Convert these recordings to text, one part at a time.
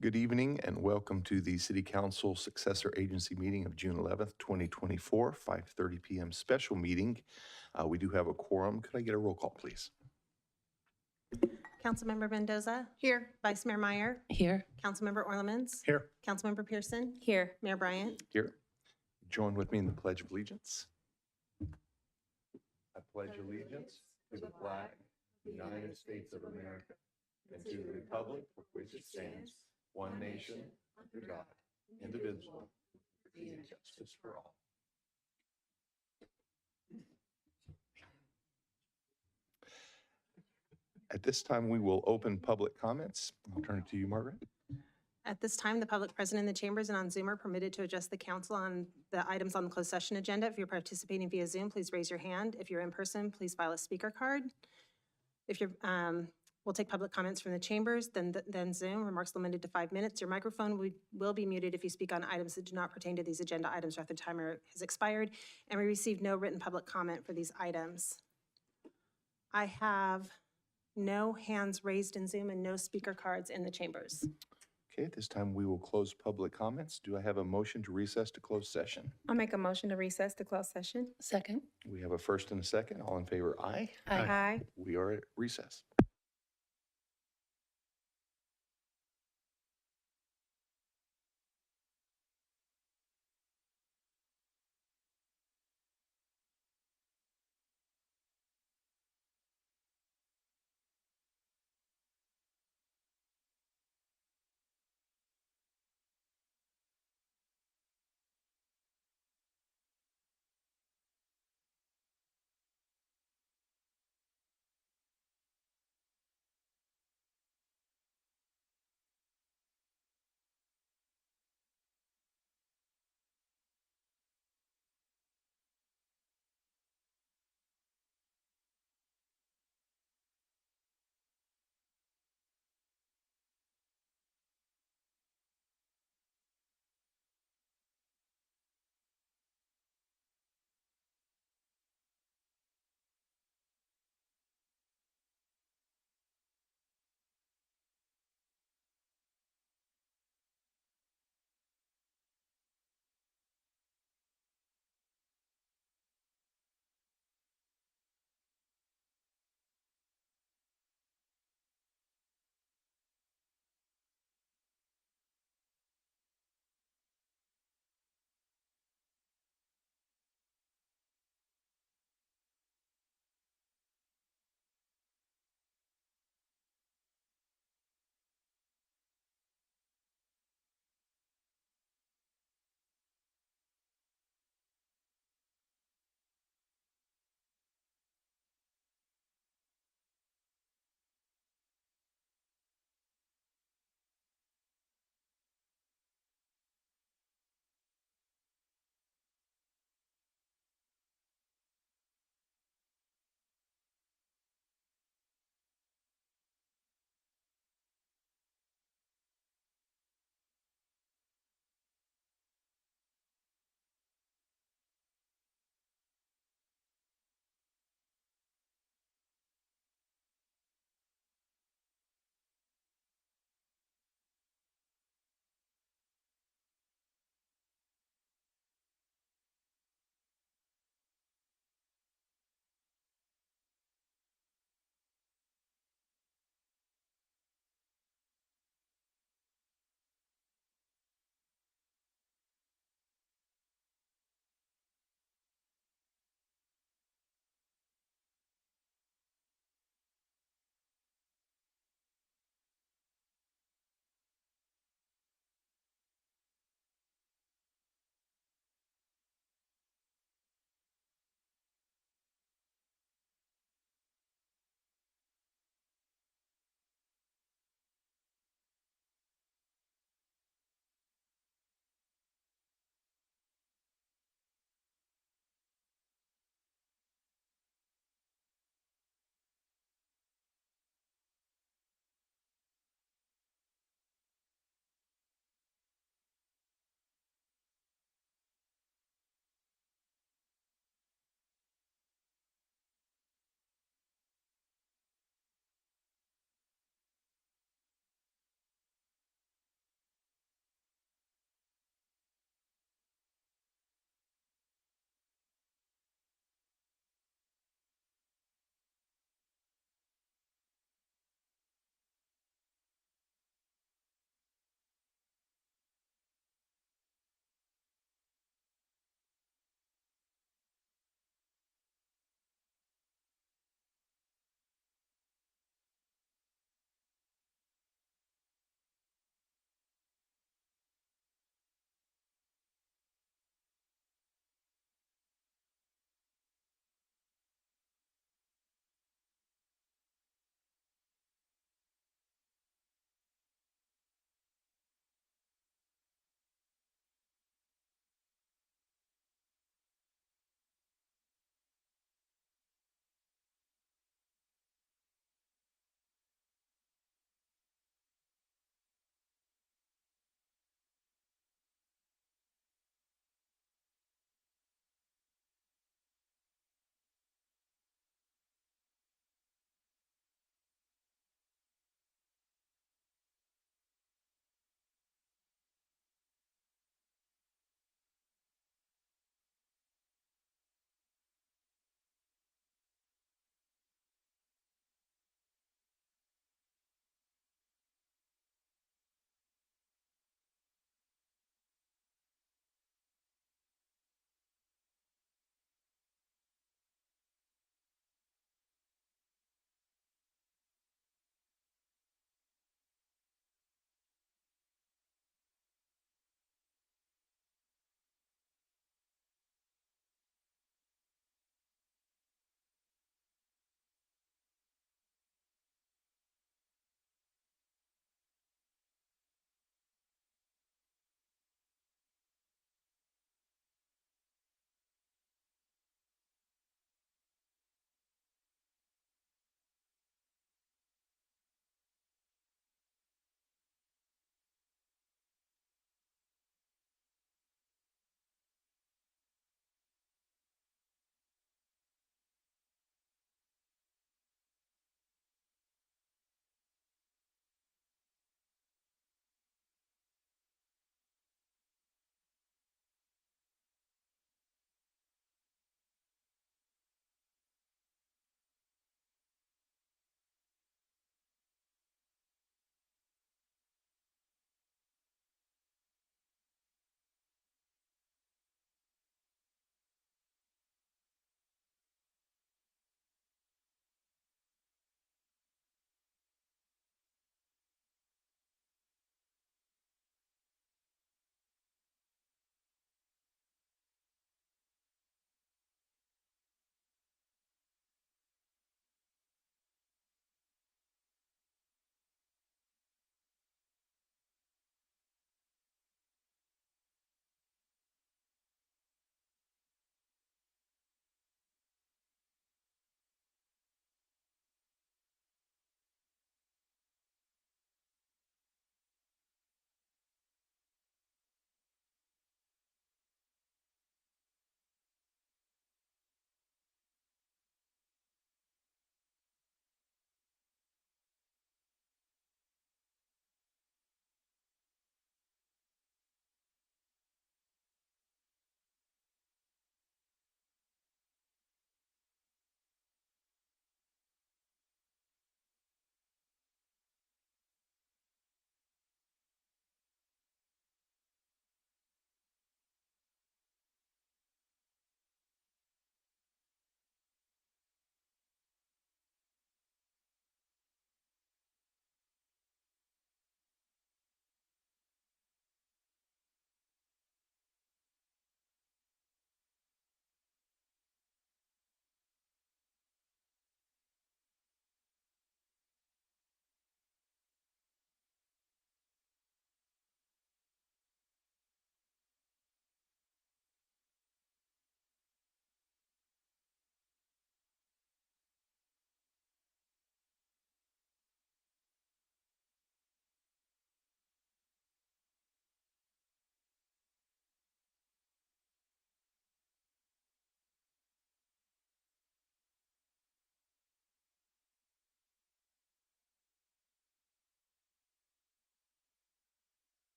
Good evening and welcome to the City Council Successor Agency meeting of June 11th, 2024, 5:30 p.m. special meeting. We do have a quorum. Could I get a roll call, please? Councilmember Mendoza. Here. Vice Mayor Meyer. Here. Councilmember Orlemans. Here. Councilmember Pearson. Here. Mayor Bryant. Here. Join with me in the Pledge of Allegiance. I pledge allegiance to the flag of the United States of America and to the republic for which it stands, one nation, under God, indivisible, with liberty and justice for all. At this time, we will open public comments. I'll turn it to you, Margaret. At this time, the public present in the chambers and on Zoom are permitted to address the council on the items on the closed session agenda. If you're participating via Zoom, please raise your hand. If you're in person, please file a speaker card. If you're, we'll take public comments from the chambers, then Zoom, remarks limited to 5 minutes. Your microphone will be muted if you speak on items that do not pertain to these agenda items or if the timer has expired. And we received no written public comment for these items. I have no hands raised in Zoom and no speaker cards in the chambers. Okay, at this time, we will close public comments. Do I have a motion to recess to closed session? I'll make a motion to recess to closed session. Second. We have a first and a second. All in favor, aye. Aye. We are at recess.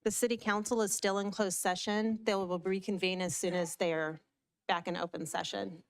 The city council is still in closed session. They will reconvene as soon as they are back in open session.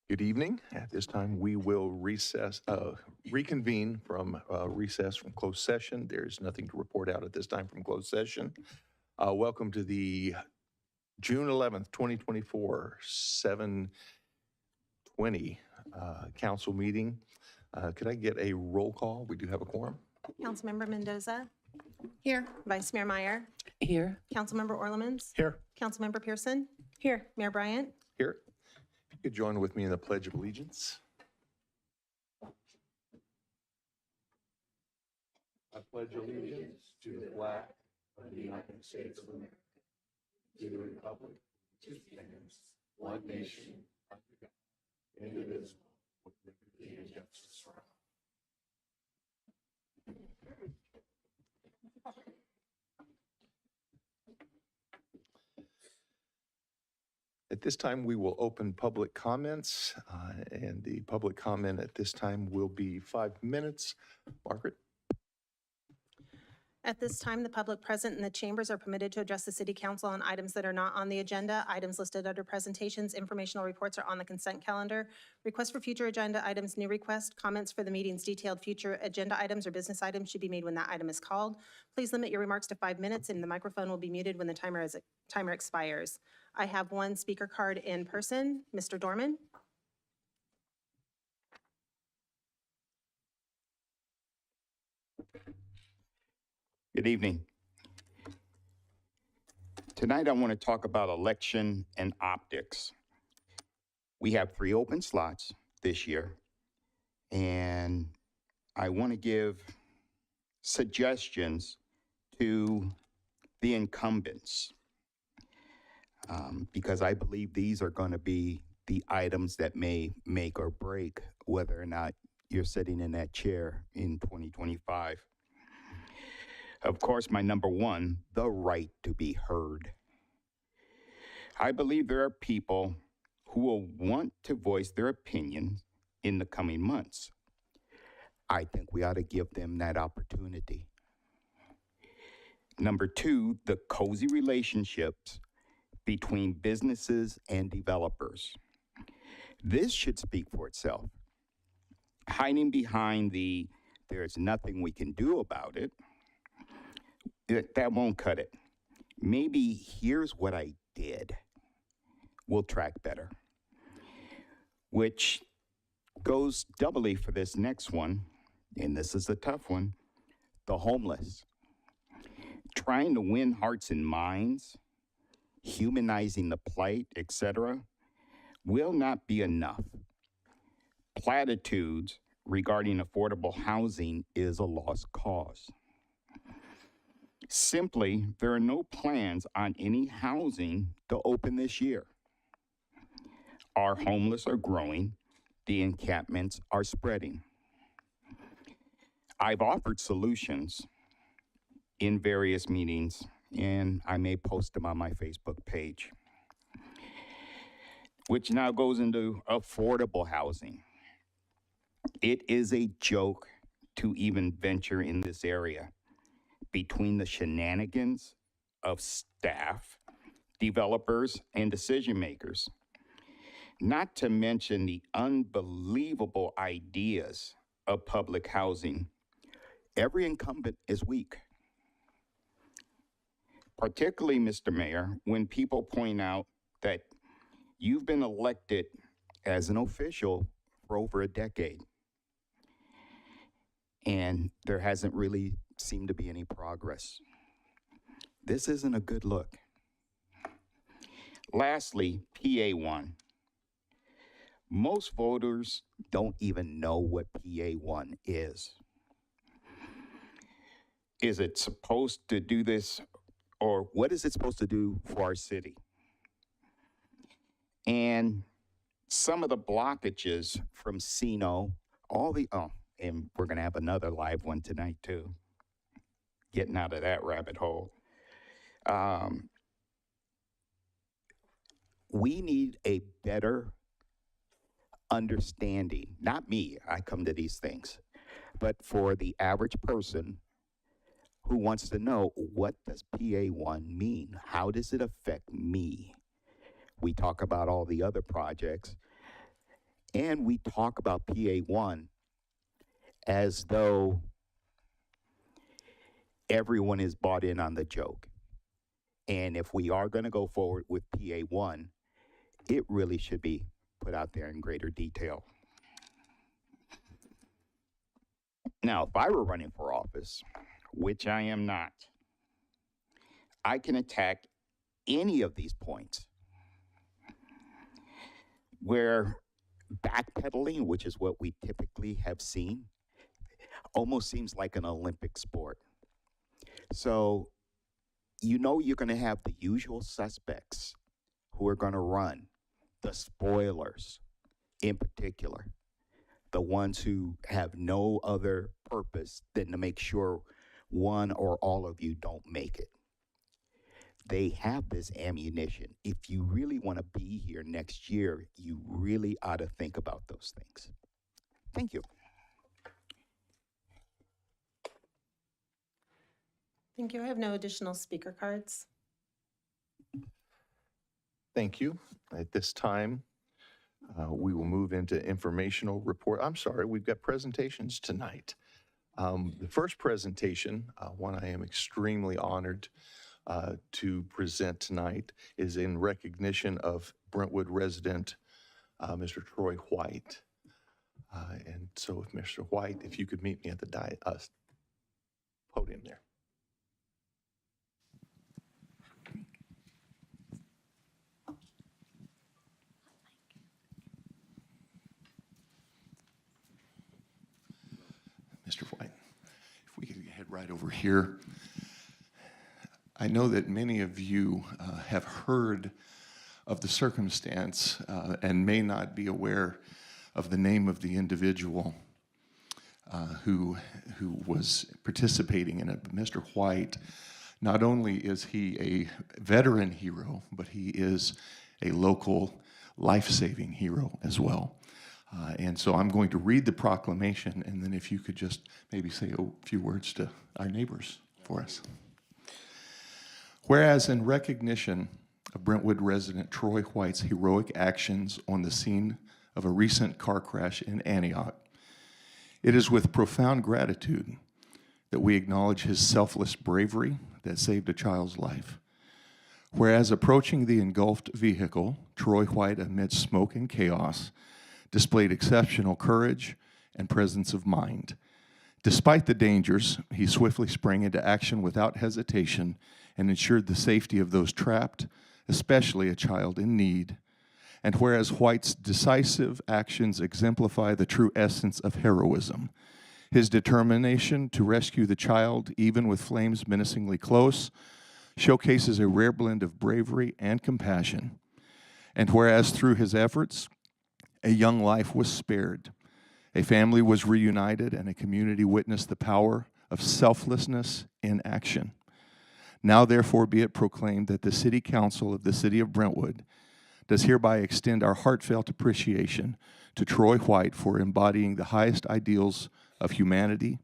Good evening. At this time, we will reconvene from recess from closed session. There's nothing to report out at this time from closed session. Welcome to the June 11th, 2024, 7:20 council meeting. Could I get a roll call? We do have a quorum. Councilmember Mendoza, Here. Vice Mayor Meyer, Here. Councilmember Orlemans, Here. Councilmember Pearson, Here. Mayor Bryant. Here. If you could join with me in the Pledge of Allegiance. I pledge allegiance to the flag of the United States of America, to the republic which stands one nation under God, indivisible, with liberty and justice for all. At this time, we will open public comments, and the public comment at this time will be 5 minutes. Margaret? At this time, the public present in the chambers are permitted to address the city council on items that are not on the agenda. Items listed under presentations, informational reports are on the consent calendar. Requests for future agenda items, new request, comments for the meeting's detailed future agenda items or business items should be made when that item is called. Please limit your remarks to 5 minutes, and the microphone will be muted when the timer expires. I have one speaker card in person. Mr. Dorman? Good evening. Tonight I want to talk about election and optics. We have 3 open slots this year, and I want to give suggestions to the incumbents because I believe these are going to be the items that may make or break whether or not you're sitting in that chair in 2025. Of course, my number one, the right to be heard. I believe there are people who will want to voice their opinions in the coming months. I think we ought to give them that opportunity. Number 2, the cozy relationships between businesses and developers. This should speak for itself. Hiding behind the there's nothing we can do about it, that won't cut it. Maybe here's what I did will track better. Which goes doubly for this next one, and this is a tough one, the homeless. Trying to win hearts and minds, humanizing the plight, etc., will not be enough. Platitudes regarding affordable housing is a lost cause. Simply, there are no plans on any housing to open this year. Our homeless are growing. The encampments are spreading. I've offered solutions in various meetings, and I may post them on my Facebook page, which now goes into affordable housing. It is a joke to even venture in this area. Between the shenanigans of staff, developers, and decision makers, not to mention the unbelievable ideas of public housing, every incumbent is weak. Particularly, Mr. Mayor, when people point out that you've been elected as an official for over a decade, and there hasn't really seemed to be any progress. This isn't a good look. Lastly, PA1. Most voters don't even know what PA1 is. Is it supposed to do this, or what is it supposed to do for our city? And some of the blockages from CINO, and we're gonna have another live one tonight too, getting out of that rabbit hole. We need a better understanding, not me, I come to these things, but for the average person who wants to know, what does PA1 mean? How does it affect me? We talk about all the other projects, And we talk about PA1 as though everyone is bought in on the joke. And if we are going to go forward with PA1, it really should be put out there in greater detail. Now, if I were running for office, which I am not, I can attack any of these points where backpedaling, which is what we typically have seen, almost seems like an Olympic sport. So, you know you're going to have the usual suspects who are going to run, the spoilers in particular, the ones who have no other purpose than to make sure one or all of you don't make it. They have this ammunition. If you really want to be here next year, you really ought to think about those things. Thank you. Thank you. I have no additional speaker cards. Thank you. At this time, we will move into informational report. I'm sorry, we've got presentations tonight. The first presentation, one I am extremely honored to present tonight, is in recognition of Brentwood resident, Mr. Troy White. And so if Mr. White, if you could meet me at the podium there. Mr. White, if we could head right over here. I know that many of you have heard of the circumstance and may not be aware of the name of the individual who was participating in it. But Mr. White, not only is he a veteran hero, but he is a local life-saving hero as well. And so I'm going to read the proclamation, and then if you could just maybe say a few words to our neighbors for us. Whereas in recognition of Brentwood resident Troy White's heroic actions on the scene of a recent car crash in Antioch, it is with profound gratitude that we acknowledge his selfless bravery that saved a child's life. Whereas approaching the engulfed vehicle, Troy White, amid smoke and chaos, displayed exceptional courage and presence of mind. Despite the dangers, he swiftly sprang into action without hesitation and ensured the safety of those trapped, especially a child in need. And whereas White's decisive actions exemplify the true essence of heroism, his determination to rescue the child, even with flames menacingly close, showcases a rare blend of bravery and compassion. And whereas through his efforts, a young life was spared, a family was reunited, and a community witnessed the power of selflessness in action. Now, therefore, be it proclaimed that the City Council of the City of Brentwood does hereby extend our heartfelt appreciation to Troy White for embodying the highest ideals of humanity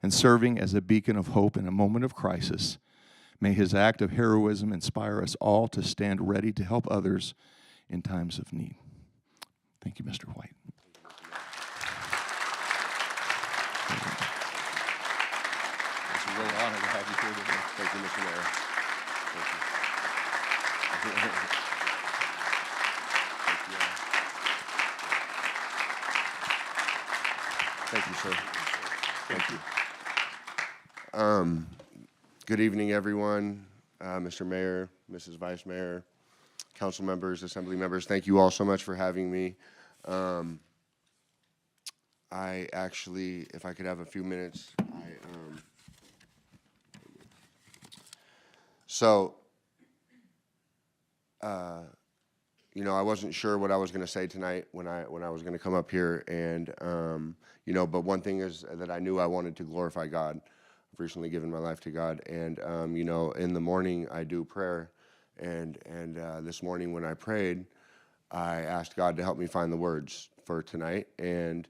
and serving as a beacon of hope in a moment of crisis. May his act of heroism inspire us all to stand ready to help others in times of need. Thank you, Mr. White. It's a real honor to have you here today. Thank you, Mr. Mayor. Thank you. Thank you, sir. Thank you. Good evening, everyone. Mr. Mayor, Mrs. Vice Mayor, council members, assembly members, thank you all so much for having me. I actually, if I could have a few minutes, you know, I wasn't sure what I was going to say tonight when I was going to come up here, and you know, but one thing is that I knew I wanted to glorify God. I've recently given my life to God, and you know, in the morning I do prayer, and this morning when I prayed, I asked God to help me find the words for tonight, and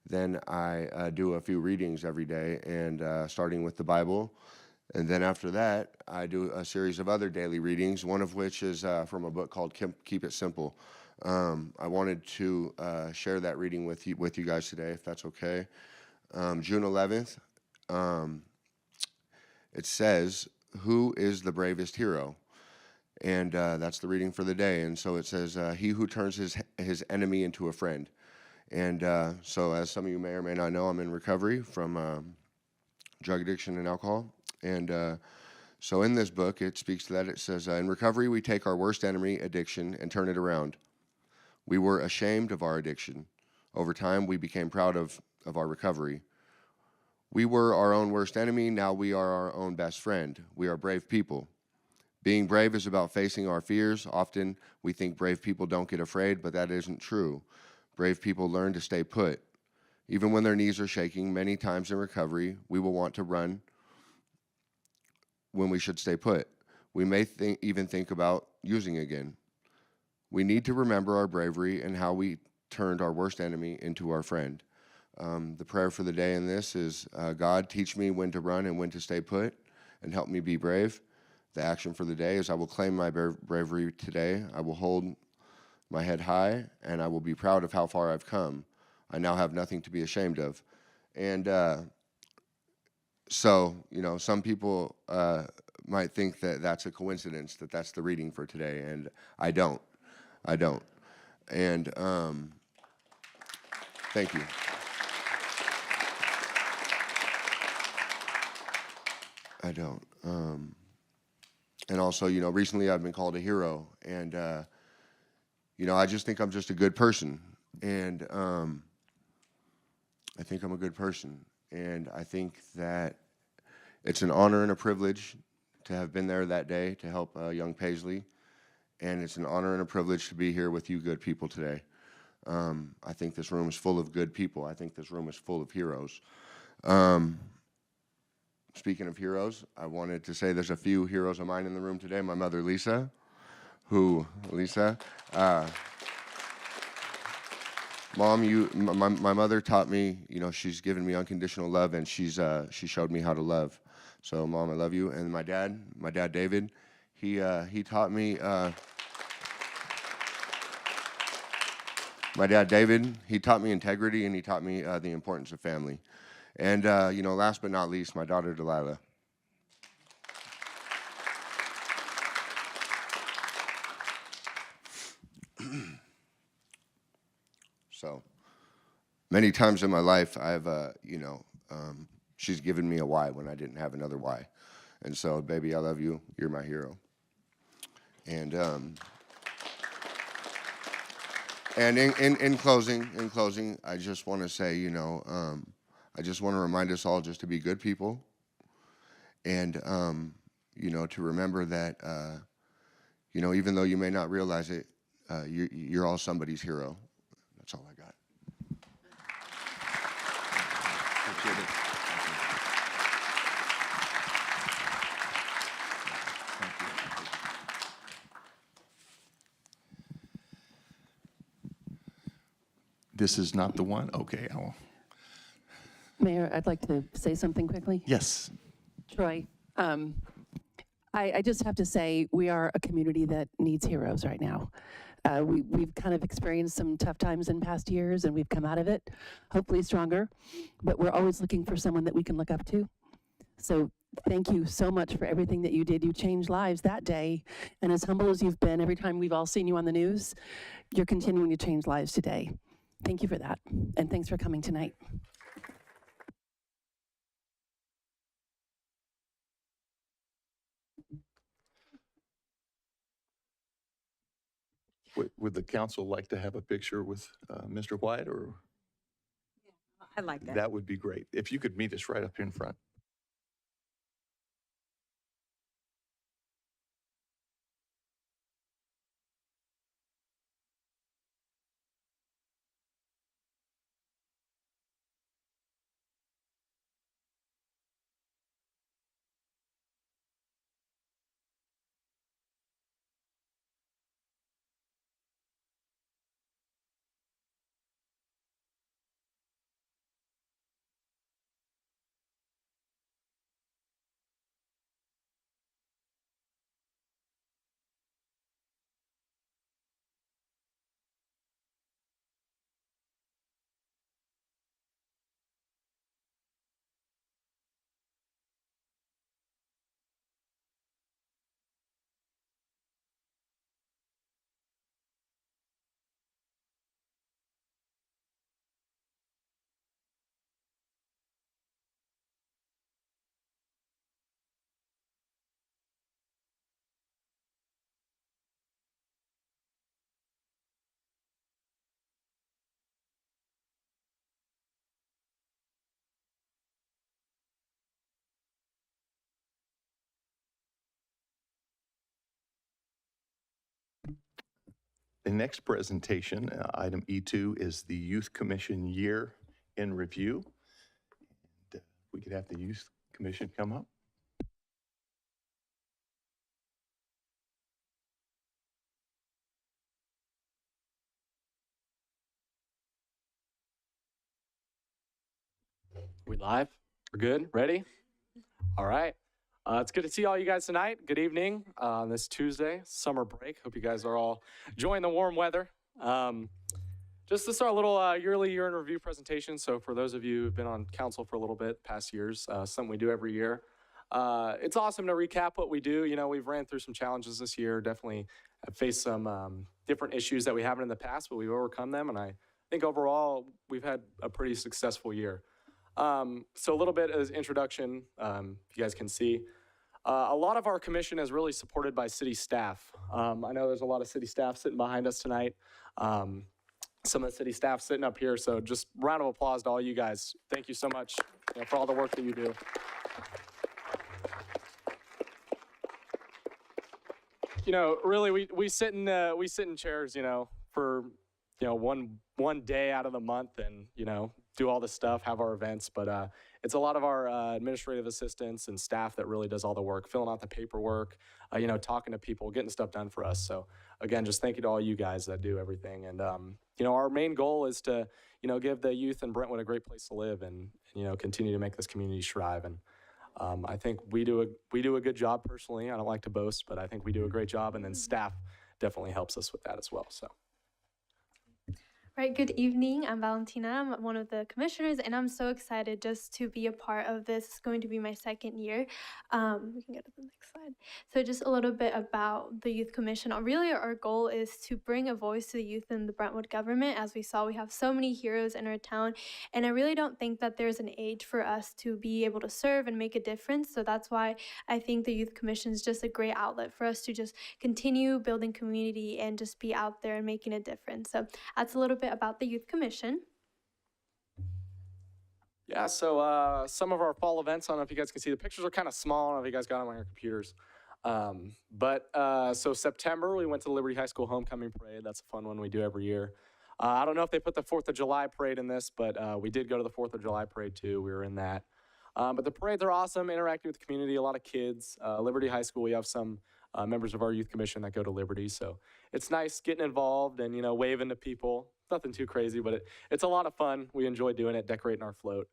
then I do a few readings every day, and starting with the Bible. And then after that, I do a series of other daily readings, one of which is from a book called Keep It Simple I wanted to share that reading with you guys today, if that's okay. June 11th, it says, "Who is the bravest hero?" And that's the reading for the day. And so it says, "He who turns his enemy into a friend." And so, as some of you may or may not know, I'm in recovery from drug addiction and alcohol. And so in this book, it speaks to that. It says, "In recovery, we take our worst enemy, addiction, and turn it around. We were ashamed of our addiction. Over time, we became proud of our recovery. We were our own worst enemy. Now we are our own best friend. We are brave people. Being brave is about facing our fears. Often we think brave people don't get afraid, but that isn't true. Brave people learn to stay put. Even when their knees are shaking, many times in recovery, we will want to run when we should stay put. We may even think about using again. We need to remember our bravery and how we turned our worst enemy into our friend." The prayer for the day in this is, "God, teach me when to run and when to stay put, and help me be brave." The action for the day is, I will claim my bravery today. I will hold my head high, and I will be proud of how far I've come. I now have nothing to be ashamed of. And so, some people might think that that's a coincidence, that that's the reading for today, and I don't. And thank you. I don't. And also, recently I've been called a hero, and I just think I'm just a good person, and I think I'm a good person, and I think that it's an honor and a privilege to have been there that day to help young Paisley, and it's an honor and a privilege to be here with you good people today. I think this room is full of good people. I think this room is full of heroes. Speaking of heroes, I wanted to say there's a few heroes of mine in the room today. My mother, Lisa, Mom, my mother taught me, she's given me unconditional love, and she showed me how to love. So, Mom, I love you. And my dad, David, he taught me, he taught me integrity, and he taught me the importance of family. And, last but not least, my daughter, Delilah. So, many times in my life, I've, she's given me a why when I didn't have another why. And so, baby, I love you. You're my hero. And in closing, I just want to say, I just want to remind us all just to be good people, and to remember that even though you may not realize it, you're all somebody's hero. That's all I got. Appreciate it. This is not the one? Okay. Mayor, I'd like to say something quickly. Yes. Troy, I just have to say, we are a community that needs heroes right now. We've kind of experienced some tough times in past years, and we've come out of it, hopefully stronger, but we're always looking for someone that we can look up to. So thank you so much for everything that you did. You changed lives that day, and as humble as you've been every time we've all seen you on the news, you're continuing to change lives today. Thank you for that, and thanks for coming tonight. Would the council like to have a picture with Mr. White, or? I like that. That would be great. If you could meet us right up here in front. The next presentation, item E2, is the Youth Commission Year in Review. And, we could have the Youth Commission come up. We live? We're good? Ready? All right. It's good to see all you guys tonight. Good evening on this Tuesday, summer break. Hope you guys are all enjoying the warm weather. Just to start a little yearly year in review presentation. So for those of you who've been on council for a little bit, past years, something we do every year. It's awesome to recap what we do. You know, we've ran through some challenges this year, definitely have faced some different issues that we haven't in the past, but we've overcome them. And I think overall, we've had a pretty successful year. So a little bit as introduction, if you guys can see. A lot of our commission is really supported by city staff. I know there's a lot of city staff sitting behind us tonight. Some of the city staff sitting up here, so just round of applause to all you guys. Thank you so much, you know, for all the work that you do. You know, really, we sit in chairs, you know, for, you know, one day out of the month, and, you know, do all this stuff, have our events, but it's a lot of our administrative assistants and staff that really does all the work, filling out the paperwork, you know, talking to people, getting stuff done for us. So again, just thank you to all you guys that do everything. And you know, our main goal is to, you know, give the youth in Brentwood a great place to live, and you know, continue to make this community strive. And I think we do a good job personally. I don't like to boast, but I think we do a great job, and then staff definitely helps us with that as well. So. Right, good evening. I'm Valentina. I'm one of the commissioners, and I'm so excited just to be a part of this. It's going to be my second year. We can go to the next slide. So just a little bit about the Youth Commission. Really, our goal is to bring a voice to the youth in the Brentwood government. As we saw, we have so many heroes in our town, and I really don't think that there's an age for us to be able to serve and make a difference. So that's why I think the Youth Commission is just a great outlet for us to just continue building community and just be out there and making a difference. So that's a little bit about the Youth Commission. Yeah, so some of our fall events, I don't know if you guys can see, the pictures are kind of small. I don't know if you guys got them on your computers. So September, we went to the Liberty High School Homecoming Parade. That's a fun one we do every year. I don't know if they put the 4th of July parade in this, but we did go to the 4th of July parade too. We were in that. But the parades are awesome, interacting with the community, a lot of kids. Liberty High School, we have some members of our youth commission that go to Liberty. So it's nice getting involved and, you know, waving to people. Nothing too crazy, but it's a lot of fun. We enjoy doing it, decorating our float.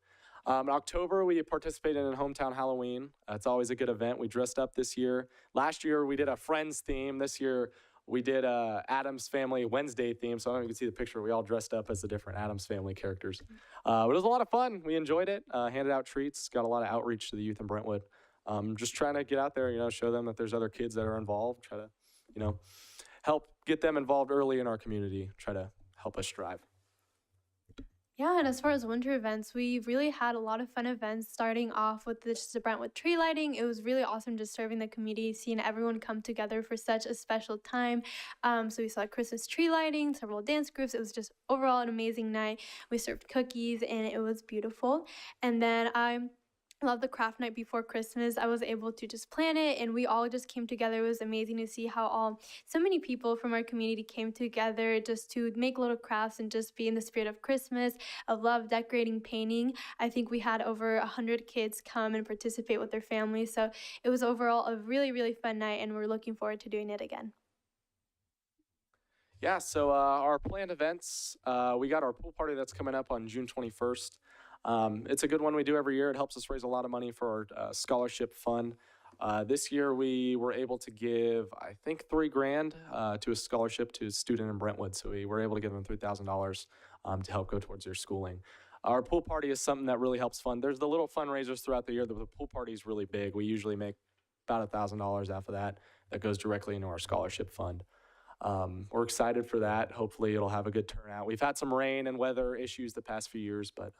In October, we participated in Hometown Halloween. It's always a good event. We dressed up this year. Last year, we did a Friends theme. This year, we did Addams Family Wednesday theme. So I don't know if you can see the picture. We all dressed up as the different Addams Family characters. But it was a lot of fun. We enjoyed it. Handed out treats. Got a lot of outreach to the youth in Brentwood. Just trying to get out there, you know, show them that there's other kids that are involved. Try to, you know, help get them involved early in our community. Try to help us strive. Yeah, and as far as winter events, we really had a lot of fun events, starting off with the Brentwood tree lighting. It was really awesome just serving the community, seeing everyone come together for such a special time. So we saw Christmas tree lighting, several dance groups. It was just overall an amazing night. We served cookies, and it was beautiful. And then I love the craft night before Christmas. I was able to just plan it, and we all just came together. It was amazing to see how so many people from our community came together just to make little crafts and just be in the spirit of Christmas, of love, decorating, painting. I think we had over 100 kids come and participate with their families. So it was overall a really, really fun night, and we're looking forward to doing it again. Yeah, so our planned events, we got our pool party that's coming up on June 21st. It's a good one we do every year. It helps us raise a lot of money for our scholarship fund. This year we were able to give, I think, $3,000 to a scholarship to a student in Brentwood. So we were able to give them $3,000 to help go towards their schooling. Our pool party is something that really helps fund. There's the little fundraisers throughout the year. The pool party is really big. We usually make about $1,000 off of that. That goes directly into our scholarship fund. We're excited for that. Hopefully it'll have a good turnout. We've had some rain and weather issues the past few years, but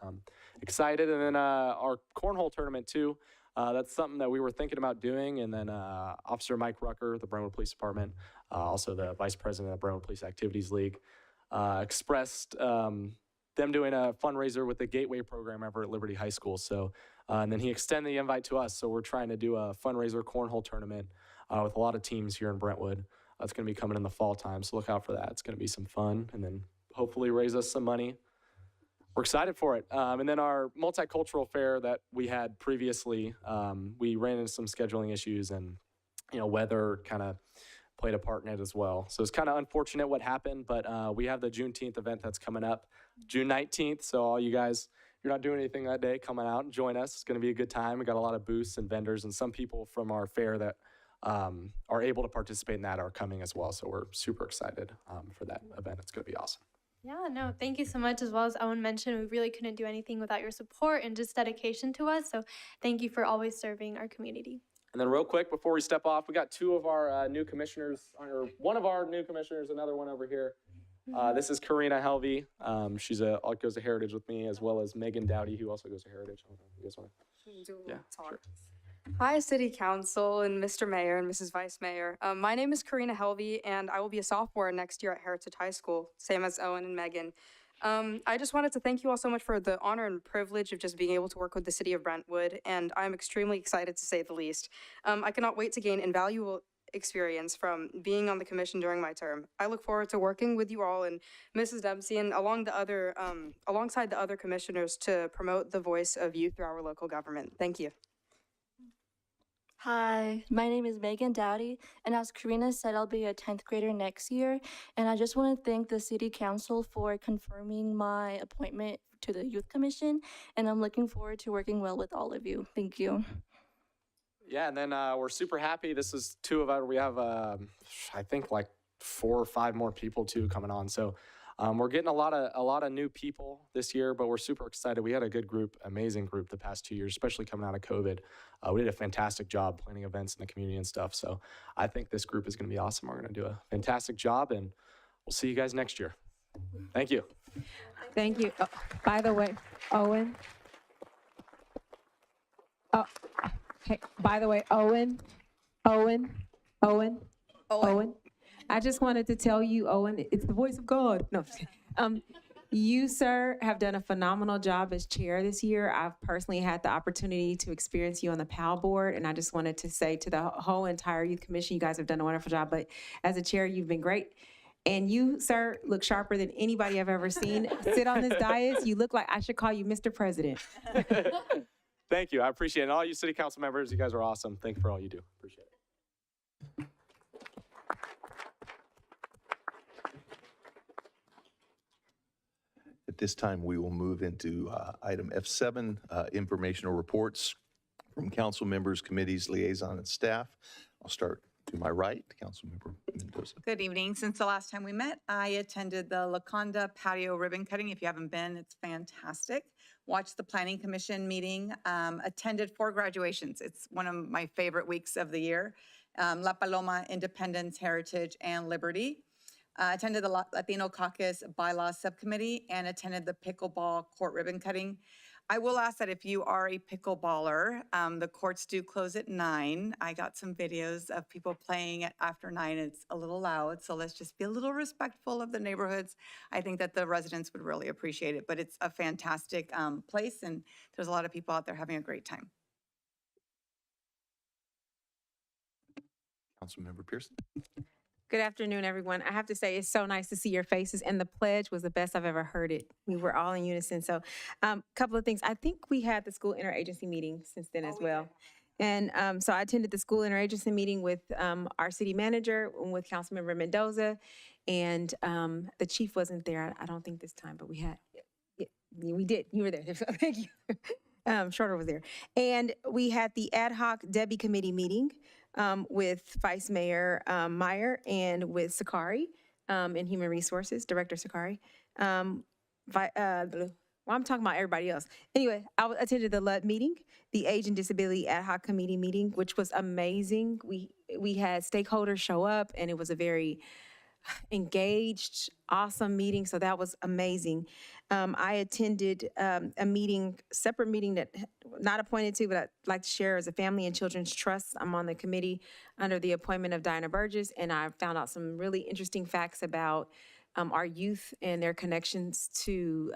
excited. And then our cornhole tournament too. That's something that we were thinking about doing. And then Officer Mike Rucker, the Brentwood Police Department, also the Vice President of the Brentwood Police Activities League, expressed them doing a fundraiser with the Gateway program over at Liberty High School. So, and then he extended the invite to us. So we're trying to do a fundraiser cornhole tournament with a lot of teams here in Brentwood. It's going to be coming in the fall time, so look out for that. It's going to be some fun, and then hopefully raise us some money. We're excited for it. And then our multicultural fair that we had previously, we ran into some scheduling issues, and weather kind of played a part in it as well. So it's kind of unfortunate what happened, but we have the Juneteenth event that's coming up, June 19th. So all you guys, if you're not doing anything that day, come on out and join us. It's going to be a good time. We got a lot of booths and vendors, and some people from our fair that are able to participate in that are coming as well. So we're super excited for that event. It's going to be awesome. Yeah, no, thank you so much. As well as Owen mentioned, we really couldn't do anything without your support and just dedication to us. So thank you for always serving our community. And then real quick, before we step off, we got two of our new commissioners, or one of our new commissioners, another one over here. This is Karina Helvey. She goes to Heritage with me, as well as Megan Dowdy, who also goes to Heritage. I don't know if you guys want to. Sure. Hi, City Council and Mr. Mayor and Mrs. Vice Mayor. My name is Karina Helvey, and I will be a sophomore next year at Heritage High School, same as Owen and Megan. I just wanted to thank you all so much for the honor and privilege of just being able to work with the city of Brentwood, and I'm extremely excited to say the least. I cannot wait to gain invaluable experience from being on the commission during my term. I look forward to working with you all and Mrs. Dempsey and alongside the other commissioners to promote the voice of youth through our local government. Thank you. Hi, my name is Megan Dowdy, and as Karina said, I'll be a 10th grader next year. And I just want to thank the City Council for confirming my appointment to the Youth Commission, and I'm looking forward to working well with all of you. Thank you. Yeah, and then we're super happy. This is two of our, we have, I think, like 4 or 5 more people too coming on. So we're getting a lot of new people this year, but we're super excited. We had a good group, amazing group the past 2 years, especially coming out of COVID. We did a fantastic job planning events in the community and stuff. So I think this group is going to be awesome. We're going to do a fantastic job, and we'll see you guys next year. Thank you. Thank you. Oh, by the way, Owen. Oh, hey, by the way, Owen. I just wanted to tell you, Owen, it's the voice of God. No, you, sir, have done a phenomenal job as chair this year. I've personally had the opportunity to experience you on the PAL board, and I just wanted to say to the whole entire youth commission, you guys have done a wonderful job, but as a chair, you've been great. And you, sir, look sharper than anybody I've ever seen sit on this dais. You look like I should call you Mr. President. Thank you. I appreciate it. And all you city council members, you guys are awesome. Thank you for all you do. Appreciate it. At this time, we will move into item F7, informational reports from council members, committees, liaison, and staff. I'll start to my right, Councilmember Mendoza. Good evening. Since the last time we met, I attended the Laconda patio ribbon cutting. If you haven't been, it's fantastic. Watched the Planning Commission meeting, attended 4 graduations. It's one of my favorite weeks of the year. La Paloma, Independence, Heritage, and Liberty. Attended the Latino Caucus Bylaws Subcommittee and attended the pickleball court ribbon cutting. I will ask that if you are a pickleballer, the courts do close at 9. I got some videos of people playing after 9. It's a little loud, so let's just be a little respectful of the neighborhoods. I think that the residents would really appreciate it, but it's a fantastic place, and there's a lot of people out there having a great time. Councilmember Pearson. Good afternoon, everyone. I have to say, it's so nice to see your faces, and the pledge was the best I've ever heard it. We were all in unison. So a couple of things. I think we had the school interagency meeting since then as well. And so I attended the school interagency meeting with our city manager, with Councilmember Mendoza, and the chief wasn't there, I don't think this time, but we had, we did. You were there. Thank you. Shorter was there. And we had the ad hoc Debbie committee meeting with Vice Mayor Meyer and with Sakari in Human Resources, Director Sakari. Well, I'm talking about everybody else. Anyway, I attended the LUD meeting, the Age and Disability Ad Hoc Committee meeting, which was amazing. We had stakeholders show up, and it was a very engaged, awesome meeting, so that was amazing. I attended a meeting, separate meeting that not appointed to, but I'd like to share as a Family and Children's Trust. I'm on the committee under the appointment of Diana Burgess, and I found out some really interesting facts about our youth and their connections to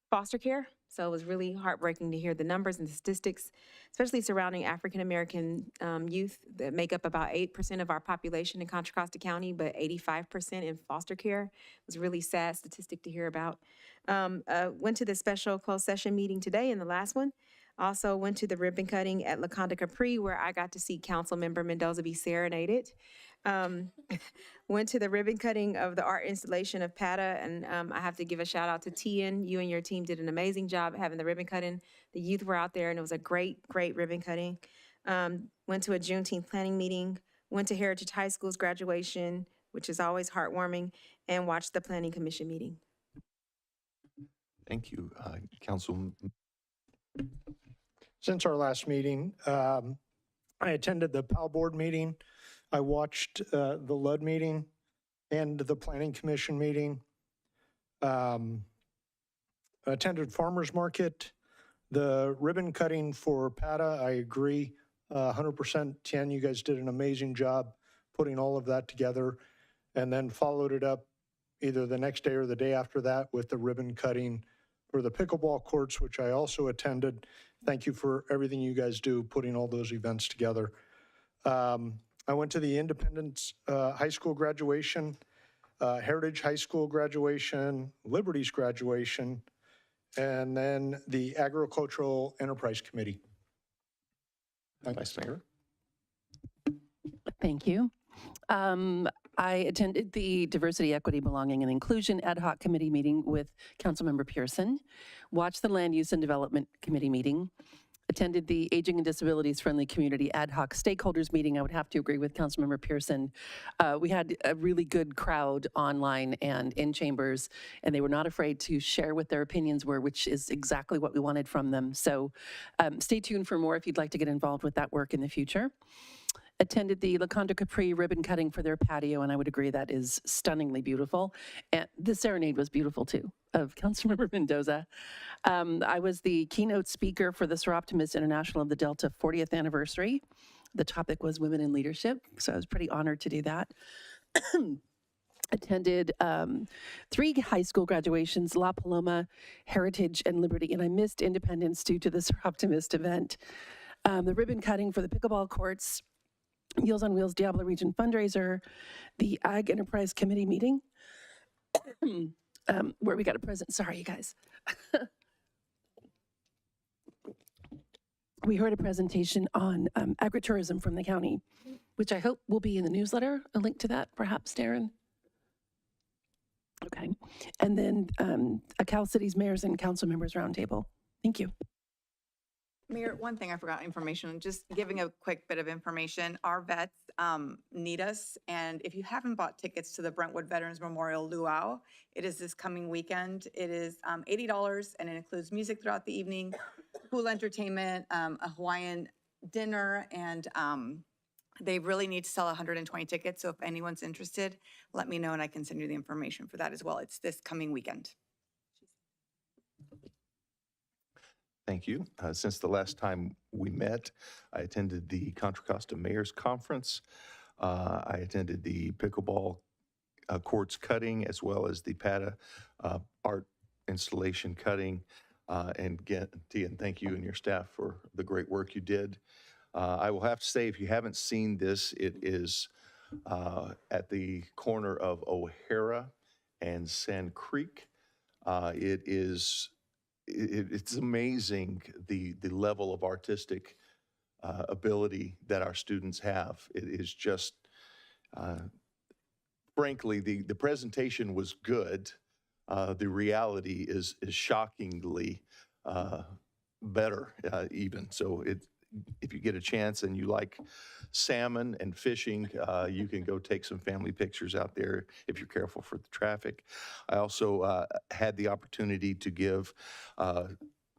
foster care. So it was really heartbreaking to hear the numbers and the statistics, especially surrounding African-American youth that make up about 8% of our population in Contra Costa County, but 85% in foster care. It was a really sad statistic to hear about. Went to the special closed session meeting today and the last one. Also went to the ribbon cutting at La Conda Capri, where I got to see Councilmember Mendoza be serenaded. Went to the ribbon cutting of the art installation of PATA, and I have to give a shout out to Tian. You and your team did an amazing job having the ribbon cutting. The youth were out there, and it was a great ribbon cutting. Went to a Juneteenth planning meeting, went to Heritage High School's graduation, which is always heartwarming, and watched the Planning Commission meeting. Thank you, Council. Since our last meeting, I attended the PAL board meeting. I watched the LUD meeting and the Planning Commission meeting. Attended farmers market, the ribbon cutting for PATA. I agree 100%. Tian, you guys did an amazing job putting all of that together, and then followed it up either the next day or the day after that with the ribbon cutting for the pickleball courts, which I also attended. Thank you for everything you guys do, putting all those events together. I went to the Independence High School graduation, Heritage High School graduation, Liberty's graduation, and then the Agricultural Enterprise Committee. Vice Mayor. Thank you. I attended the Diversity, Equity, Belonging, and Inclusion Ad Hoc Committee meeting with Councilmember Pearson, watched the Land Use and Development Committee meeting, attended the Aging and Disabilities Friendly Community Ad Hoc Stakeholders meeting. I would have to agree with Councilmember Pearson. We had a really good crowd online and in chambers, and they were not afraid to share what their opinions were, which is exactly what we wanted from them. So stay tuned for more if you'd like to get involved with that work in the future. Attended the La Conda Capri ribbon cutting for their patio, and I would agree that is stunningly beautiful. And the serenade was beautiful too, of Councilmember Mendoza. I was the keynote speaker for the Seroptimus International of the Delta 40th anniversary. The topic was women in leadership, so I was pretty honored to do that. Attended 3 high school graduations, La Paloma, Heritage, and Liberty, and I missed Independence due to the Seroptimist event. The ribbon cutting for the pickleball courts, Meals on Wheels Diablo Region fundraiser, the Ag Enterprise Committee meeting, where we got a present. Sorry, you guys. We heard a presentation on agritourism from the county, which I hope will be in the newsletter. A link to that, perhaps, Darren? Okay. And then a Cal City's Mayors and Council Members Roundtable. Thank you. Mayor, one thing I forgot information, just giving a quick bit of information. Our vets need us, and if you haven't bought tickets to the Brentwood Veterans Memorial Luau, it is this coming weekend. It is $80, and it includes music throughout the evening, pool entertainment, a Hawaiian dinner, and they really need to sell 120 tickets, so if anyone's interested, let me know, and I can send you the information for that as well. It's this coming weekend. Thank you. Since the last time we met, I attended the Contra Costa Mayor's Conference. I attended the pickleball courts cutting, as well as the PATA art installation cutting. And again, Tian, thank you and your staff for the great work you did. I will have to say, if you haven't seen this, it is at the corner of O'Hara and Sand Creek. It's amazing the level of artistic ability that our students have. It is just, frankly, the presentation was good. The reality is shockingly better even. So if you get a chance and you like salmon and fishing, you can go take some family pictures out there if you're careful for the traffic. I also had the opportunity to give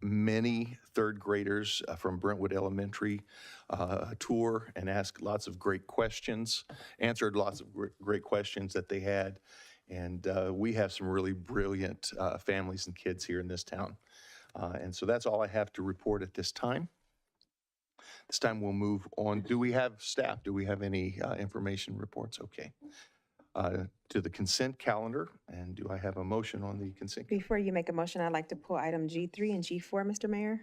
many third graders from Brentwood Elementary a tour and ask lots of great questions, answered lots of great questions that they had. And we have some really brilliant families and kids here in this town. And so that's all I have to report at this time. This time we'll move on. Do we have staff? Do we have any information reports? Okay. to the consent calendar. And do I have a motion on the consent? Before you make a motion, I'd like to pull item G3 and G4, Mr. Mayor.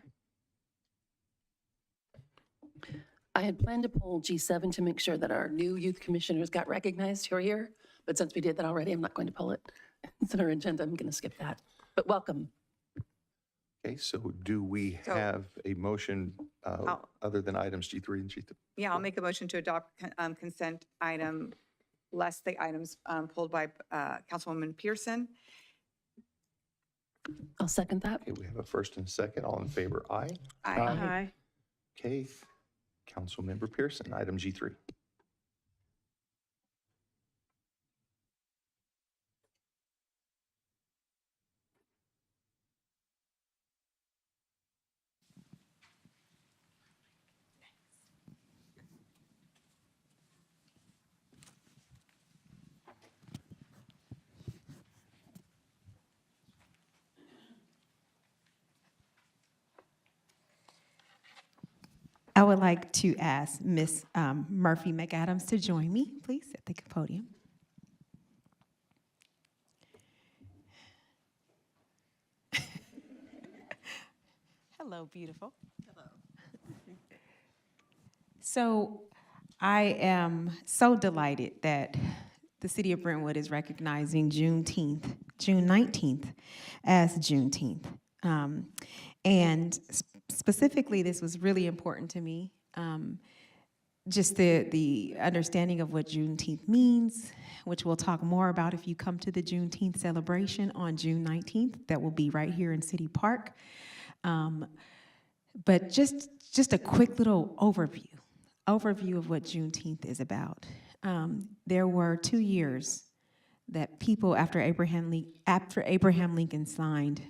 I had planned to pull G7 to make sure that our new youth commissioners got recognized who are here, but since we did that already, I'm not going to pull it. It's on our agenda, I'm going to skip that. But welcome. Okay, so do we So- have a motion I'll- other than items G3 and G3? Yeah, I'll make a motion to adopt consent item, less the items pulled by Councilwoman Pearson. I'll second that. Okay, we have a first and second. All in favor, aye. Aye. Okay, Councilmember Pearson, item G3. I would like to ask Ms. Murphy McAdams to join me, please, at the podium. Hello, beautiful. Hello. So I am so delighted that the city of Brentwood is recognizing June 19th, as Juneteenth. And specifically, this was really important to me. Just the understanding of what Juneteenth means, which we'll talk more about if you come to the Juneteenth celebration on June 19th. That will be right here in City Park. But just a quick little overview of what Juneteenth is about. There were 2 years that people, after Abraham Lincoln signed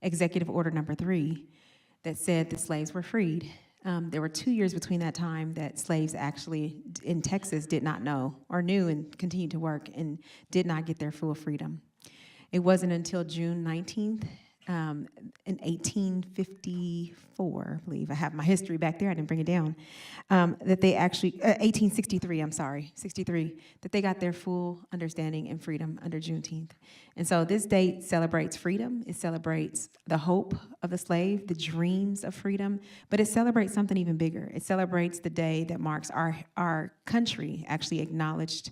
Executive Order Number 3, that said the slaves were freed. There were 2 years between that time that slaves actually in Texas did not know or knew and continued to work and did not get their full freedom. It wasn't until June 19th, in 1854, I believe, I have my history back there, I didn't bring it down, that they actually, 1863, I'm sorry, 63, that they got their full understanding and freedom under Juneteenth. And so this date celebrates freedom, it celebrates the hope of the slave, the dreams of freedom, but it celebrates something even bigger. It celebrates the day that marks our country actually acknowledged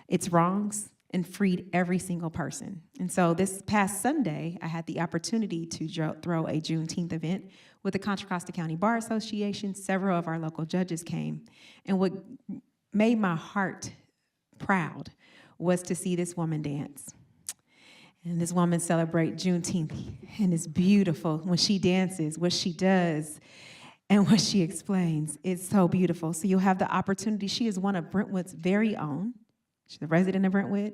its wrongs and freed every single person. And so this past Sunday, I had the opportunity to throw a Juneteenth event with the Contra Costa County Bar Association. Several of our local judges came. And what made my heart proud was to see this woman dance. And this woman celebrate Juneteenth, and it's beautiful when she dances, what she does, and what she explains. It's so beautiful. So you'll have the opportunity. She is one of Brentwood's very own. She's a resident of Brentwood,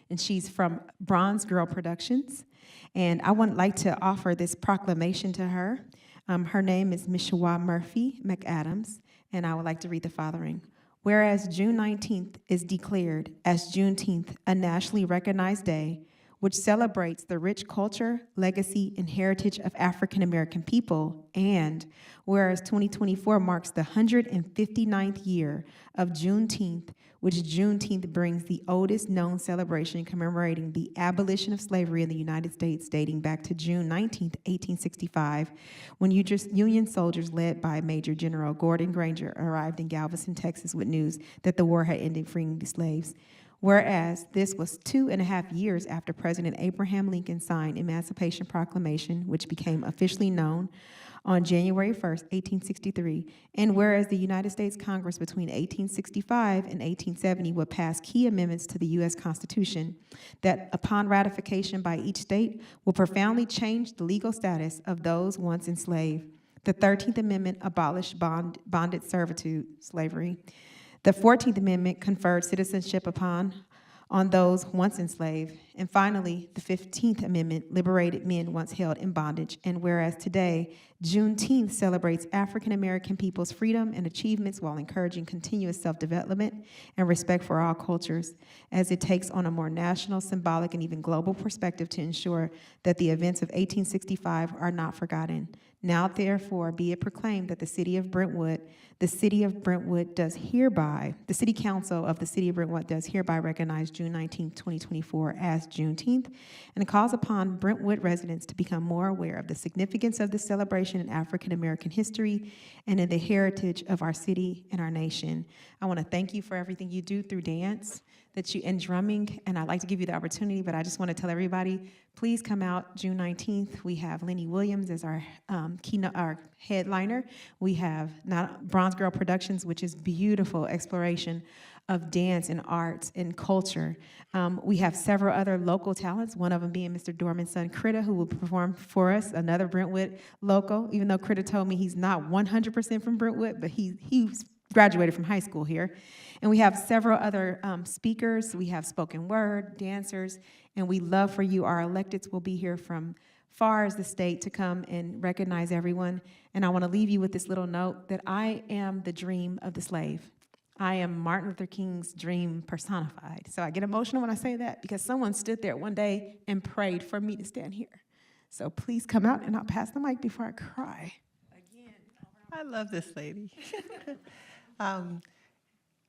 and she's from Bronze Girl Productions. And I would like to offer this proclamation to her. Her name is Mishawa Murphy McAdams, and I would like to read the following. Whereas June 19th is declared as Juneteenth, a nationally recognized day, which celebrates the rich culture, legacy, and heritage of African American people, and whereas 2024 marks the 159th year of Juneteenth, which Juneteenth brings the oldest known celebration commemorating the abolition of slavery in the United States dating back to June 19th, 1865, when Union soldiers led by Major General Gordon Granger arrived in Galveston, Texas with news that the war had ended, freeing the slaves. Whereas this was 2.5 years after President Abraham Lincoln signed Emancipation Proclamation, which became officially known on January 1st, 1863, and whereas the United States Congress between 1865 and 1870 would pass key amendments to the U.S. Constitution that, upon ratification by each state, will profoundly change the legal status of those once enslaved. The 13th Amendment abolished bonded servitude, slavery. The 14th Amendment conferred citizenship on those once enslaved. And finally, the 15th Amendment liberated men once held in bondage. And whereas today, Juneteenth celebrates African American people's freedom and achievements while encouraging continuous self-development and respect for all cultures, as it takes on a more national, symbolic, and even global perspective to ensure that the events of 1865 are not forgotten. Now, therefore, be it proclaimed that the city council of the city of Brentwood does hereby recognize June 19, 2024 as Juneteenth, and calls upon Brentwood residents to become more aware of the significance of this celebration in African American history and in the heritage of our city and our nation. I want to thank you for everything you do through dance and drumming, and I'd like to give you the opportunity, but I just want to tell everybody, please come out June 19th. We have Lenny Williams as our our headliner. We have Bronze Girl Productions, which is beautiful exploration of dance and arts and culture. We have several other local talents, one of them being Mr. Dorman's son, Critta, who will perform for us, another Brentwood local, even though Critta told me he's not 100% from Brentwood, but he's graduated from high school here. And we have several other speakers. We have spoken word, dancers, and we love for you. Our electeds will be here from far as the state to come and recognize everyone. And I want to leave you with this little note that I am the dream of the slave. I am Martin Luther King's dream personified. So I get emotional when I say that because someone stood there one day and prayed for me to stand here. So please come out, and I'll pass the mic before I cry. I love this lady.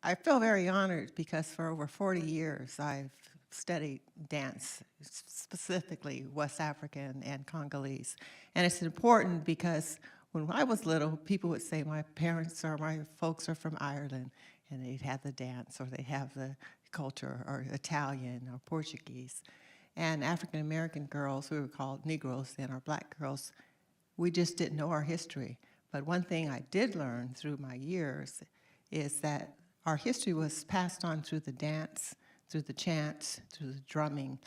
I feel very honored because for over 40 years I've studied dance, specifically West African and Congolese. And it's important because when I was little, people would say my parents or my folks are from Ireland, and they'd have the dance, or they have the culture, or Italian or Portuguese. And African American girls, we were called Negroes then, or black girls, we just didn't know our history. But one thing I did learn through my years is that our history was passed on through the dance, through the chants, through the drumming,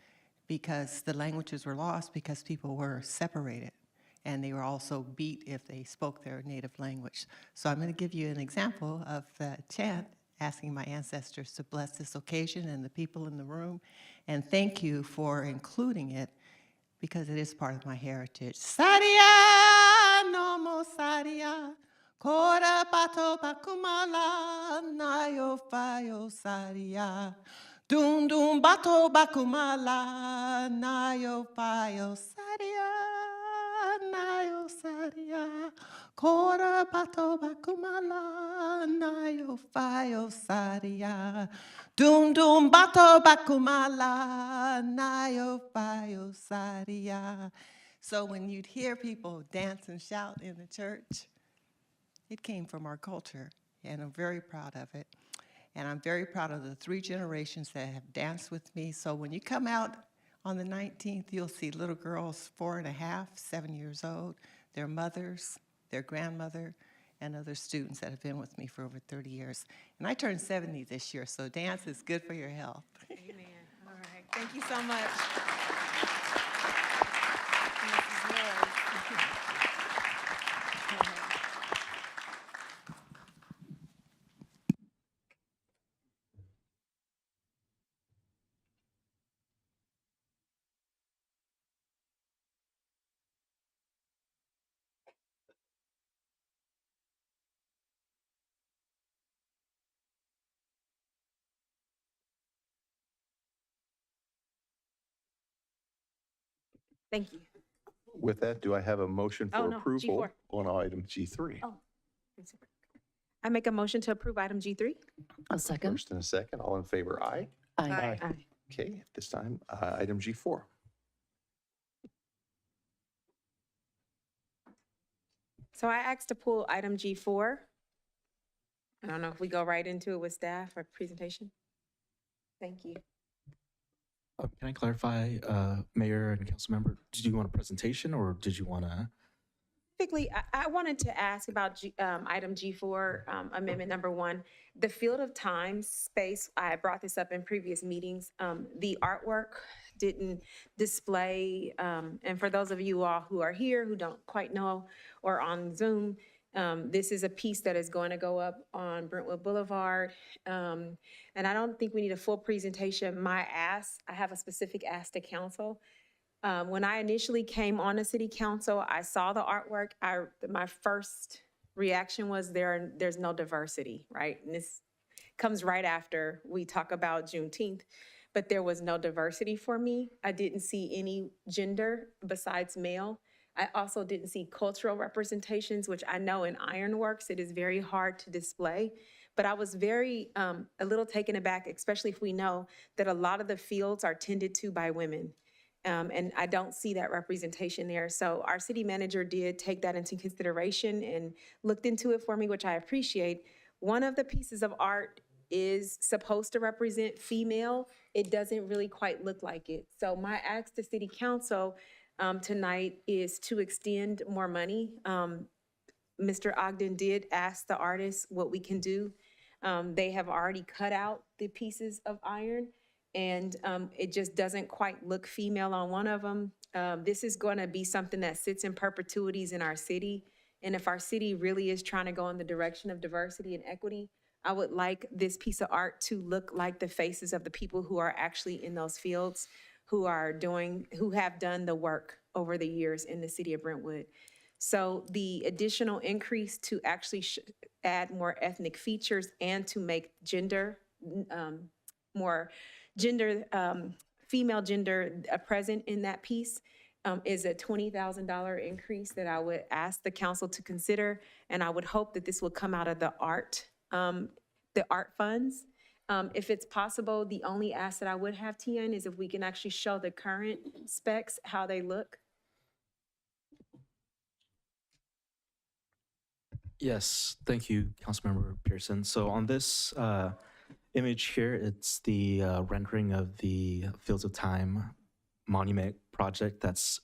because the languages were lost because people were separated, and they were also beat if they spoke their native language. So I'm going to give you an example of the chant, asking my ancestors to bless this occasion and the people in the room, and thank you for including it because it is part of my heritage. Saria no mo saria, kora pato bakumala, nayo fayo saria. Dum dum bato bakumala, nayo fayo saria, nayo saria. Kora pato bakumala, nayo fayo saria. Dum dum bato bakumala, nayo fayo saria. So when you'd hear people dance and shout in the church, it came from our culture, and I'm very proud of it. And I'm very proud of the 3 generations that have danced with me. So when you come out on the 19th, you'll see little girls 4.5, 7 years old, their mothers, their grandmother, and other students that have been with me for over 30 years. And I turned 70 this year, so dance is good for your health. Amen. All right. Thank you so much. Thank you. With that, do I have a motion Oh, for no, approval G4. on item G3? Oh. I make a motion to approve item G3. A second. First and a second, all in favor, aye. Aye. Aye. Okay, at this time, item G4. So I asked to pull item G4. I don't know if we go right into it with staff or presentation. Thank you. Can I clarify, Mayor and council member, did you want a presentation or did you want to? Specifically, I wanted to ask about item G4, amendment number 1. The field of time space, I brought this up in previous meetings. The artwork didn't display, and for those of you all who are here who don't quite know or on Zoom, this is a piece that is going to go up on Brentwood Boulevard. And I don't think we need a full presentation. I have a specific ask to council. When I initially came on the city council, I saw the artwork. My first reaction was there's no diversity, right? And this comes right after we talk about Juneteenth, but there was no diversity for me. I didn't see any gender besides male. I also didn't see cultural representations, which I know in ironworks, it is very hard to display. But I was very, a little taken aback, especially if we know that a lot of the fields are tended to by women. And I don't see that representation there. So our city manager did take that into consideration and looked into it for me, which I appreciate. One of the pieces of art is supposed to represent female. It doesn't really quite look like it. So my ask to city council tonight is to extend more money. Mr. Ogden did ask the artist what we can do. They have already cut out the pieces of iron, and it just doesn't quite look female on one of them. This is going to be something that sits in perpetuities in our city. And if our city really is trying to go in the direction of diversity and equity, I would like this piece of art to look like the faces of the people who are actually in those fields, who have done the work over the years in the city of Brentwood. So the additional increase to actually add more ethnic features and to make gender, more gender, female gender present in that piece is a $20,000 increase that I would ask the council to consider. And I would hope that this will come out of the art funds. If it's possible, the only ask that I would have, Tian, is if we can actually show the current specs, how they look. Yes, thank you, Councilmember Pearson. So on this image here, it's the rendering of the Fields of Time monument project that's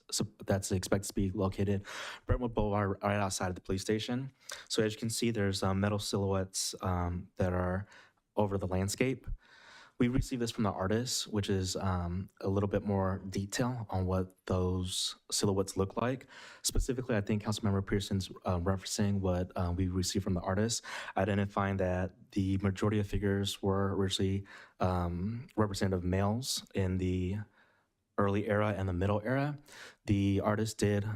expected to be located Brentwood Boulevard, right outside of the police station. So as you can see, there's metal silhouettes that are over the landscape. We received this from the artist, which is a little bit more detail on what those silhouettes look like. Specifically, I think Councilmember Pearson's referencing what we received from the artist, identifying that the majority of figures were originally representative males in the early era and the middle era. The artist did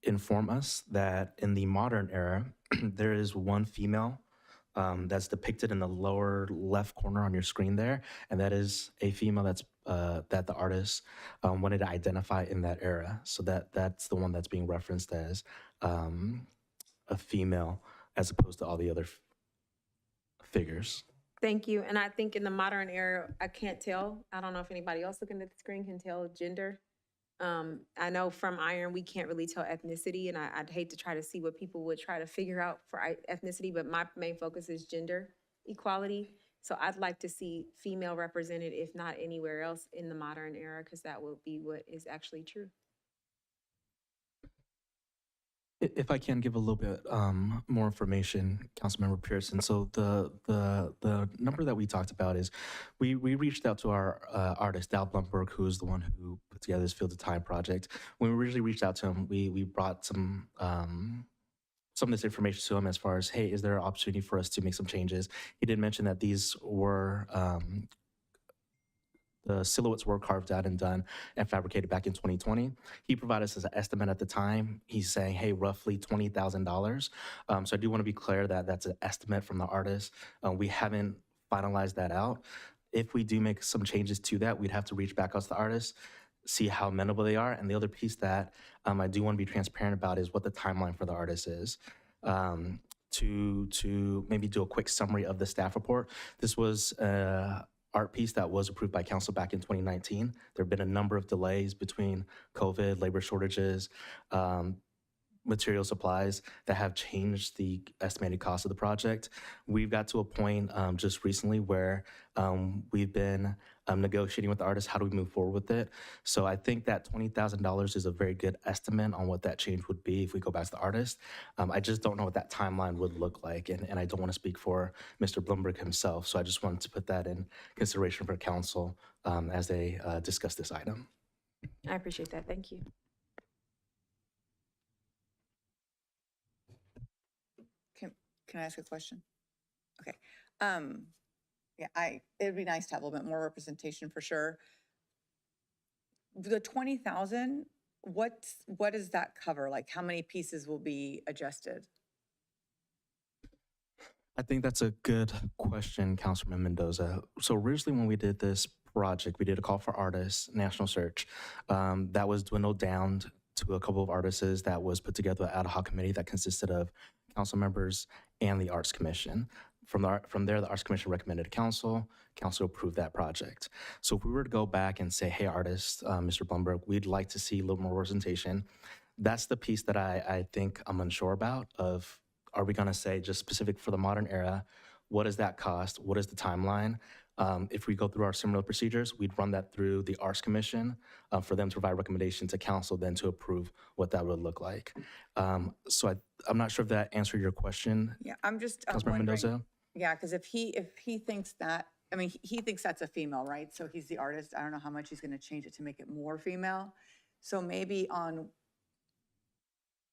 inform us that in the modern era, there is one female that's depicted in the lower left corner on your screen there, and that is a female that the artist wanted to identify in that era. So that's the one that's being referenced as a female, as opposed to all the other figures. Thank you. And I think in the modern era, I can't tell. I don't know if anybody else looking at the screen can tell gender. I know from iron, we can't really tell ethnicity, and I'd hate to try to see what people would try to figure out for ethnicity, but my main focus is gender equality. So I'd like to see female represented, if not anywhere else in the modern era, because that will be what is actually true. If I can give a little bit more information, Councilmember Pearson. So the number that we talked about is we reached out to our artist, Douwe Blumberg, who is the one who put together this Field of Time project. When we originally reached out to him, we brought some of this information to him as far as, hey, is there an opportunity for us to make some changes? He did mention that these were the silhouettes were carved out and done and fabricated back in 2020. He provided us as an estimate at the time. He's saying, hey, roughly $20,000. So I do want to be clear that that's an estimate from the artist. We haven't finalized that out. If we do make some changes to that, we'd have to reach back out to the artist, see how amenable they are. And the other piece that I do want to be transparent about is what the timeline for the artist is. To maybe do a quick summary of the staff report. This was art piece that was approved by council back in 2019. There have been a number of delays between COVID, labor shortages, material supplies that have changed the estimated cost of the project. We've got to a point just recently where we've been negotiating with the artist, how do we move forward with it? So I think that $20,000 is a very good estimate on what that change would be if we go back to the artist. I just don't know what that timeline would look like, and I don't want to speak for Mr. Blumberg himself, so I just wanted to put that in consideration for council as they discuss this item. I appreciate that. Thank you. Can I ask a question? Okay. Yeah, it'd be nice to have a little bit more representation for sure. The 20,000, what does that cover? Like, how many pieces will be adjusted? I think that's a good question, Councilman Mendoza. So originally when we did this project, we did a call for artists, national search. That was dwindled down to a couple of artists that was put together an ad hoc committee that consisted of council members and the Arts Commission. From there, the Arts Commission recommended to council. Council approved that project. So if we were to go back and say, hey, artists, Mr. Blumberg, we'd like to see a little more representation, that's the piece that I think I'm unsure about of, are we gonna say just specific for the modern era, what does that cost? What is the timeline? If we go through our similar procedures, we'd run that through the Arts Commission for them to provide recommendation to council then to approve what that would look like. So I'm not sure if that answered your question, Yeah, I'm just Councilmember wondering. Mendoza. Yeah, because if he thinks that, I mean, he thinks that's a female, right? So he's the artist. I don't know how much he's going to change it to make it more female. So maybe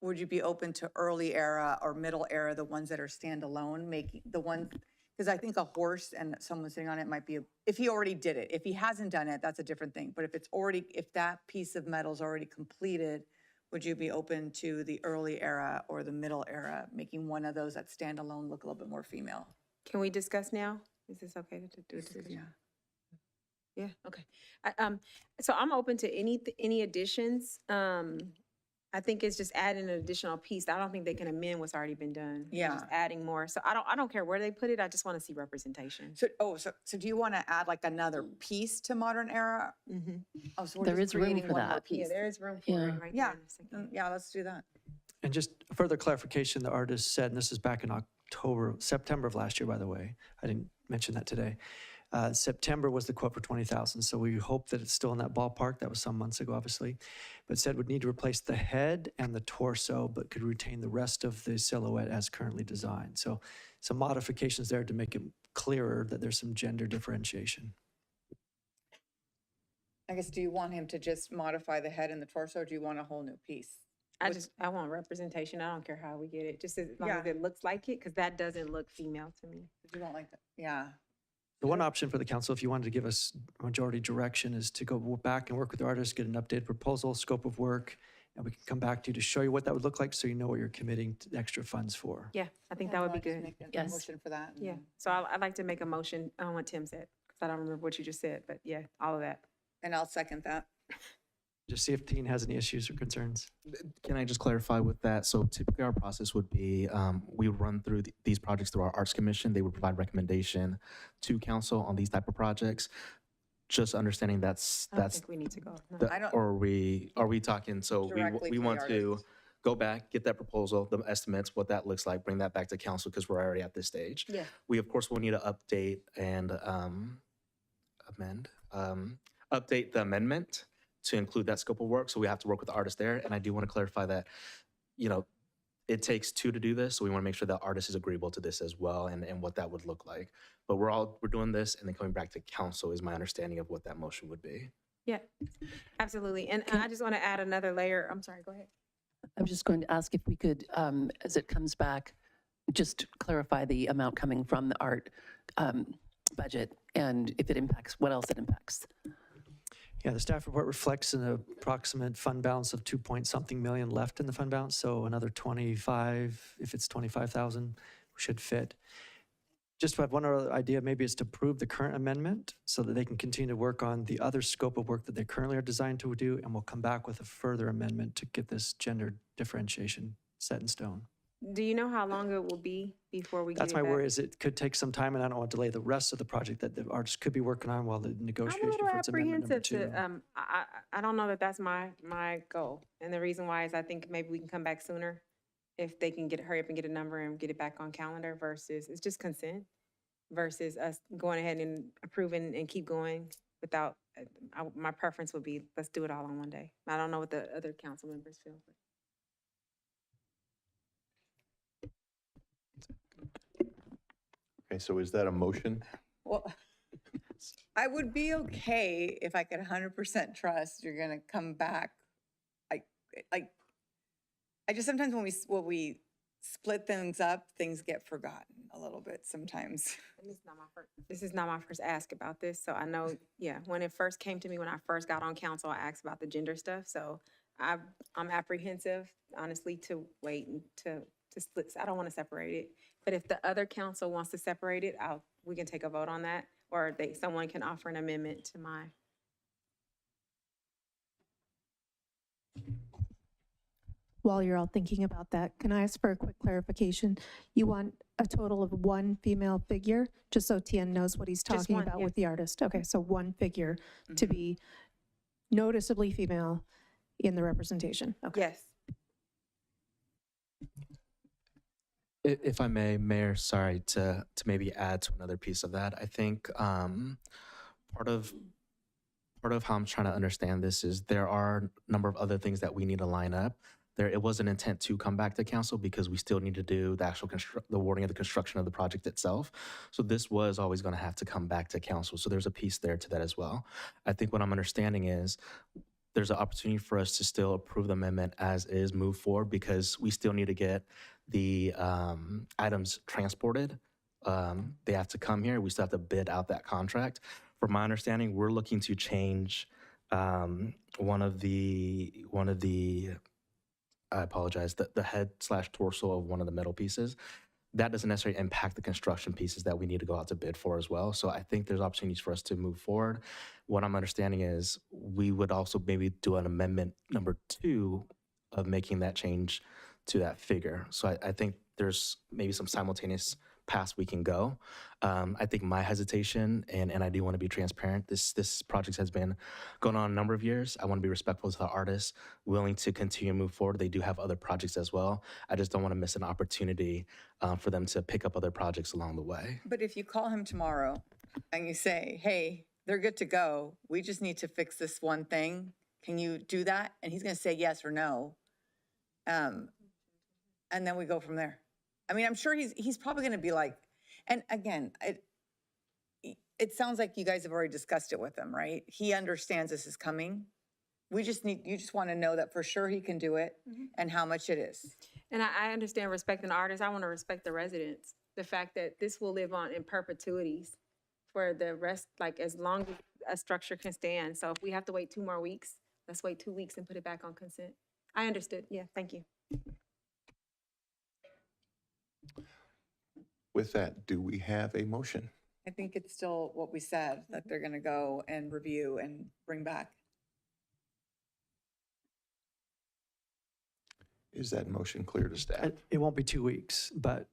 would you be open to early era or middle era, the ones that are standalone, making the one, because I think a horse and someone sitting on it might be, if he already did it. If he hasn't done it, that's a different thing. But if that piece of metal is already completed, would you be open to the early era or the middle era, making one of those that standalone look a little bit more female? Can we discuss now? Is this okay to do a discussion? Yeah, okay. So I'm open to any additions. I think it's just adding an additional piece. I don't think they can amend what's already been done. They're just adding more. So I don't care where they put it. I just want to see representation. So do you want to add like another piece to modern era? Mm-hmm. Oh, so we're There just is room creating for one more that. piece. Yeah, there is room for Yeah. it right Yeah. there in a second. Yeah, let's do that. And just further clarification, the artist said, and this is back in September of last year, by the way. I didn't mention that today. September was the quote for 20,000. So we hope that it's still in that ballpark. That was some months ago, obviously. But said would need to replace the head and the torso, but could retain the rest of the silhouette as currently designed. So some modifications there to make it clearer that there's some gender differentiation. I guess, do you want him to just modify the head and the torso, or do you want a whole new piece? I want representation. I don't care how we get it, just as long Yeah. as it looks like it, because that doesn't look female to me. You don't like that? Yeah. The one option for the council, if you wanted to give us majority direction, is to go back and work with the artist, get an updated proposal, scope of work, and we can come back to you to show you what that would look like so you know what you're committing to extra funds for. Yeah, I think that would be Just good. make a Yes. Motion for that. Yeah, so I'd like to make a motion on what Tim said, because I don't remember what you just said, but yeah, all of that. And I'll second that. Just see if Dean has any issues or concerns. Can I just clarify with that? So typically our process would be, we would run through these projects through our Arts Commission. They would provide recommendation to council on these type of projects. Just understanding I don't think we need to go. No. I don't- or are we talking, so Directly we to the want to artist. go back, get that proposal, the estimates, what that looks like, bring that back to council because we're already at this stage. Yeah. We, of course, will need to update and update the amendment to include that scope of work. So we have to work with the artist there. And I do want to clarify that, it takes two to do this. So we want to make sure that artist is agreeable to this as well and what that would look like. But we're doing this and then coming back to council is my understanding of what that motion would be. Yeah, absolutely. And I just want to add another layer. I'm sorry, go ahead. I'm just going to ask if we could, as it comes back, just clarify the amount coming from the art budget and if it impacts, what else it impacts. Yeah, the staff report reflects an approximate fund balance of 2-point-something million left in the fund balance, so another 25, if it's 25,000, should fit. Just to have one other idea, maybe is to approve the current amendment so that they can continue to work on the other scope of work that they currently are designed to do, and we'll come back with a further amendment to get this gender differentiation set in stone. Do you know how long it will be before we get it That's my back? worry, is it could take some time, and I don't want to delay the rest of the project that the artists could be working on while the I'm a negotiation little for its amendment number apprehensive 2. to, I don't know that that's my goal. And the reason why is I think maybe we can come back sooner if they can hurry up and get a number and get it back on calendar versus, it's just consent versus us going ahead and approving and keep going without, my preference would be, let's do it all on one day. I don't know what the other council members feel. Okay, so is that a motion? Well, I would be okay if I could 100% trust you're going to come back. I just sometimes when we split things up, things get forgotten a little bit sometimes. And this is not my first ask about this, so I know, yeah, when it first came to me, when I first got on council, I asked about the gender stuff, so I'm apprehensive, honestly, to wait and to split. I don't want to separate it. But if the other council wants to separate it, we can take a vote on that, or someone can offer an amendment to my. While you're all thinking about that, can I ask for a quick clarification? You want a total of one female figure, just so Tien knows what he's Just talking one, about yes. with the artist? Okay, so one figure to be noticeably female in the representation. Okay. Yes. If I may, Mayor, sorry to maybe add to another piece of that. I think part of how I'm trying to understand this is there are a number of other things that we need to line up. It was an intent to come back to council because we still need to do the actual the awarding of the construction of the project itself. So this was always going to have to come back to council. So there's a piece there to that as well. I think what I'm understanding is there's an opportunity for us to still approve the amendment as is, move forward, because we still need to get the items transported. They have to come here. We still have to bid out that contract. From my understanding, we're looking to change one of the I apologize, the head/torso of one of the metal pieces. That doesn't necessarily impact the construction pieces that we need to go out to bid for as well. So I think there's opportunities for us to move forward. What I'm understanding is we would also maybe do an amendment number 2 of making that change to that figure. So I think there's maybe some simultaneous paths we can go. I think my hesitation, and I do want to be transparent, this project has been going on a number of years. I want to be respectful to the artists, willing to continue to move forward. They do have other projects as well. I just don't want to miss an opportunity for them to pick up other projects along the way. But if you call him tomorrow and you say, hey, they're good to go, we just need to fix this one thing, can you do that? And he's going to say yes or no. And then we go from there. I mean, I'm sure he's probably going to be like, and again, it sounds like you guys have already discussed it with him, right? He understands this is coming. You just want to know that for sure he can do it and how much it is. And I understand respecting the artists. I want to respect the residents. The fact that this will live on in perpetuities for the rest, like as long as a structure can stand. So if we have to wait 2 more weeks, let's wait 2 weeks and put it back on consent. I understood. Yeah, thank you. With that, do we have a motion? I think it's still what we said, that they're going to go and review and bring back. Is that motion clear to staff? It won't be 2 weeks, but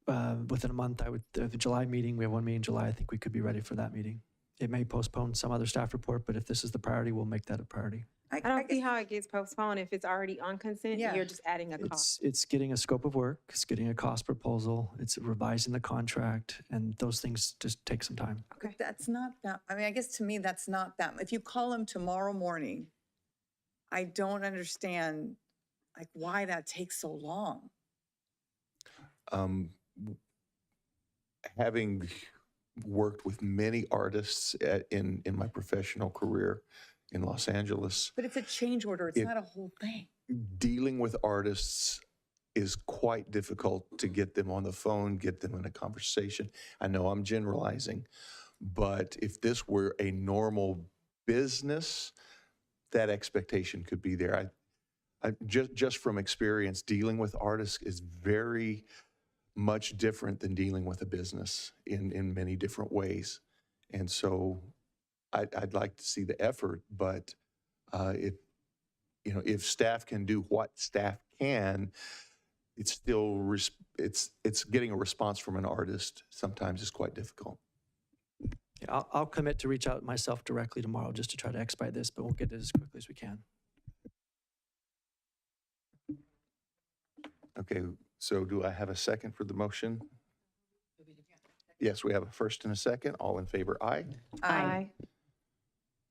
within a month, the July meeting, we have one meeting in July. I think we could be ready for that meeting. It may postpone some other staff report, but if this is the priority, we'll make that a priority. I don't see how it gets postponed if it's already on consent. Yeah. You're just adding a cost. It's getting a scope of work, it's getting a cost proposal, it's revising the contract, and those things just take some time. Okay. That's not that, I mean, I guess to me, that's not that, if you call him tomorrow morning, I don't understand like why that takes so long. Having worked with many artists in my professional career in Los Angeles, But it's a change order, it's not a whole thing. dealing with artists is quite difficult to get them on the phone, get them in a conversation. I know I'm generalizing, but if this were a normal business, that expectation could be there. I just from experience, dealing with artists is very much different than dealing with a business in many different ways. And so I'd like to see the effort, but if staff can do what staff can, it's still it's getting a response from an artist sometimes is quite difficult. Yeah, I'll commit to reach out myself directly tomorrow just to try to expedite this, but we'll get it as quickly as we can. Okay, so do I have a second for the motion? Yes, we have a first and a second. All in favor, aye. Aye.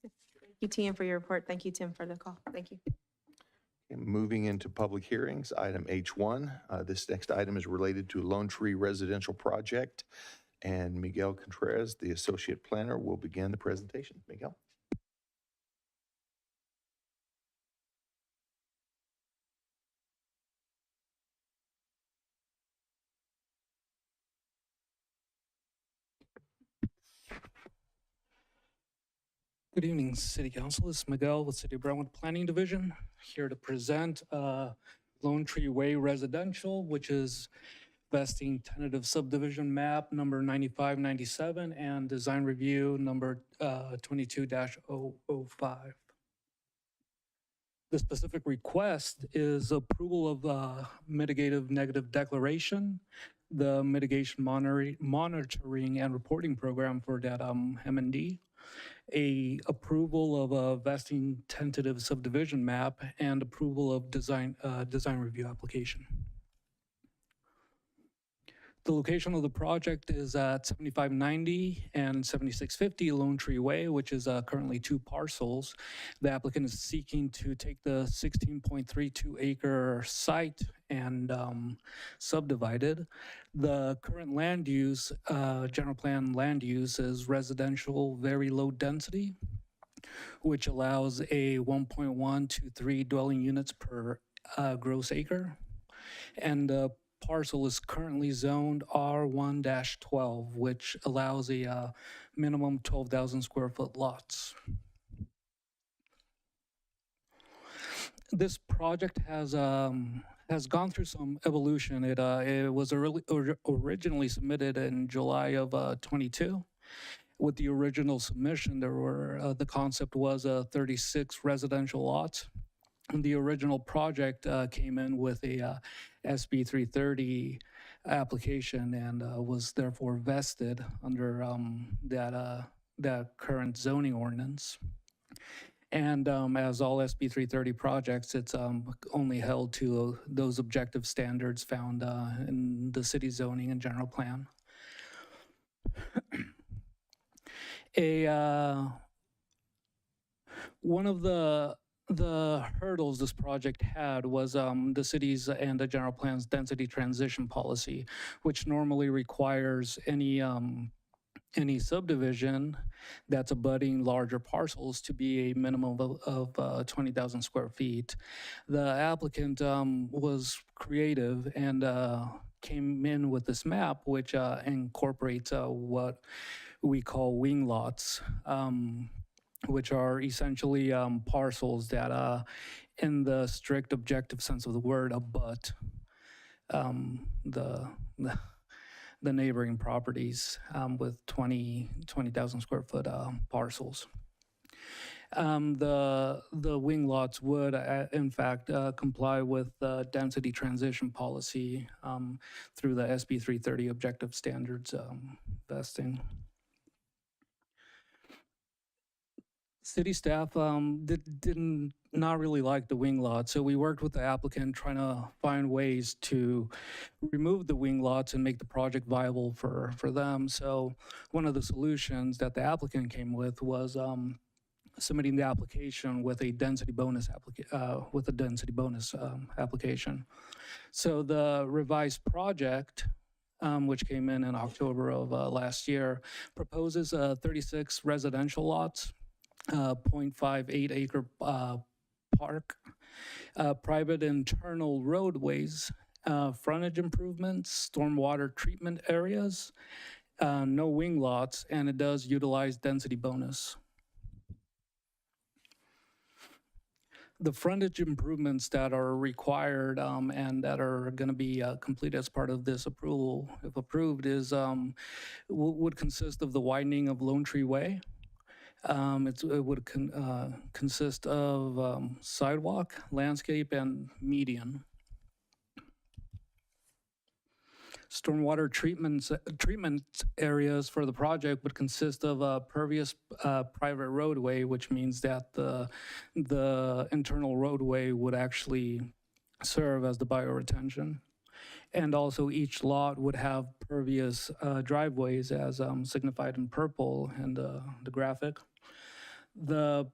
Thank you, Tim, for your report. Thank you, Tim, for the call. Thank you. Okay, moving into public hearings, item H1. This next item is related to Lone Tree Residential Project, and Miguel Contreras, the associate planner, will begin the presentation. Miguel. Good evening, City Council. This is Miguel with City of Brentwood Planning Division. here to present Lone Tree Way Residential, which is vesting tentative subdivision map number 9597 and design review number 22-005. The specific request is approval of the mitigative negative declaration, the mitigation monitoring and reporting program for that M&D, a approval of a vesting tentative subdivision map, and approval of design review application. The location of the project is at 7590 and 7650 Lone Tree Way, which is currently 2 parcels. The applicant is seeking to take the 16.32 acre site and subdivide it. The current land use, general plan land use, is residential, very low density, which allows a 1.123 dwelling units per gross acre. And the parcel is currently zoned R1-12, which allows a minimum 12,000 square foot lots. This project has gone through some evolution. It was originally submitted in July of 22. With the original submission, there were the concept was 36 residential lots. And the original project came in with a SB 330 application and was therefore vested under that current zoning ordinance. And as all SB 330 projects, it's only held to those objective standards found in the city zoning and general plan. One of the hurdles this project had was the city's and the general plan's density transition policy, which normally requires any subdivision that's abutting larger parcels to be a minimum of 20,000 square feet. The applicant was creative and came in with this map, which incorporates what we call wing lots, which are essentially parcels that, in the strict objective sense of the word, abut the neighboring properties with 20,000 square foot parcels. The wing lots would, in fact, comply with the density transition policy through the SB 330 objective standards vesting. City staff did not really like the wing lot, so we worked with the applicant trying to find ways to remove the wing lots and make the project viable for them. So one of the solutions that the applicant came with was submitting the application with a density bonus application. So the revised project, which came in October of last year, proposes 36 residential lots, 0.58 acre park, private internal roadways, frontage improvements, stormwater treatment areas, no wing lots, and it does utilize density bonus. The frontage improvements that are required and that are going to be completed as part of this approval, if approved, is would consist of the widening of Lone Tree Way. It would consist of sidewalk, landscape, and median. Stormwater treatment areas for the project would consist of a pervious private roadway, which means that the internal roadway would actually serve as the bioretention. And also each lot would have pervious driveways as signified in purple in the graphic. The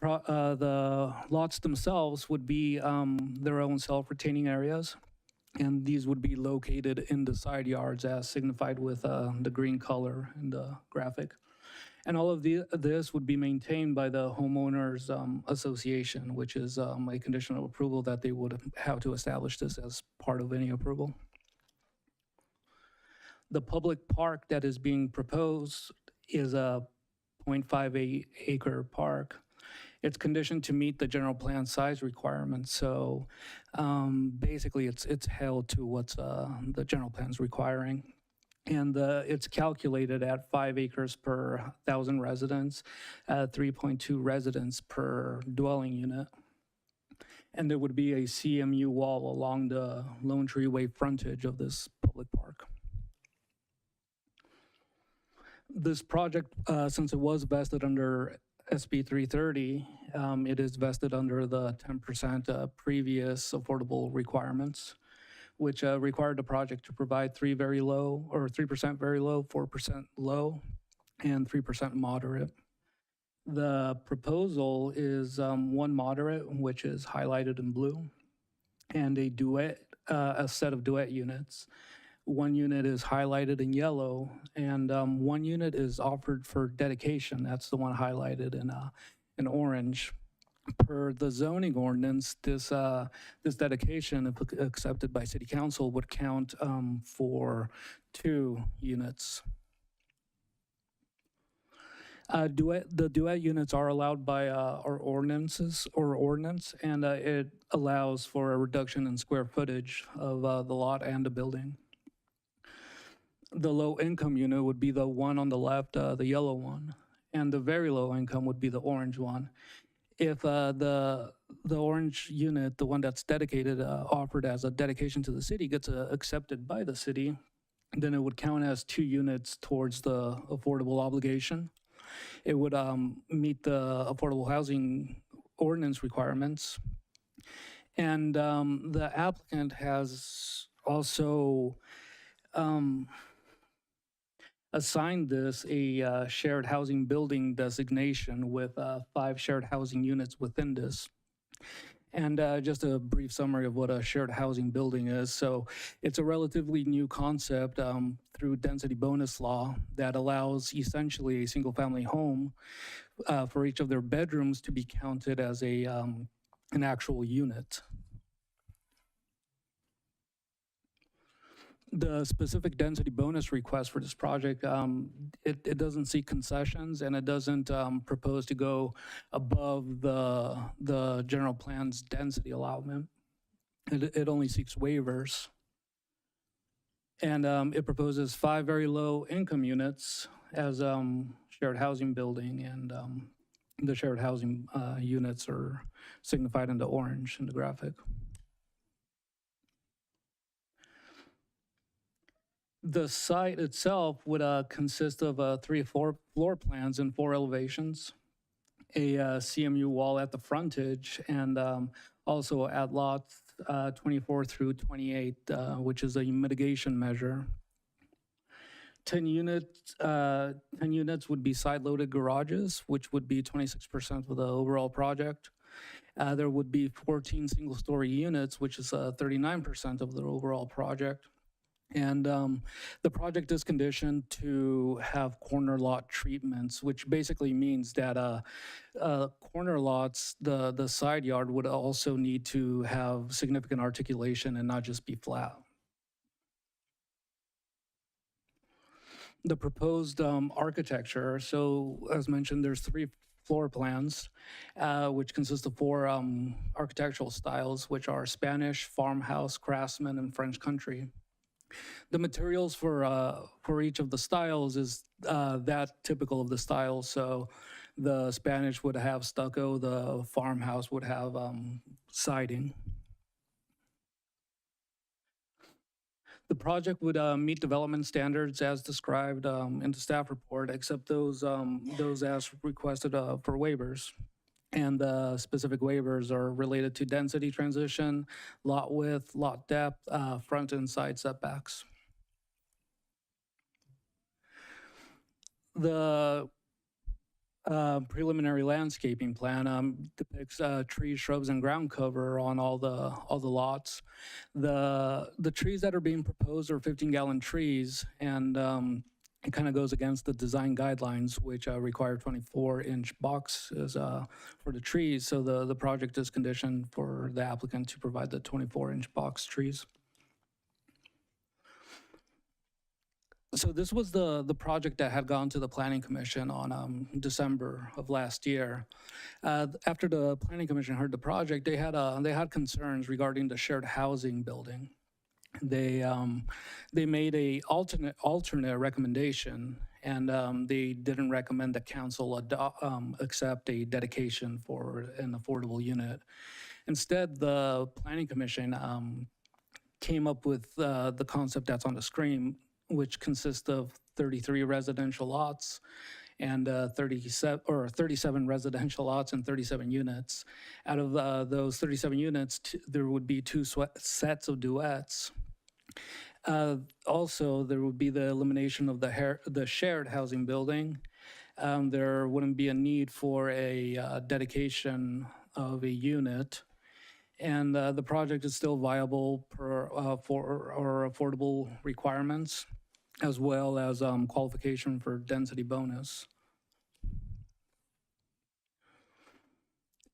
lots themselves would be their own self-retaining areas, and these would be located in the side yards as signified with the green color in the graphic. And all of this would be maintained by the homeowners association, which is a condition of approval that they would have to establish this as part of any approval. The public park that is being proposed is a 0.58 acre park. It's conditioned to meet the general plan size requirements. So basically, it's held to what's the general plan's requiring. And it's calculated at 5 acres per 1,000 residents, 3.2 residents per dwelling unit. And there would be a CMU wall along the Lone Tree Way frontage of this public park. This project, since it was vested under SB 330, it is vested under the 10% previous affordable requirements, which required the project to provide 3% very low, 4% low, and 3% moderate. The proposal is 1 moderate, which is highlighted in blue, and a set of duet units. 1 unit is highlighted in yellow, and 1 unit is offered for dedication. That's the one highlighted in orange. Per the zoning ordinance, this dedication, if accepted by City Council, would count for 2 units. The duet units are allowed by our ordinance, and it allows for a reduction in square footage of the lot and the building. The low income unit would be the one on the left, the yellow one, and the very low income would be the orange one. If the orange unit, the one that's dedicated, offered as a dedication to the city, gets accepted by the city, then it would count as 2 units towards the affordable obligation. It would meet the affordable housing ordinance requirements. And the applicant has also assigned this a shared housing building designation with 5 shared housing units within this. And just a brief summary of what a shared housing building is. So it's a relatively new concept through density bonus law that allows essentially a single family home for each of their bedrooms to be counted as an actual unit. The specific density bonus request for this project, it doesn't seek concessions, and it doesn't propose to go above the general plan's density allotment. It only seeks waivers. And it proposes 5 very low income units as shared housing building, and the shared housing units are signified in the orange in the graphic. The site itself would consist of 3 floor plans and 4 elevations, a CMU wall at the frontage, and also at lots 24 through 28, which is a mitigation measure. 10 units would be side-loaded garages, which would be 26% of the overall project. There would be 14 single-story units, which is 39% of the overall project. And the project is conditioned to have corner lot treatments, which basically means that corner lots, the side yard would also need to have significant articulation and not just be flat. The proposed architecture, so as mentioned, there's 3 floor plans, which consist of 4 architectural styles, which are Spanish, farmhouse, craftsman, and French country. The materials for each of the styles is that typical of the style. So the Spanish would have stucco, the farmhouse would have siding. The project would meet development standards as described in the staff report, except those as requested for waivers. And the specific waivers are related to density transition, lot width, lot depth, front and side setbacks. The preliminary landscaping plan depicts trees, shrubs, and ground cover on all the lots. The trees that are being proposed are 15-gallon trees, and it kind of goes against the design guidelines, which require 24-inch boxes for the trees. So the project is conditioned for the applicant to provide the 24-inch box trees. So this was the project that had gone to the Planning Commission on December of last year. After the Planning Commission heard the project, they had concerns regarding the shared housing building. They made a alternate recommendation, and they didn't recommend that council accept a dedication for an affordable unit. Instead, the Planning Commission came up with the concept that's on the screen, which consists of 33 residential lots and 37 residential lots and 37 units. Out of those 37 units, there would be two sets of duets. Also, there would be the elimination of the shared housing building. There wouldn't be a need for a dedication of a unit. And the project is still viable for our affordable requirements, as well as qualification for density bonus.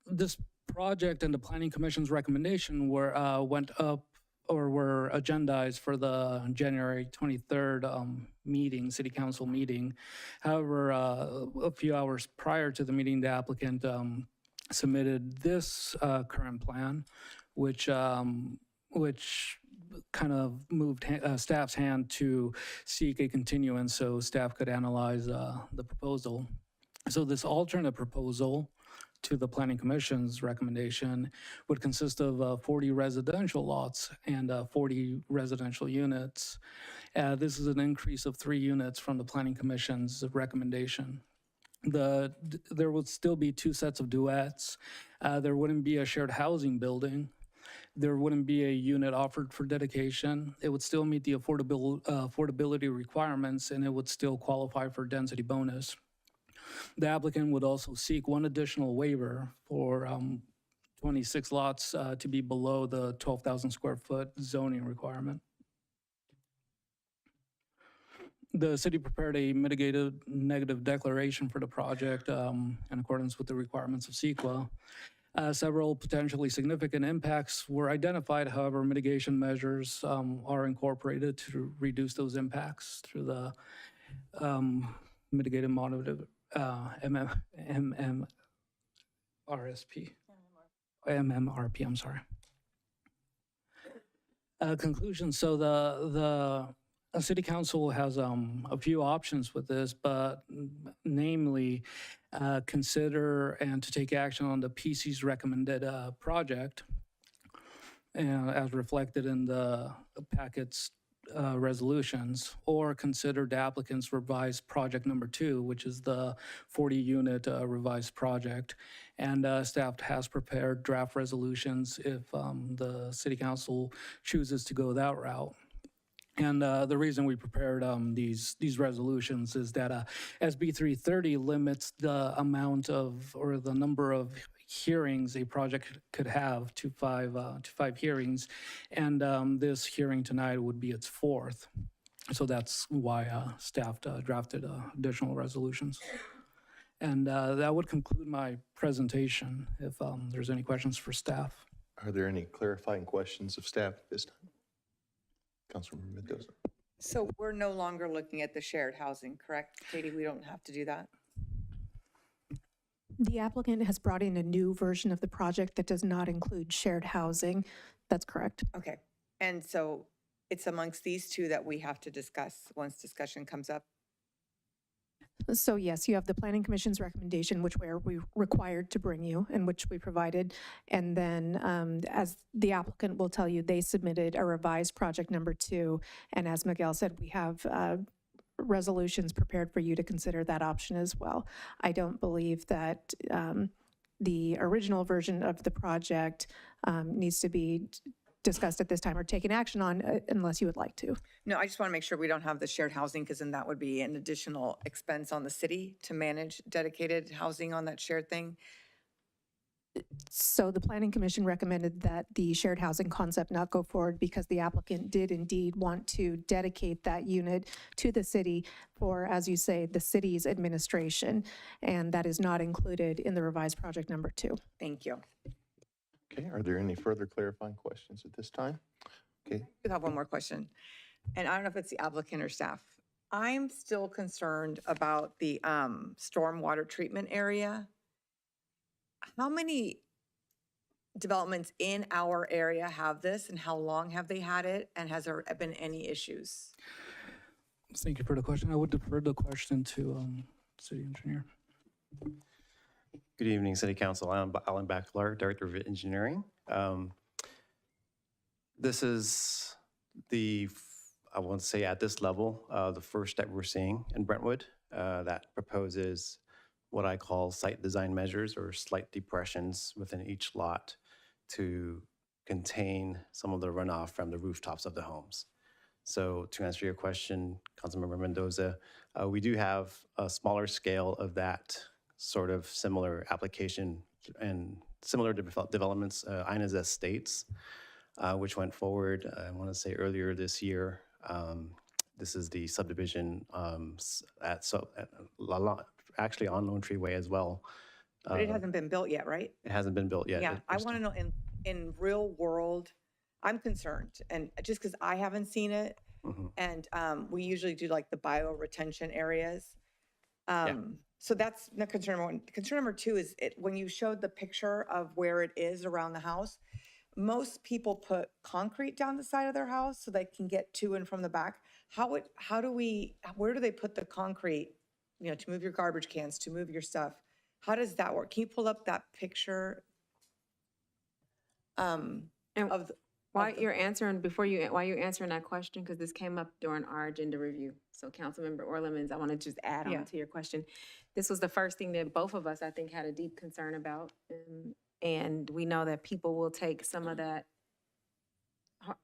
This project and the Planning Commission's recommendation were agendized for the January 23rd City Council meeting. However, a few hours prior to the meeting, the applicant submitted this current plan, which kind of moved staff's hand to seek a continuance so staff could analyze the proposal. So this alternate proposal to the Planning Commission's recommendation would consist of 40 residential lots and 40 residential units. This is an increase of 3 units from the Planning Commission's recommendation. There would still be 2 sets of duets. There wouldn't be a shared housing building. There wouldn't be a unit offered for dedication. It would still meet the affordability requirements, and it would still qualify for density bonus. The applicant would also seek 1 additional waiver for 26 lots to be below the 12,000 square foot zoning requirement. The city prepared a mitigated negative declaration for the project in accordance with the requirements of CEQA. Several potentially significant impacts were identified. However, mitigation measures are incorporated to reduce those impacts through the mitigated monitor MMRP, I'm sorry. Conclusion, so the City Council has a few options with this, but namely consider and to take action on the PC's recommended project as reflected in the packet's resolutions, or consider the applicant's revised project number 2, which is the 40-unit revised project. And staff has prepared draft resolutions if the City Council chooses to go that route. And the reason we prepared these resolutions is that SB 330 limits the amount of, or the number of hearings a project could have to 5 hearings, and this hearing tonight would be its 4th. So that's why staff drafted additional resolutions. And that would conclude my presentation. If there's any questions for staff. Are there any clarifying questions of staff at this time? Councilmember Mendoza. So we're no longer looking at the shared housing, correct, Katie? We don't have to do that? The applicant has brought in a new version of the project that does not include shared housing. That's correct. Okay. And so it's amongst these 2 that we have to discuss once discussion comes up? So yes, you have the Planning Commission's recommendation, which we required to bring you and which we provided. And then as the applicant will tell you, they submitted a revised project number 2. And as Miguel said, we have resolutions prepared for you to consider that option as well. I don't believe that the original version of the project needs to be discussed at this time or taken action on unless you would like to. No, I just want to make sure we don't have the shared housing, because then that would be an additional expense on the city to manage dedicated housing on that shared thing. So the Planning Commission recommended that the shared housing concept not go forward because the applicant did indeed want to dedicate that unit to the city for, as you say, the city's administration. And that is not included in the revised project number 2. Thank you. Okay, are there any further clarifying questions at this time? Okay. I do have one more question, and I don't know if it's the applicant or staff. I'm still concerned about the stormwater treatment area. How many developments in our area have this, and how long have they had it, and has there been any issues? Thank you for the question. I would defer the question to city engineer. Good evening, City Council. I'm Alan Backlar, Director of Engineering. This is I won't say at this level, the first that we're seeing in Brentwood that proposes what I call site design measures or slight depressions within each lot to contain some of the runoff from the rooftops of the homes. So to answer your question, Councilmember Mendoza, we do have a smaller scale of that sort of similar application and similar developments, Ina's Estates, which went forward, I want to say earlier this year. This is the subdivision actually on Lone Tree Way as well. But it hasn't been built yet, right? It hasn't been built yet. Yeah, I want to know in real world, I'm concerned, and just because I haven't seen it, and we usually do like the bio retention areas. So that's the concern number one. Concern number two is when you showed the picture of where it is around the house, most people put concrete down the side of their house so they can get to and from the back. Where do they put the concrete, to move your garbage cans, to move your stuff? How does that work? Can you pull up that picture? While you're answering that question, because this came up during our agenda review. So Councilmember Orlemans, I want to just add on to your question. This was the first thing that both of us, I think, had a deep concern about. And we know that people will take some of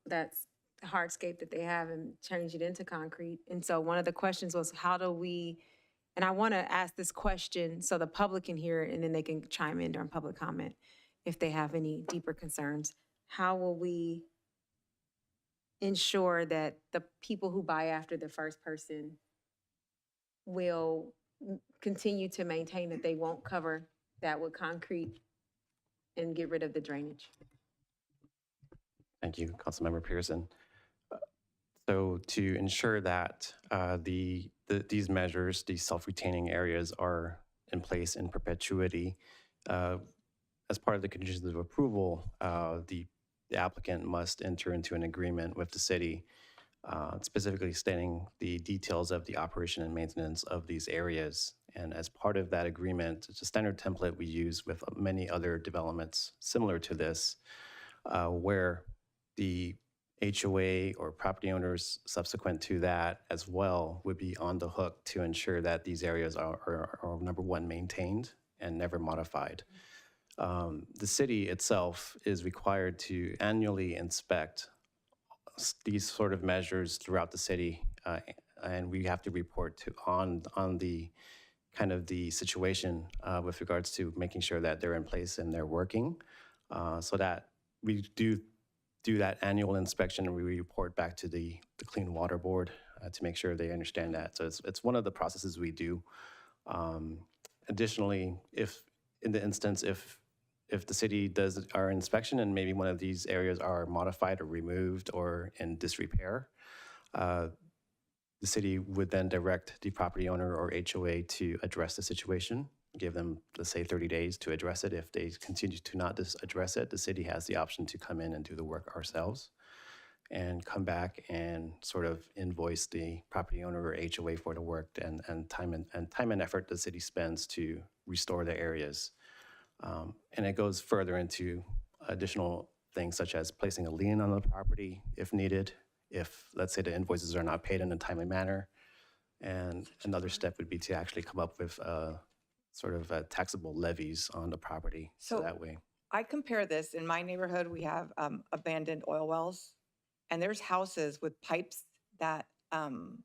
that's hardscape that they have and change it into concrete. And so one of the questions was, and I want to ask this question so the public can hear it and then they can chime in during public comment if they have any deeper concerns. How will we ensure that the people who buy after the first person will continue to maintain that they won't cover that with concrete and get rid of the drainage? Thank you, Councilmember Pearson. So to ensure that these measures, these self-retaining areas are in place in perpetuity, as part of the conditions of approval, the applicant must enter into an agreement with the city, specifically stating the details of the operation and maintenance of these areas. And as part of that agreement, it's a standard template we use with many other developments similar to this, where the HOA or property owners subsequent to that as well would be on the hook to ensure that these areas are number one, maintained and never modified. The city itself is required to annually inspect these sort of measures throughout the city, and we have to report on the kind of the situation with regards to making sure that they're in place and they're working, so that we do that annual inspection and we report back to the Clean Water Board to make sure they understand that. So it's one of the processes we do. Additionally, if the city does our inspection and maybe one of these areas are modified or removed or in disrepair, the city would then direct the property owner or HOA to address the situation, give them, let's say, 30 days to address it. If they continue to not address it, the city has the option to come in and do the work ourselves and come back and sort of invoice the property owner or HOA for the work and time and effort the city spends to restore the areas. And it goes further into additional things such as placing a lien on the property if needed, if, let's say, the invoices are not paid in a timely manner. And another step would be to actually come up with sort of taxable levies on the property. So that way. I compare this, in my neighborhood, we have abandoned oil wells, and there's houses with pipes that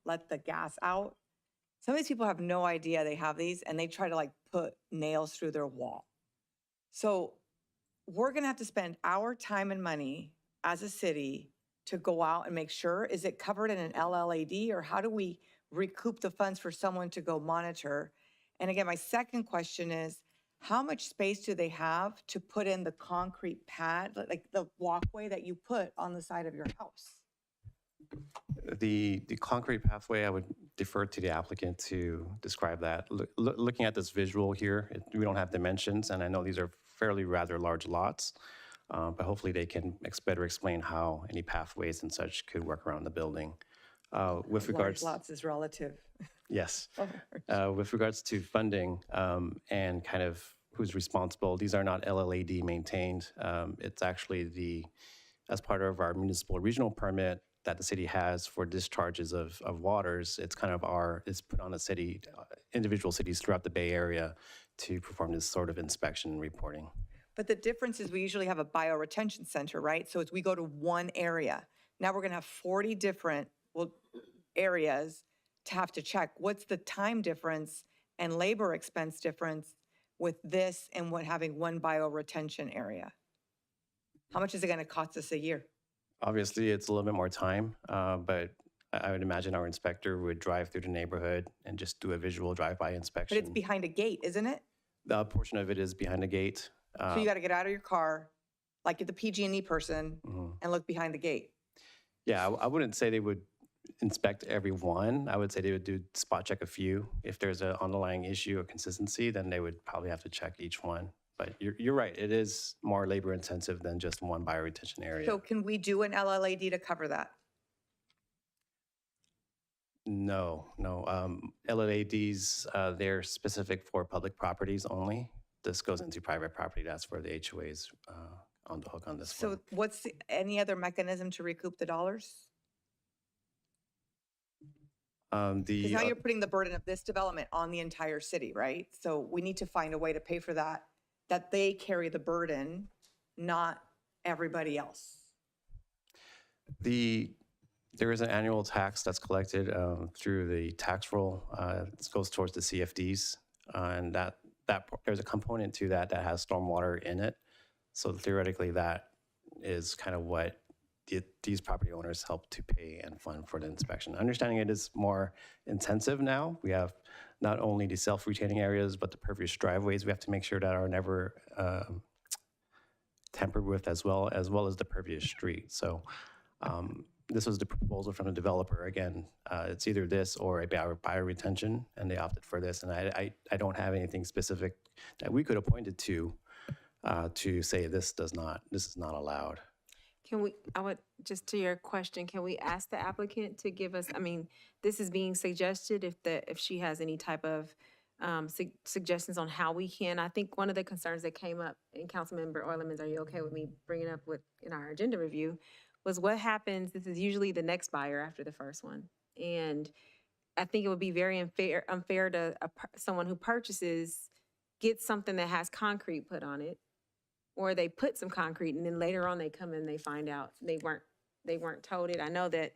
let the gas out. Some of these people have no idea they have these, and they try to put nails through their wall. So we're gonna have to spend our time and money as a city to go out and make sure, is it covered in an LLAD, or how do we recoup the funds for someone to go monitor? And again, my second question is, how much space do they have to put in the concrete pad, like the walkway that you put on the side of your house? The concrete pathway, I would defer to the applicant to describe that. Looking at this visual here, we don't have dimensions, and I know these are fairly rather large lots, but hopefully they can better explain how any pathways and such could work around the building. With regards, Large lots is relative. yes. With regards to funding and kind of who's responsible, these are not LLAD maintained. It's actually as part of our municipal regional permit that the city has for discharges of waters, it's kind of it's put on the city, individual cities throughout the Bay Area to perform this sort of inspection and reporting. But the difference is we usually have a bioretention center, right? So we go to one area. Now we're going to have 40 different areas to have to check. What's the time difference and labor expense difference with this and having one bioretention area? How much is it going to cost us a year? Obviously, it's a little bit more time, but I would imagine our inspector would drive through the neighborhood and just do a visual drive-by inspection. But it's behind a gate, isn't it? The portion of it is behind the gate. So you got to get out of your car, like the PG&E person, and look behind the gate. Yeah, I wouldn't say they would inspect every one. I would say they would spot check a few. If there's an underlying issue or consistency, then they would probably have to check each one. But you're right, it is more labor intensive than just one bioretention area. So can we do an LLAD to cover that? No. LLADs, they're specific for public properties only. This goes into private property. That's where the HOA's on the hook on this one. So what's any other mechanism to recoup the dollars? Because now you're putting the burden of this development on the entire city, right? So we need to find a way to pay for that they carry the burden, not everybody else. There is an annual tax that's collected through the tax roll. It goes towards the CFDs, and that there's a component to that has stormwater in it. So theoretically, that is kind of what these property owners help to pay and fund for the inspection. Understanding it is more intensive now. We have not only the self-retaining areas, but the pervious driveways we have to make sure that are never tampered with, as well as the pervious street. So this was the proposal from the developer. Again, it's either this or a bioretention, and they opted for this. And I don't have anything specific that we could have pointed to say this is not allowed. Just to your question, can we ask the applicant to give us, this is being suggested, if she has any type of suggestions on how we can. I think one of the concerns that came up, and Councilmember Orlemans, are you okay with me bringing up in our agenda review, was what happens, this is usually the next buyer after the first one. And I think it would be very unfair to someone who purchases, gets something that has concrete put on it, or they put some concrete and then later on they come in and they find out they weren't told it. I know that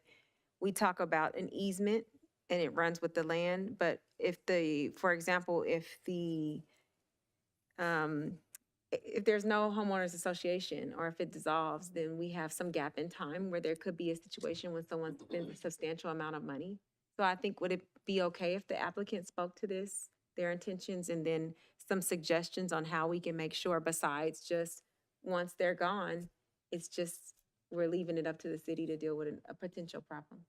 we talk about an easement and it runs with the land, but if for example, if there's no homeowners association, or if it dissolves, then we have some gap in time where there could be a situation when someone spends a substantial amount of money. So I think, would it be okay if the applicant spoke to this, their intentions, and then some suggestions on how we can make sure, besides just once they're gone, it's just we're leaving it up to the city to deal with a potential problem?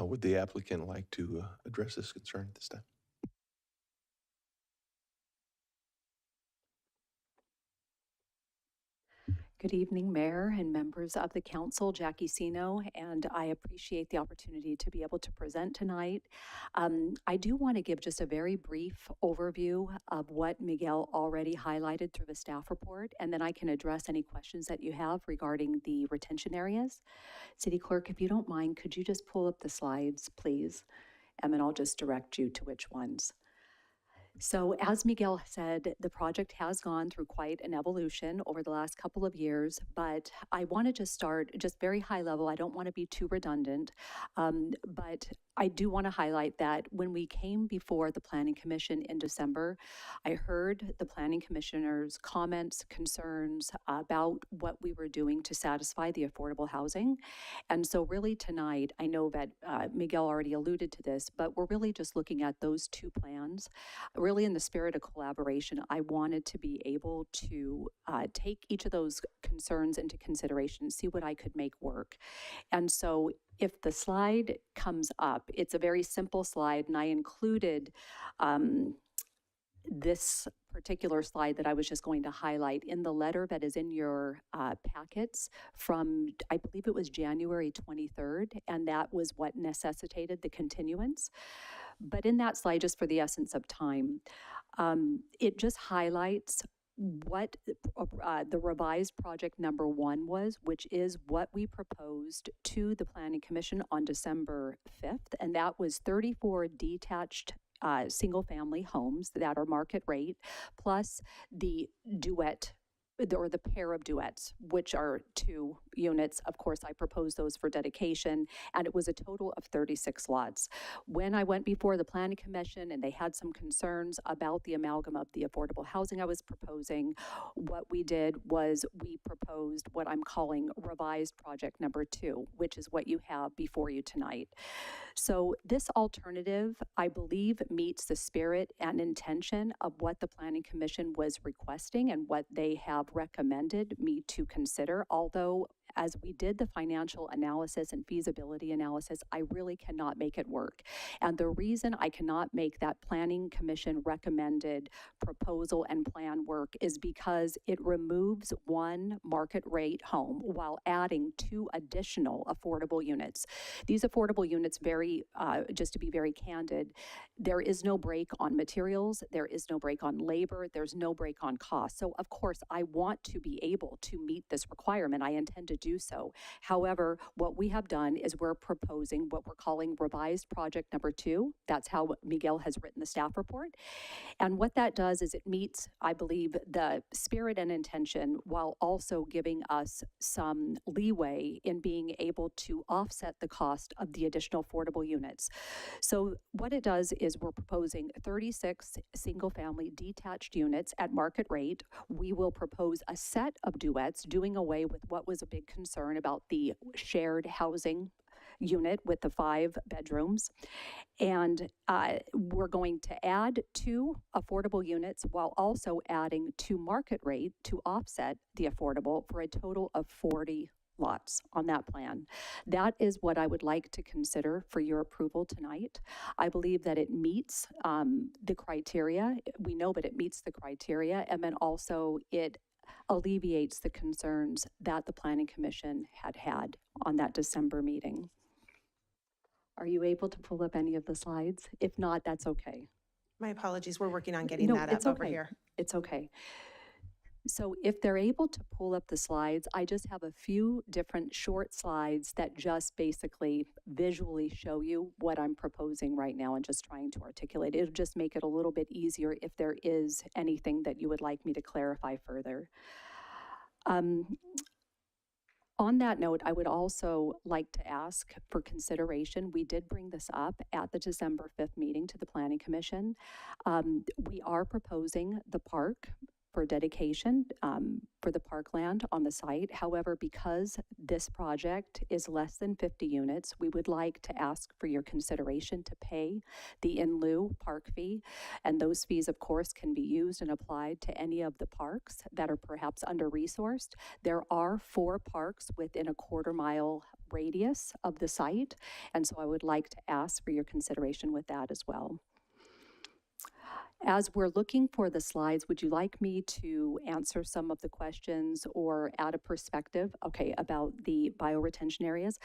Would the applicant like to address this concern at this time? Good evening, Mayor and members of the council, Jackie Sino, and I appreciate the opportunity to be able to present tonight. I do want to give just a very brief overview of what Miguel already highlighted through the staff report, and then I can address any questions that you have regarding the retention areas. City Clerk, if you don't mind, could you just pull up the slides, please? And then I'll just direct you to which ones. So as Miguel said, the project has gone through quite an evolution over the last couple of years, but I want to just start just very high level. I don't want to be too redundant, but I do want to highlight that when we came before the Planning Commission in December, I heard the Planning Commissioner's comments, concerns about what we were doing to satisfy the affordable housing. And so really tonight, I know that Miguel already alluded to this, but we're really just looking at those two plans. Really in the spirit of collaboration, I wanted to be able to take each of those concerns into consideration, see what I could make work. And so if the slide comes up, it's a very simple slide, and I included this particular slide that I was just going to highlight in the letter that is in your packets from, I believe it was January 23rd, and that was what necessitated the continuance. But in that slide, just for the essence of time, it just highlights what the revised project number 1 was, which is what we proposed to the Planning Commission on December 5th, and that was 34 detached single-family homes that are market rate, plus the duet, or the pair of duets, which are 2 units. Of course, I proposed those for dedication, and it was a total of 36 lots. When I went before the Planning Commission and they had some concerns about the amalgam of the affordable housing I was proposing, what we did was we proposed what I'm calling revised project number 2, which is what you have before you tonight. So this alternative, I believe, meets the spirit and intention of what the Planning Commission was requesting and what they have recommended me to consider, although as we did the financial analysis and feasibility analysis, I really cannot make it work. And the reason I cannot make that Planning Commission recommended proposal and plan work is because it removes 1 market rate home while adding 2 additional affordable units. These affordable units vary, just to be very candid, there is no break on materials, there is no break on labor, there's no break on cost. So of course, I want to be able to meet this requirement. I intend to do so. However, what we have done is we're proposing what we're calling revised project number 2. That's how Miguel has written the staff report. And what that does is it meets, I believe, the spirit and intention while also giving us some leeway in being able to offset the cost of the additional affordable units. So what it does is we're proposing 36 single-family detached units at market rate. We will propose a set of duets, doing away with what was a big concern about the shared housing unit with the 5 bedrooms. And we're going to add 2 affordable units while also adding 2 market rate to offset the affordable for a total of 40 lots on that plan. That is what I would like to consider for your approval tonight. I believe that it meets the criteria. We know that it meets the criteria, and then also it alleviates the concerns that the Planning Commission had on that December meeting. Are you able to pull up any of the slides? If not, that's okay. My apologies, we're working on getting No, that it's up over okay. here. It's okay. So if they're able to pull up the slides, I just have a few different short slides that just basically visually show you what I'm proposing right now and just trying to articulate. It'll just make it a little bit easier if there is anything that you would like me to clarify further. On that note, I would also like to ask for consideration. We did bring this up at the December 5th meeting to the Planning Commission. We are proposing the park for dedication for the parkland on the site. However, because this project is less than 50 units, we would like to ask for your consideration to pay the in lieu park fee. And those fees, of course, can be used and applied to any of the parks that are perhaps under-resourced. There are 4 parks within a quarter-mile radius of the site, and so I would like to ask for your consideration with that as well. As we're looking for the slides, would you like me to answer some of the questions or add a perspective, okay, about the bioretention areas?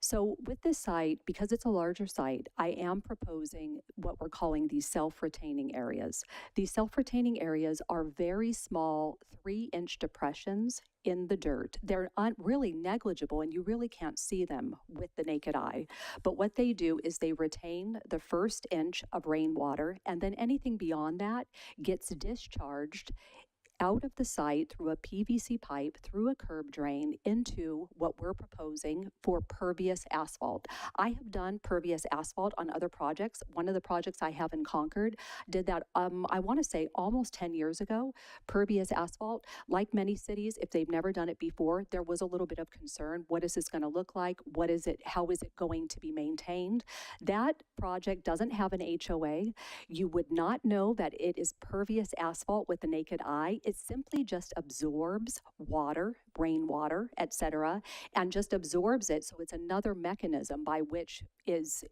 So with this site, because it's a larger site, I am proposing what we're calling these self-retaining areas. These self-retaining areas are very small 3-inch depressions in the dirt. They're really negligible and you really can't see them with the naked eye. But what they do is they retain the first inch of rainwater, and then anything beyond that gets discharged out of the site through a PVC pipe, through a curb drain, into what we're proposing for pervious asphalt. I have done pervious asphalt on other projects. One of the projects I have in Concord did that, I want to say almost 10 years ago. Pervious asphalt, like many cities, if they've never done it before, there was a little bit of concern. What is this going to look like? What is it? How is it going to be maintained? That project doesn't have an HOA. You would not know that it is pervious asphalt with the naked eye. It simply just absorbs water, rainwater, etc., and just absorbs it. So it's another mechanism by which is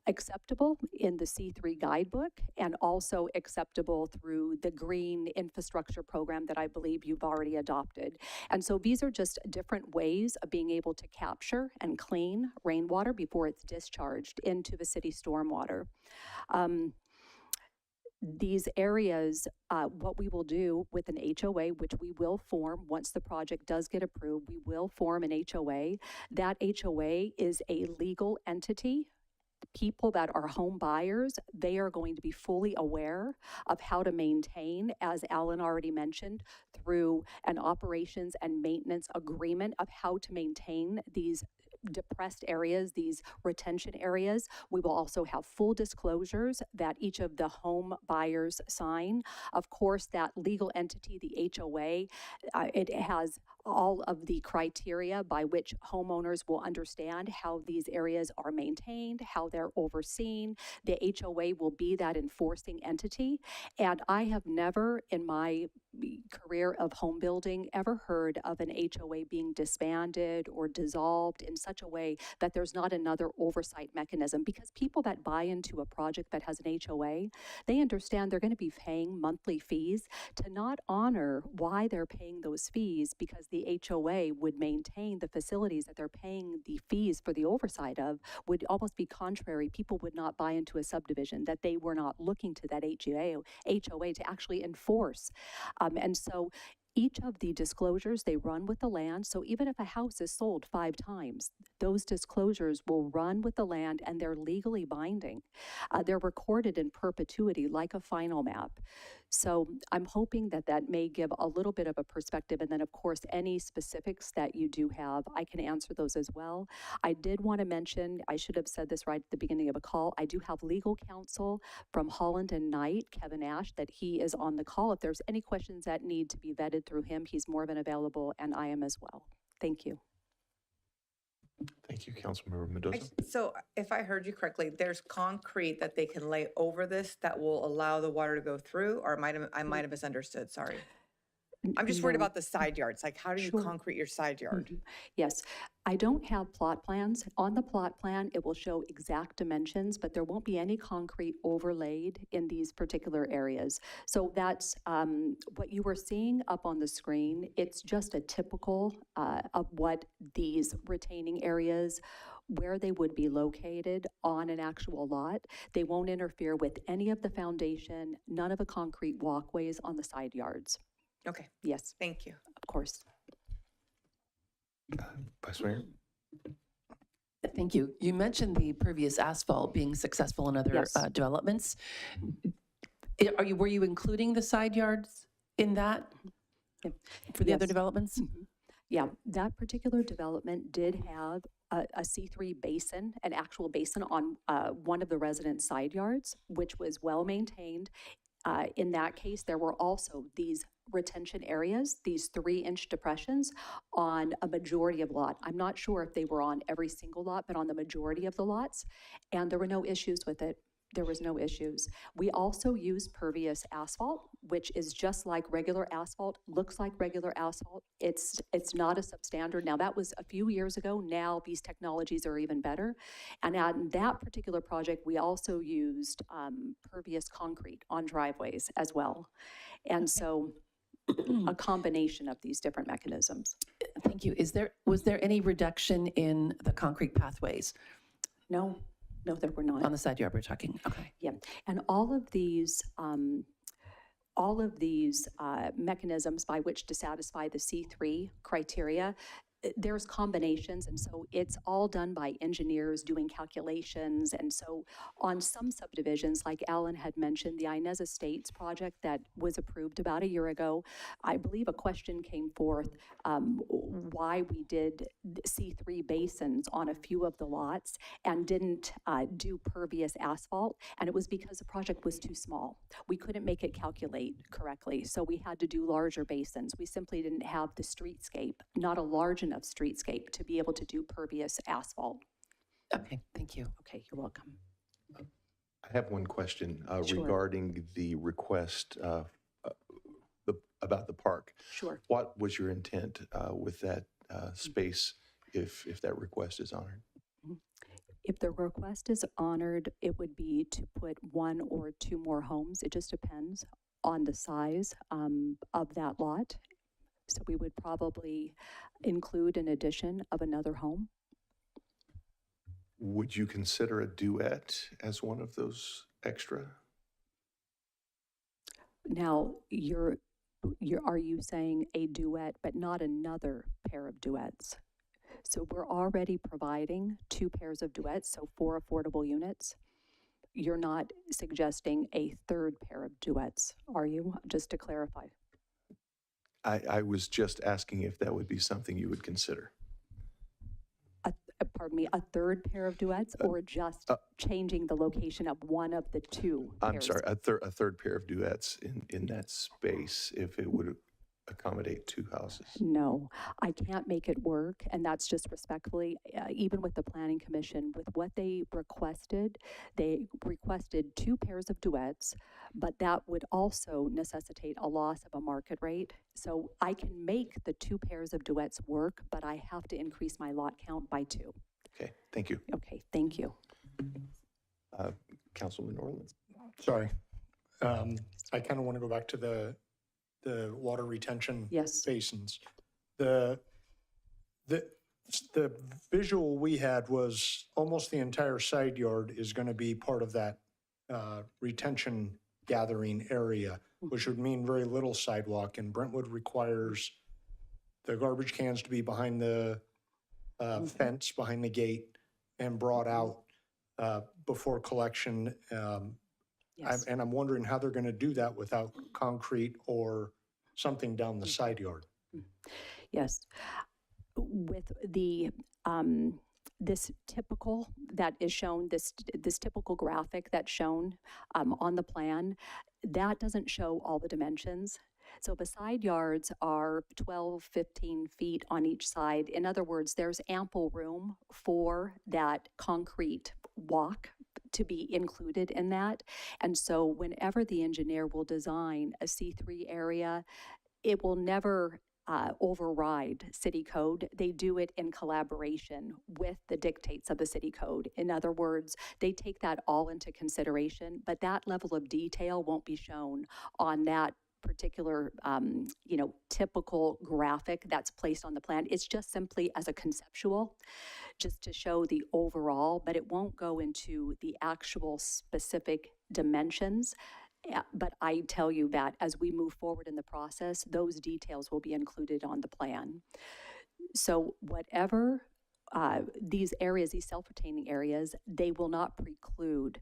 acceptable in the C3 guidebook and also acceptable through the green infrastructure program that I believe you've already adopted. And so these are just different ways of being able to capture and clean rainwater before it's discharged into the city stormwater. These areas, what we will do with an HOA, which we will form once the project does get approved, we will form an HOA. That HOA is a legal entity. People that are home buyers, they are going to be fully aware of how to maintain, as Alan already mentioned, through an operations and maintenance agreement of how to maintain these depressed areas, these retention areas. We will also have full disclosures that each of the home buyers sign. Of course, that legal entity, the HOA, it has all of the criteria by which homeowners will understand how these areas are maintained, how they're overseen. The HOA will be that enforcing entity. And I have never in my career of home building ever heard of an HOA being disbanded or dissolved in such a way that there's not another oversight mechanism, because people that buy into a project that has an HOA, they understand they're going to be paying monthly fees. To not honor why they're paying those fees because the HOA would maintain the facilities that they're paying the fees for the oversight of would almost be contrary. People would not buy into a subdivision that they were not looking to that HOA to actually enforce. And so each of the disclosures, they run with the land. So even if a house is sold 5 times, those disclosures will run with the land and they're legally binding. They're recorded in perpetuity like a final map. So I'm hoping that that may give a little bit of a perspective. And then, of course, any specifics that you do have, I can answer those as well. I did want to mention, I should have said this right at the beginning of a call, I do have legal counsel from Holland and Knight, Kevin Ash, that he is on the call. If there's any questions that need to be vetted through him, he's more than available, and I am as well. Thank you. Thank you, Councilmember Mendoza. So if I heard you correctly, there's concrete that they can lay over this that will allow the water to go through, or I might have misunderstood, sorry. I'm just worried No. about the side yards. Like, how do you Sure. concrete your side yard? Yes, I don't have plot plans. On the plot plan, it will show exact dimensions, but there won't be any concrete overlaid in these particular areas. So that's what you were seeing up on the screen. It's just a typical of what these retaining areas, where they would be located on an actual lot. They won't interfere with any of the foundation, none of the concrete walkways on the side yards. Okay, Yes, thank you. of course. Vice Mayor? Thank you. You mentioned the pervious asphalt being successful in other Yes. developments. Were you including the side yards in that for the other Yes. developments? Yeah, that particular development did have a C3 basin, an actual basin on one of the resident side yards, which was well maintained. In that case, there were also these retention areas, these 3-inch depressions on a majority of lot. I'm not sure if they were on every single lot, but on the majority of the lots, and there were no issues with it. There was no issues. We also use pervious asphalt, which is just like regular asphalt, looks like regular asphalt. It's not a substandard. Now, that was a few years ago. Now, these technologies are even better. And on that particular project, we also used pervious concrete on driveways as well. And so a combination of these different mechanisms. Thank you. Was there any reduction in the concrete pathways No, there were not. on the side yard we're talking? Okay. Yeah, and all of these mechanisms by which to satisfy the C3 criteria, there's combinations, and so it's all done by engineers doing calculations. And so on some subdivisions, like Alan had mentioned, the Inez Estates project that was approved about a year ago, I believe a question came forth why we did C3 basins on a few of the lots and didn't do pervious asphalt, and it was because the project was too small. We couldn't make it calculate correctly, so we had to do larger basins. We simply didn't have the streetscape, not a large enough streetscape to be able to do pervious asphalt. Okay, thank you. Okay, you're welcome. I have one question Sure. regarding the request about the park. Sure. What was your intent with that space if that request is honored? If the request is honored, it would be to put 1 or 2 more homes. It just depends on the size of that lot. So we would probably include an addition of another home. Would you consider a duet as one of those extra? Now, are you saying a duet, but not another pair of duets? So we're already providing 2 pairs of duets, so 4 affordable units. You're not suggesting a 3rd pair of duets, are you? Just to clarify. I was just asking if that would be something you would consider. Pardon me, a 3rd pair of duets, or just changing the location of one of the 2 I'm pairs? sorry, a third pair of duets in that space if it would accommodate 2 houses. No, I can't make it work, and that's just respectfully, even with the Planning Commission, with what they requested 2 pairs of duets, but that would also necessitate a loss of a market rate. So I can make the 2 pairs of duets work, but I have to increase my lot count by 2. Okay, thank you. Okay, thank you. Councilman Norland? Sorry. I kind of want to go back to the water retention Yes. basins. The visual we had was almost the entire side yard is going to be part of that retention gathering area, which would mean very little sidewalk. And Brentwood requires the garbage cans to be behind the fence, behind the gate, and brought out before collection. Yes. And I'm wondering how they're going to do that without concrete or something down the side yard. Yes. With the, this typical that is shown, this typical graphic that's shown on the plan, that doesn't show all the dimensions. So the side yards are 12, 15 feet on each side. In other words, there's ample room for that concrete walk to be included in that. And so whenever the engineer will design a C3 area, it will never override city code. They do it in collaboration with the dictates of the city code. In other words, they take that all into consideration, but that level of detail won't be shown on that particular, typical graphic that's placed on the plan. It's just simply as a conceptual, just to show the overall, but it won't go into the actual specific dimensions. But I tell you that as we move forward in the process, those details will be included on the plan. So whatever these areas, these self-retaining areas, they will not preclude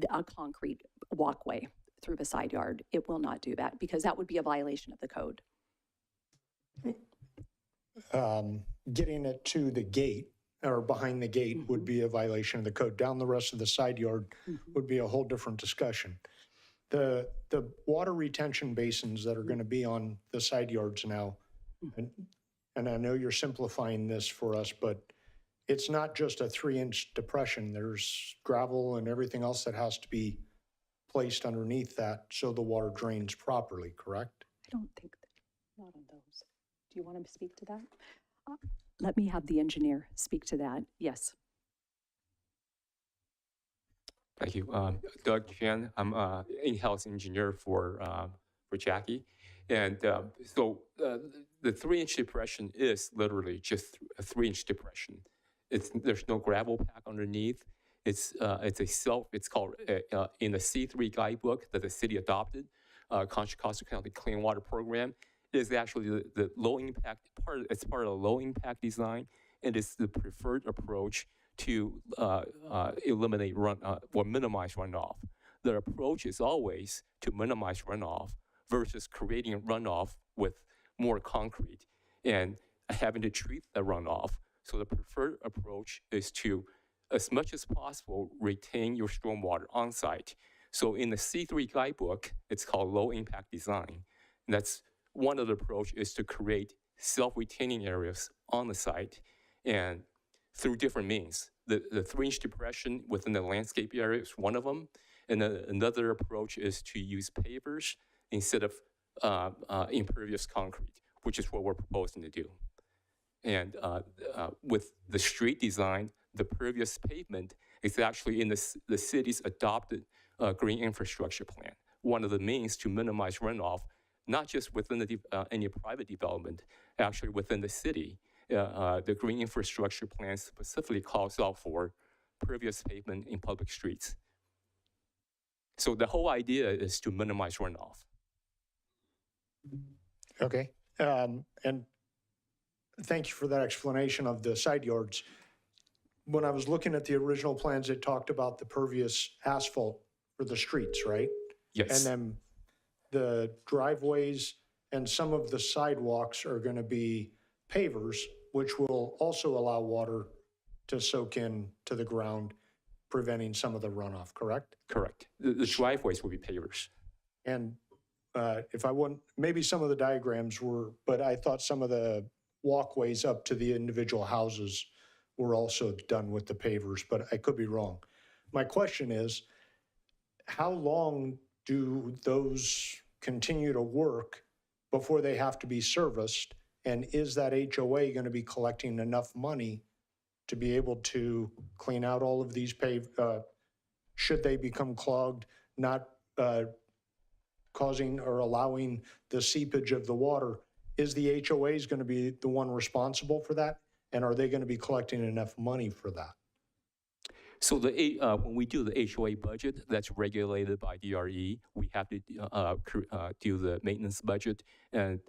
a concrete walkway through the side yard. It will not do that because that would be a violation of the code. Getting it to the gate or behind the gate would be a violation of the code. Down the rest of the side yard would be a whole different discussion. The water retention basins that are going to be on the side yards now, and I know you're simplifying this for us, but it's not just a 3-inch depression. There's gravel and everything else that has to be placed underneath that so the water drains properly, correct? I don't think, not on those. Do you want to speak to that? Let me have the engineer speak to that. Yes. Thank you. Doug Chan, I'm an in-house engineer for Jackie. And so the 3-inch depression is literally just a 3-inch depression. There's no gravel pack underneath. It's called in the C3 guidebook that the city adopted, Contra Costa County Clean Water Program. is actually the low impact part. It's part of the low impact design, and it's the preferred approach to eliminate or minimize runoff. The approach is always to minimize runoff versus creating runoff with more concrete and having to treat the runoff. So the preferred approach is to, as much as possible, retain your stormwater on site. So in the C3 guidebook, it's called low impact design. And that's one of the approach is to create self-retaining areas on the site and through different means. The 3-inch depression within the landscape area is one of them. And another approach is to use pavers instead of impervious concrete, which is what we're proposing to do. And with the street design, the pervious pavement is actually in the city's adopted green infrastructure plan. One of the means to minimize runoff, not just within any private development, actually within the city. The green infrastructure plan specifically calls out for pervious pavement in public streets. So the whole idea is to minimize runoff. Okay. And thank you for that explanation of the side yards. When I was looking at the original plans, it talked about the pervious asphalt for the streets, right? Yes. And then the driveways and some of the sidewalks are going to be pavers, which will also allow water to soak in to the ground, preventing some of the runoff, correct? Correct. The driveways will be pavers. And if I want, maybe some of the diagrams were, but I thought some of the walkways up to the individual houses were also done with the pavers, but I could be wrong. My question is, how long do those continue to work before they have to be serviced? And is that HOA going to be collecting enough money to be able to clean out all of these should they become clogged, not causing or allowing the seepage of the water? Is the HOAs going to be the one responsible for that? And are they going to be collecting enough money for that? So when we do the HOA budget, that's regulated by DRE. We have to do the maintenance budget, and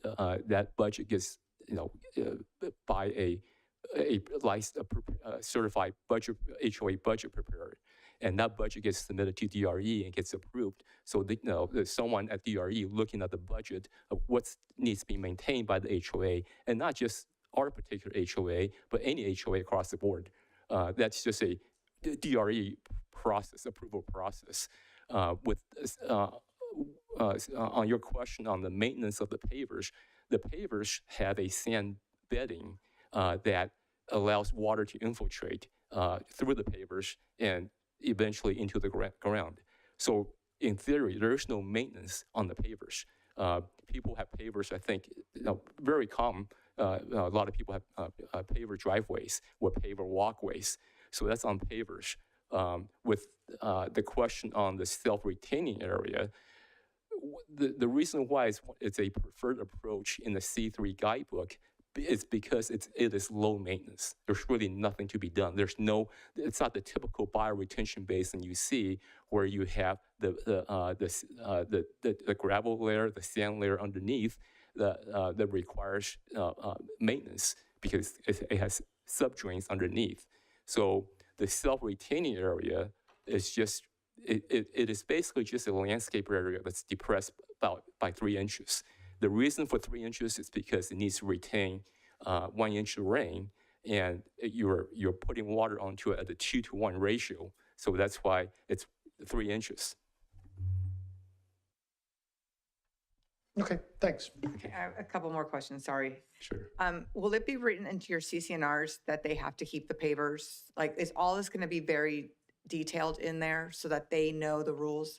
that budget gets, by a certified HOA budget preparer, and that budget gets submitted to DRE and gets approved. So there's someone at DRE looking at the budget of what needs to be maintained by the HOA, and not just our particular HOA, but any HOA across the board. That's just a DRE process, approval process. On your question on the maintenance of the pavers have a sand bedding that allows water to infiltrate through the pavers and eventually into the ground. So in theory, there is no maintenance on the pavers. People have pavers, I think, very common. A lot of people have paver driveways or paver walkways. So that's on pavers. With the question on the self-retaining area, the reason why it's a preferred approach in the C3 guidebook is because it is low maintenance. There's really nothing to be done. It's not the typical bioretention basin you see where you have the gravel layer, the sand layer underneath that requires maintenance because it has subdrains underneath. So the self-retaining area is just, it is basically just a landscape area that's depressed by 3 inches. The reason for 3 inches is because it needs to retain 1 inch of rain, and you're putting water onto it at a 2-to-1 ratio. So that's why it's 3 inches. Okay, thanks. Okay, I have a couple more questions, sorry. Sure. Will it be written into your CCNRs that they have to keep the pavers? Like, is all this going to be very detailed in there so that they know the rules?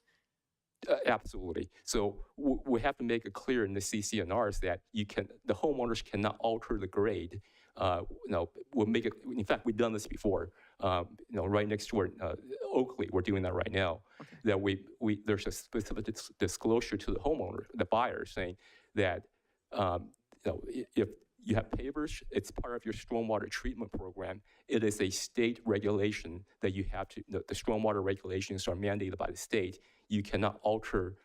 Absolutely. So we have to make it clear in the CCNRs that the homeowners cannot alter the grade. We'll make it. In fact, we've done this before. Right next door, Oakley, we're doing that right now. Okay. That there's a specific disclosure to the homeowner, the buyer, saying that if you have pavers, it's part of your stormwater treatment program. It is a state regulation that you have to. The stormwater regulations are mandated by the state. You cannot alter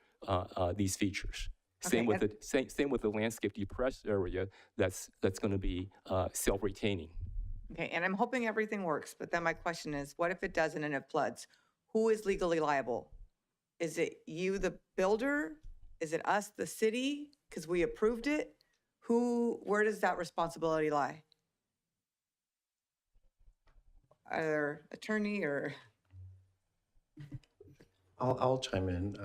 these features. Same Okay, with same with the landscape depressed area that's going to be self-retaining. Okay, and I'm hoping everything works, but then my question is, what if it doesn't and it floods? Who is legally liable? Is it you, the builder? Is it us, the city, because we approved it? Where does that responsibility lie? Either attorney or? I'll chime in,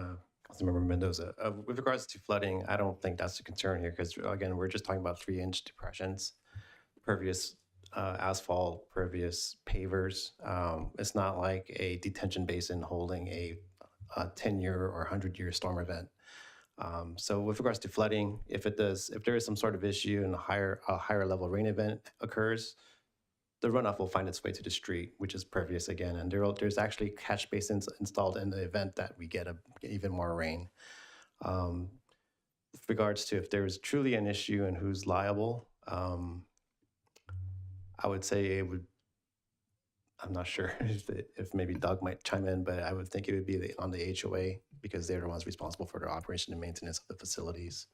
Councilmember Mendoza. With regards to flooding, I don't think that's a concern here because, again, we're just talking about 3-inch depressions, pervious asphalt, pervious pavers. It's not like a detention basin holding a 10-year or 100-year storm event. So with regards to flooding, if there is some sort of issue and a higher level rain event occurs, the runoff will find its way to the street, which is pervious again. And there's actually catch basins installed in the event that we get even more rain. With regards to if there is truly an issue and who's liable, I would say I'm not sure if maybe Doug might chime in, but I would think it would be on the HOA because they're the ones responsible for the operation and maintenance of the facilities.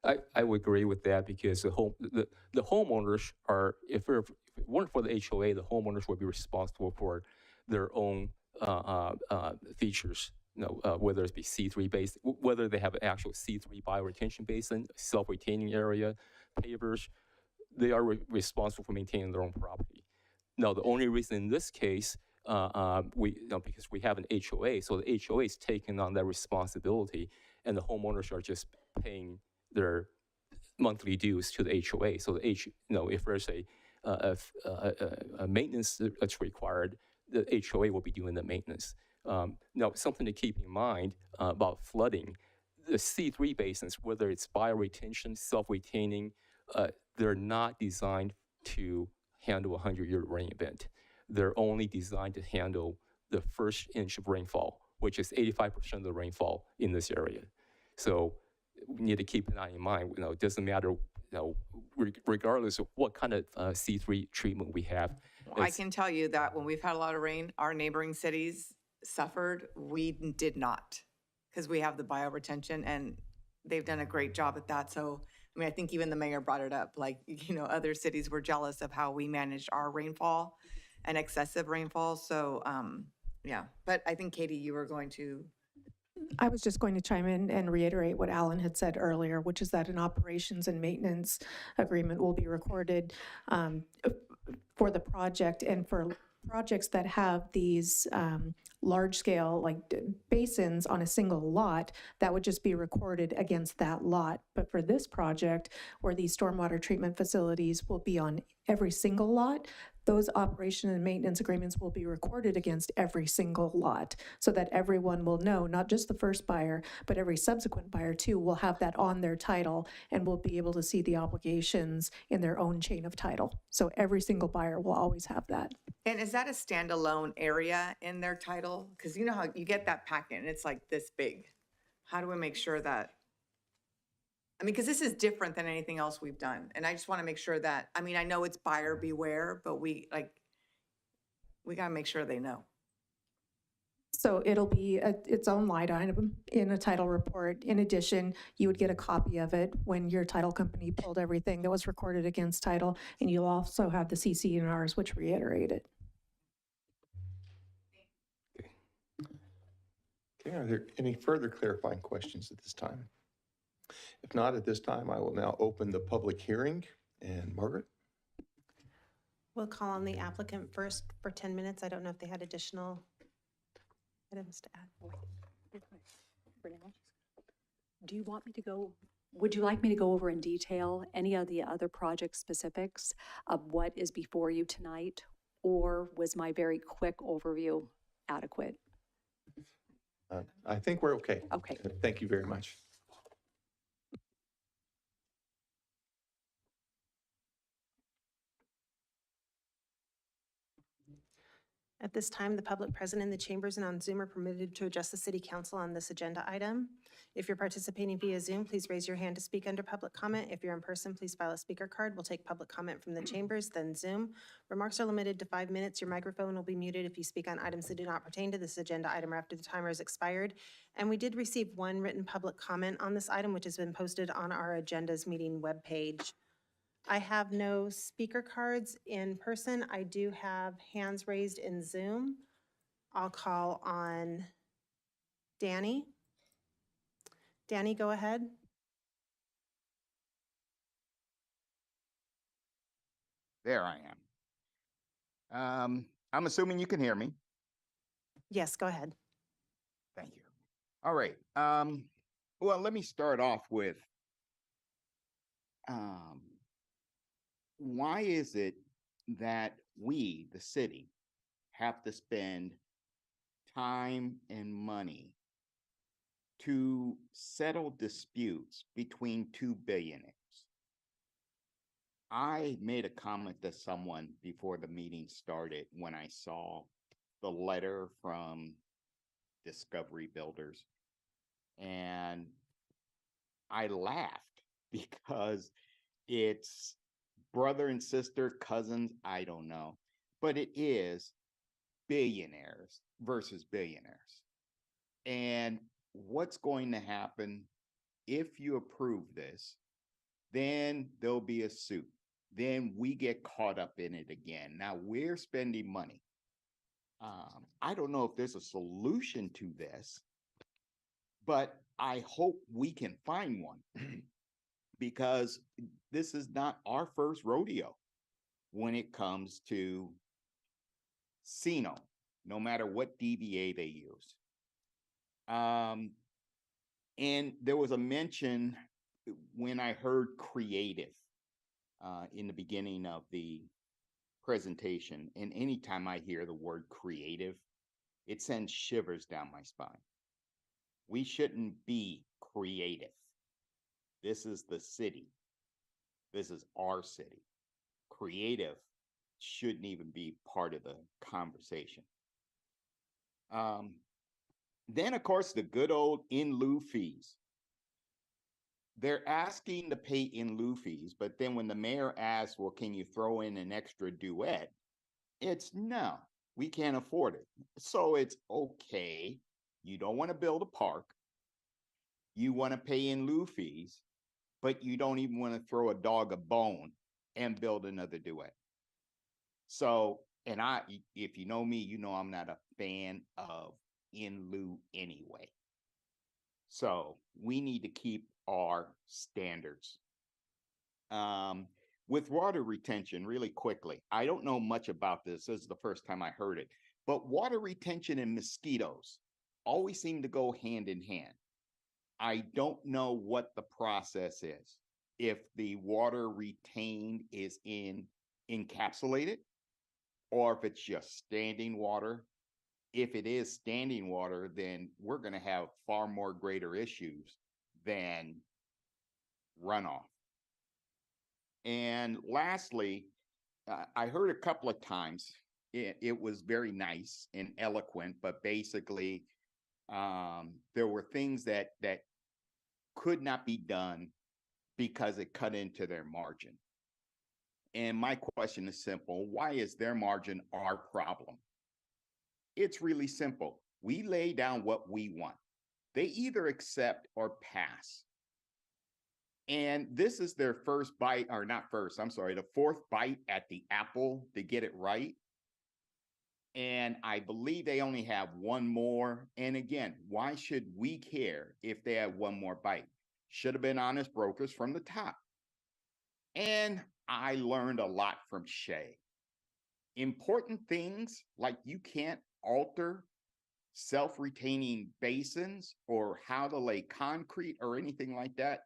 I would agree with that because the homeowners are, if it weren't for the HOA, the homeowners would be responsible for their own features. Whether it be C3 based, whether they have an actual C3 bioretention basin, self-retaining area, pavers, they are responsible for maintaining their own property. Now, the only reason in this case, because we have an HOA, so the HOA is taking on that responsibility, and the homeowners are just paying their monthly dues to the HOA. So if there's a maintenance that's required, the HOA will be doing the maintenance. Now, something to keep in mind about flooding, the C3 basins, whether it's bioretention, self-retaining, they're not designed to handle a 100-year rain event. They're only designed to handle the first inch of rainfall, which is 85% of the rainfall in this area. So we need to keep an eye in mind. It doesn't matter, regardless of what kind of C3 treatment we have. I can tell you that when we've had a lot of rain, our neighboring cities suffered. We did not, because we have the bioretention and they've done a great job at that. So, I mean, I think even the mayor brought it up, like, other cities were jealous of how we managed our rainfall and excessive rainfall. So, yeah, but I think Katie, you were going to. I was just going to chime in and reiterate what Alan had said earlier, which is that an operations and maintenance agreement will be recorded for the project, and for projects that have these large scale basins on a single lot, that would just be recorded against that lot. But for this project, where these stormwater treatment facilities will be on every single lot, those operation and maintenance agreements will be recorded against every single lot, so that everyone will know, not just the first buyer, but every subsequent buyer too will have that on their title and will be able to see the obligations in their own chain of title. So every single buyer will always have that. And is that a standalone area in their title? Because you know how you get that packet and it's like this big. How do we make sure that? I mean, because this is different than anything else we've done. And I just want to make sure that, I mean, I know it's buyer beware, but we got to make sure they know. So it'll be its own line item in a title report. In addition, you would get a copy of it when your title company pulled everything that was recorded against title, and you'll also have the CC&Rs, which reiterate it. Okay, are there any further clarifying questions at this time? If not, at this time, I will now open the public hearing. And Margaret? We'll call on the applicant first for 10 minutes. I don't know if they had additional items to add. Do you want me to go, would you like me to go over in detail any of the other project specifics of what is before you tonight? Or was my very quick overview adequate? I think we're okay. Okay. Thank you very much. At this time, the public present in the chambers and on Zoom are permitted to address the city council on this agenda item. If you're participating via Zoom, please raise your hand to speak under public comment. If you're in person, please file a speaker card. We'll take public comment from the chambers, then Zoom. Remarks are limited to 5 minutes. Your microphone will be muted if you speak on items that do not pertain to this agenda item or after the timer has expired. And we did receive one written public comment on this item, which has been posted on our agendas meeting webpage. I have no speaker cards in person. I do have hands raised in Zoom. I'll call on Danny. Danny, go ahead. There I am. I'm assuming you can hear me. Yes, go ahead. Thank you. All right. Well, let me start off with why is it that we, the city, have to spend time and money to settle disputes between two billionaires? I made a comment to someone before the meeting started when I saw the letter from Discovery Builders, and I laughed because it's brother and sister, cousins, I don't know, but it is billionaires versus billionaires. And what's going to happen if you approve this? Then there'll be a suit. Then we get caught up in it again. Now we're spending money. I don't know if there's a solution to this, but I hope we can find one because this is not our first rodeo when it comes to CINO, no matter what DBA they use. And there was a mention when I heard creative in the beginning of the presentation, and anytime I hear the word creative, it sends shivers down my spine. We shouldn't be creative. This is the city. This is our city. Creative shouldn't even be part of the conversation. Then, of course, the good old in lieu fees. They're asking to pay in lieu fees, but then when the mayor asks, well, can you throw in an extra duet? It's no, we can't afford it. So it's okay. You don't want to build a park. You want to pay in lieu fees, but you don't even want to throw a dog a bone and build another duet. So, and if you know me, you know I'm not a fan of in lieu anyway. So we need to keep our standards. With water retention, really quickly, I don't know much about this. This is the first time I heard it, but water retention and mosquitoes always seem to go hand in hand. I don't know what the process is. If the water retained is encapsulated, or if it's just standing water. If it is standing water, then we're going to have far more greater issues than runoff. And lastly, I heard a couple of times, it was very nice and eloquent, but basically there were things that could not be done because it cut into their margin. And my question is simple. Why is their margin our problem? It's really simple. We lay down what we want. They either accept or pass. And this is their first bite, or not first, I'm sorry, the fourth bite at the apple to get it right. And I believe they only have one more. And again, why should we care if they have one more bite? Should have been honest brokers from the top. And I learned a lot from Shay. Important things like you can't alter self-retaining basins or how to lay concrete or anything like that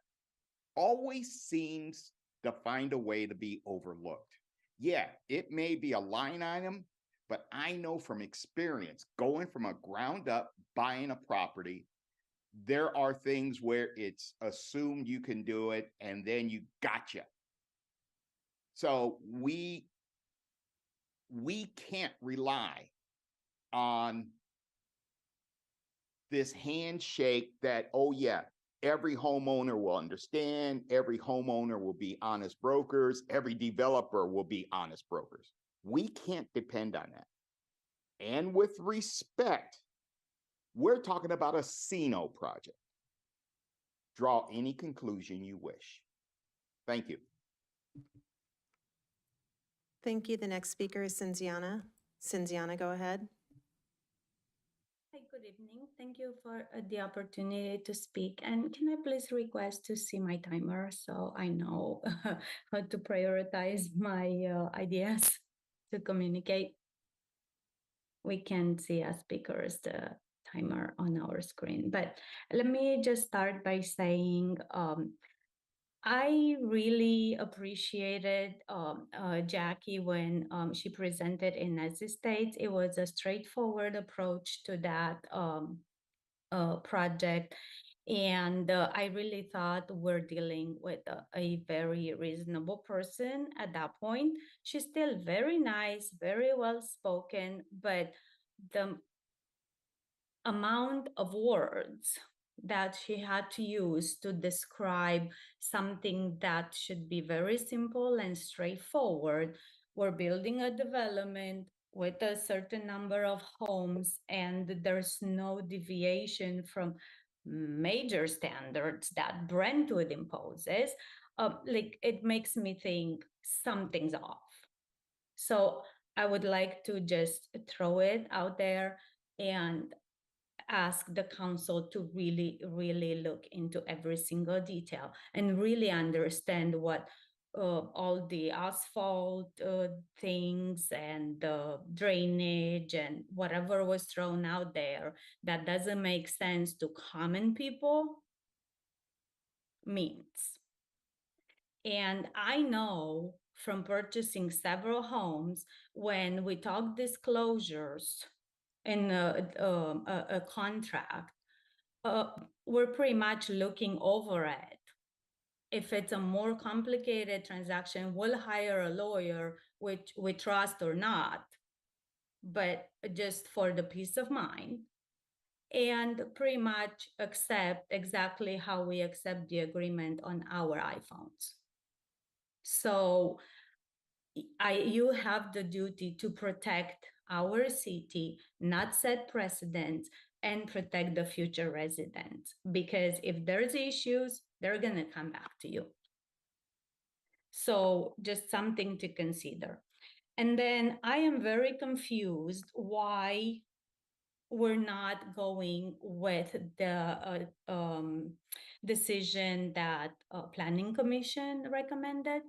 always seems to find a way to be overlooked. Yeah, it may be a line item, but I know from experience, going from a ground up, buying a property, there are things where it's assumed you can do it and then you gotcha. So we can't rely on this handshake that, oh yeah, every homeowner will understand, every homeowner will be honest brokers, every developer will be honest brokers. We can't depend on that. And with respect, we're talking about a CINO project. Draw any conclusion you wish. Thank you. Thank you. The next speaker is Cinziana. Cinziana, go ahead. Hi, good evening. Thank you for the opportunity to speak. And can I please request to see my timer so I know how to prioritize my ideas to communicate? We can see as speakers the timer on our screen. But let me just start by saying I really appreciated Jackie when she presented in United States. It was a straightforward approach to that project. And I really thought we're dealing with a very reasonable person at that point. She's still very nice, very well spoken, but the amount of words that she had to use to describe something that should be very simple and straightforward. We're building a development with a certain number of homes, and there's no deviation from major standards that Brentwood imposes. Like, it makes me think something's off. So I would like to just throw it out there and ask the council to really, really look into every single detail and really understand what all the asphalt things and the drainage and whatever was thrown out there that doesn't make sense to common people means. And I know from purchasing several homes, when we talk disclosures in a contract, we're pretty much looking over it. If it's a more complicated transaction, we'll hire a lawyer, which we trust or not, but just for the peace of mind, and pretty much accept exactly how we accept the agreement on our iPhones. So you have the duty to protect our city, not set precedents, and protect the future residents. Because if there's issues, they're gonna come back to you. So just something to consider. And then I am very confused why we're not going with the decision that Planning Commission recommended.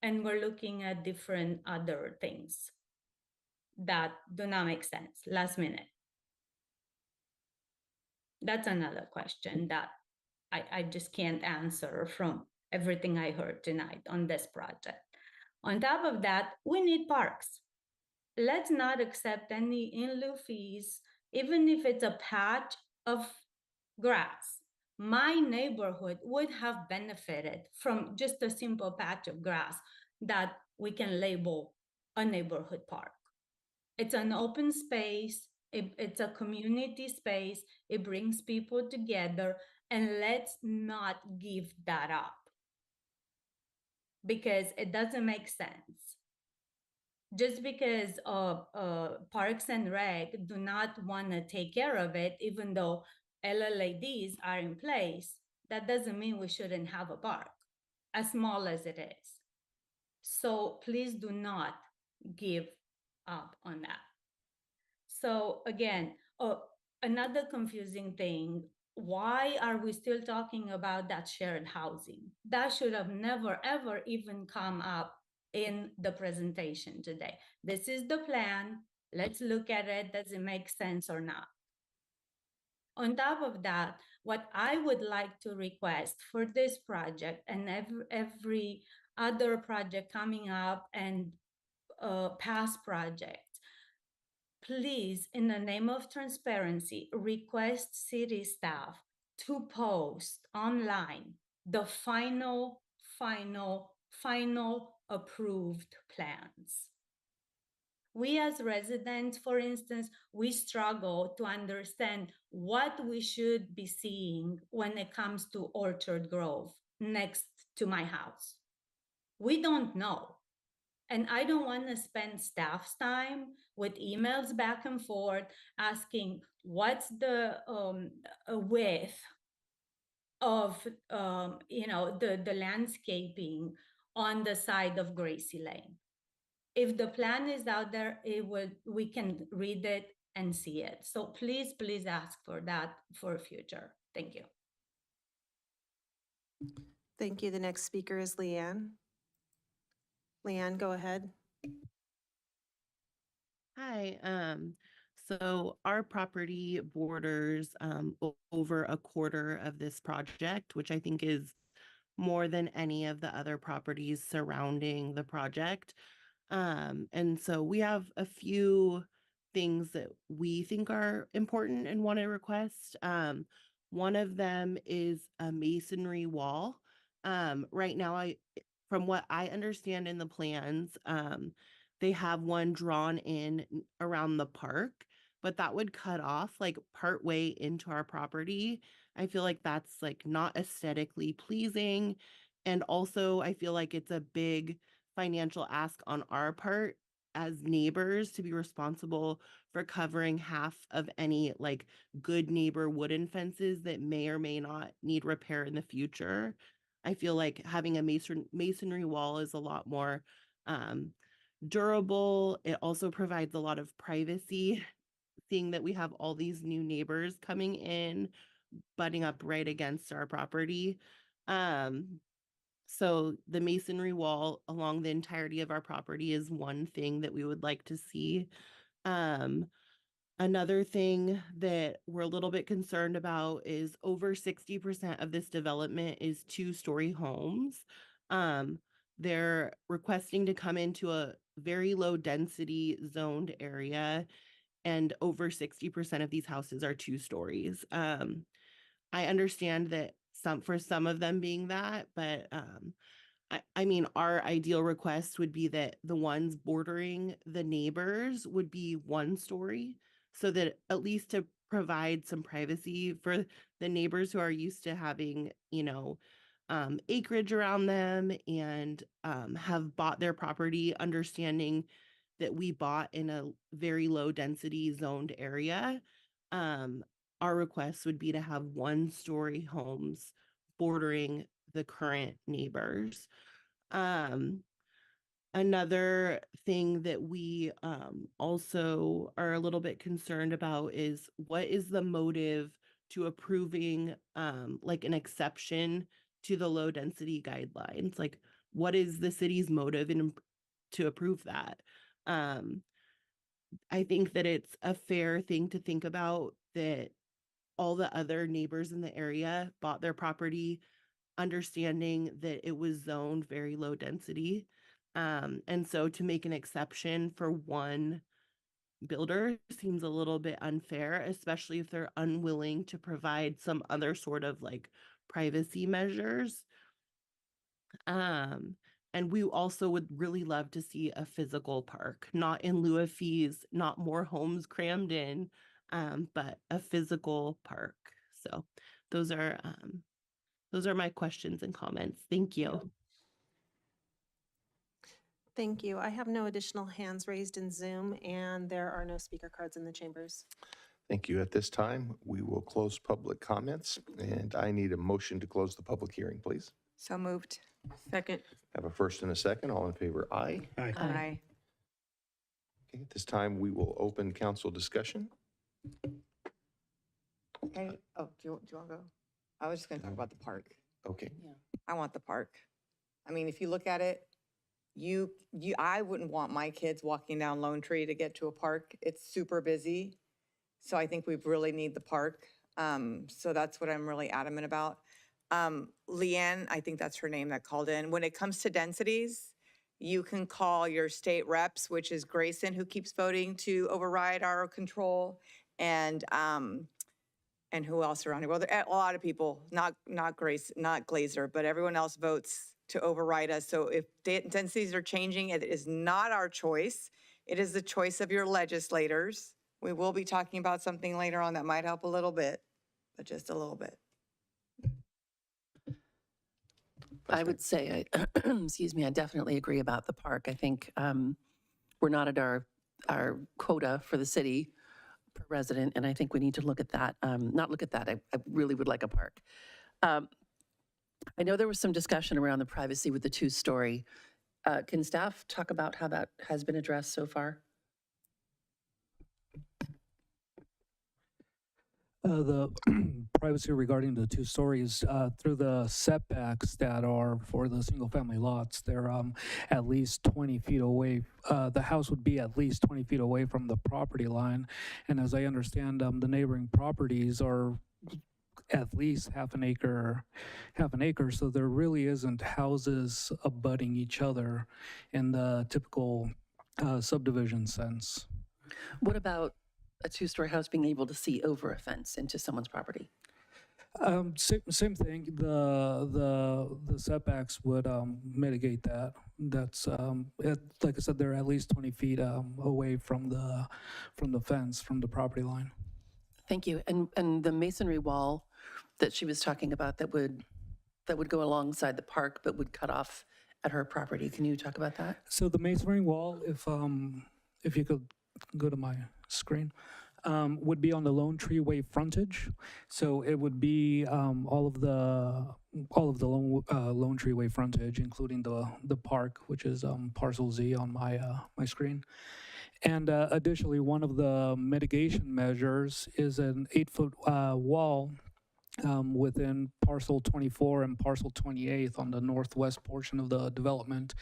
And we're looking at different other things that do not make sense last minute. That's another question that I just can't answer from everything I heard tonight on this project. On top of that, we need parks. Let's not accept any in lieu fees, even if it's a patch of grass. My neighborhood would have benefited from just a simple patch of grass that we can label a neighborhood park. It's an open space, it's a community space, it brings people together, and let's not give that up because it doesn't make sense. Just because Parks and Rec do not want to take care of it, even though LLADs are in place, that doesn't mean we shouldn't have a park, as small as it is. So please do not give up on that. So again, another confusing thing, why are we still talking about that shared housing? That should have never, ever even come up in the presentation today. This is the plan. Let's look at it. Does it make sense or not? On top of that, what I would like to request for this project and every other project coming up and past projects, please, in the name of transparency, request city staff to post online the final approved plans. We as residents, for instance, we struggle to understand what we should be seeing when it comes to Orchard Grove next to my house. We don't know. And I don't want to spend staff's time with emails back and forth asking what's the width of the landscaping on the side of Gracie Lane. If the plan is out there, we can read it and see it. So please ask for that for future. Thank you. Thank you. The next speaker is Leanne. Leanne, go ahead. Hi, so our property borders over a quarter of this project, which I think is more than any of the other properties surrounding the project. And so we have a few things that we think are important and want to request. One of them is a masonry wall. Right now, from what I understand in the plans, they have one drawn in around the park, but that would cut off like part way into our property. I feel like that's like not aesthetically pleasing. And also I feel like it's a big financial ask on our part as neighbors to be responsible for covering half of any like good neighbor wooden fences that may or may not need repair in the future. I feel like having a masonry wall is a lot more durable. It also provides a lot of privacy, seeing that we have all these new neighbors coming in, butting up right against our property. So the masonry wall along the entirety of our property is one thing that we would like to see. Another thing that we're a little bit concerned about is over 60% of this development is two-story homes. They're requesting to come into a very low density zoned area, and over 60% of these houses are 2 stories. I understand that for some of them being that, but I mean, our ideal request would be that the ones bordering the neighbors would be 1 story, so that at least to provide some privacy for the neighbors who are used to having, acreage around them and have bought their property, understanding that we bought in a very low density zoned area. Our request would be to have 1-story homes bordering the current neighbors. Another thing that we also are a little bit concerned about is what is the motive to approving like an exception to the low density guidelines? Like, what is the city's motive to approve that? I think that it's a fair thing to think about that all the other neighbors in the area bought their property understanding that it was zoned very low density. And so to make an exception for one builder seems a little bit unfair, especially if they're unwilling to provide some other sort of like privacy measures. And we also would really love to see a physical park, not in lieu of fees, not more homes crammed in, but a physical park. So those are my questions and comments. Thank you. Thank you. I have no additional hands raised in Zoom, and there are no speaker cards in the chambers. Thank you. At this time, we will close public comments, and I need a motion to close the public hearing, please. So moved. Second. Have a first and a second. All in favor, aye. Aye. Okay, at this time, we will open council discussion. Hey, oh, do you want to go? I was just going to talk about the park. Okay. I want the park. I mean, if you look at it, I wouldn't want my kids walking down Lone Tree to get to a park. It's super busy. So I think we really need the park. So that's what I'm really adamant about. Leanne, I think that's her name that called in. When it comes to densities, you can call your state reps, which is Grayson, who keeps voting to override our control, and who else around here? Well, there are a lot of people, not Glazer, but everyone else votes to override us. So if densities are changing, it is not our choice. It is the choice of your legislators. We will be talking about something later on that might help a little bit, but just a little bit. I would say, excuse me, I definitely agree about the park. I think we're not at our quota for the city per resident, and I think we need to look at that. Not look at that, I really would like a park. I know there was some discussion around the privacy with the two-story. Can staff talk about how that has been addressed so far? The privacy regarding the 2 stories, through the setbacks that are for the single-family lots, they're at least 20 feet away. The house would be at least 20 feet away from the property line. And as I understand, the neighboring properties are at least half an acre, so there really isn't houses abutting each other in the typical subdivision sense. What about a two-story house being able to see over a fence into someone's property? Same thing. The setbacks would mitigate that. That's like I said, they're at least 20 feet away from the fence, from the property line. Thank you. And the masonry wall that she was talking about that would go alongside the park but would cut off at her property. Can you talk about that? So the masonry wall, if you could go to my screen, would be on the Lone Tree Way frontage. So it would be all of the Lone Tree Way frontage, including the park, which is parcel Z on my screen. And additionally, one of the mitigation measures is an 8-foot wall within parcel 24 and parcel 28 on the northwest portion of the development.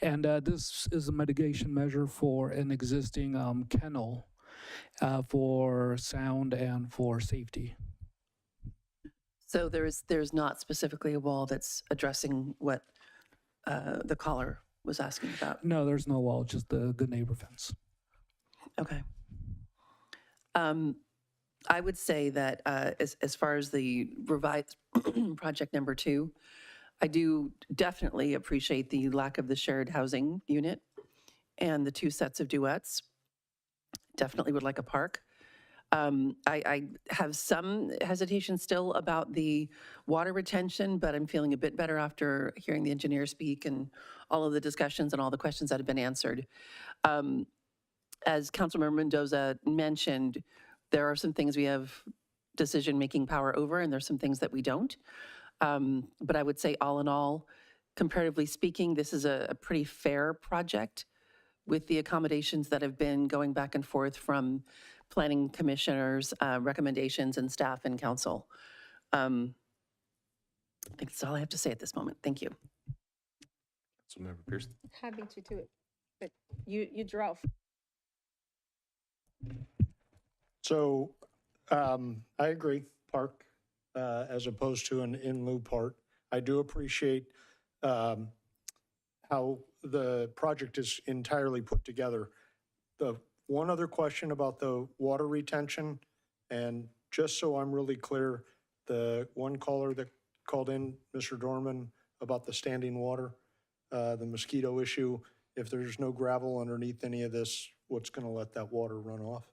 And this is a mitigation measure for an existing kennel for sound and for safety. So there's not specifically a wall that's addressing what the caller was asking about? No, there's no wall, just the good neighbor fence. Okay. I would say that as far as the revised project number 2, I do definitely appreciate the lack of the shared housing unit and the 2 sets of duets. Definitely would like a park. I have some hesitation still about the water retention, but I'm feeling a bit better after hearing the engineer speak and all of the discussions and all the questions that have been answered. As Councilmember Mendoza mentioned, there are some things we have decision-making power over, and there's some things that we don't. But I would say all in all, comparatively speaking, this is a pretty fair project with the accommodations that have been going back and forth from planning commissioners, recommendations, and staff and council. I think that's all I have to say at this moment. Thank you. Councilmember Pearson. I beat you to it, but you drove. So I agree, park as opposed to an in lieu part. I do appreciate how the project is entirely put together. The one other question about the water retention, and just so I'm really clear, the one caller that called in, Mr. Dorman, about the standing water, the mosquito issue, if there's no gravel underneath any of this, what's going to let that water run off?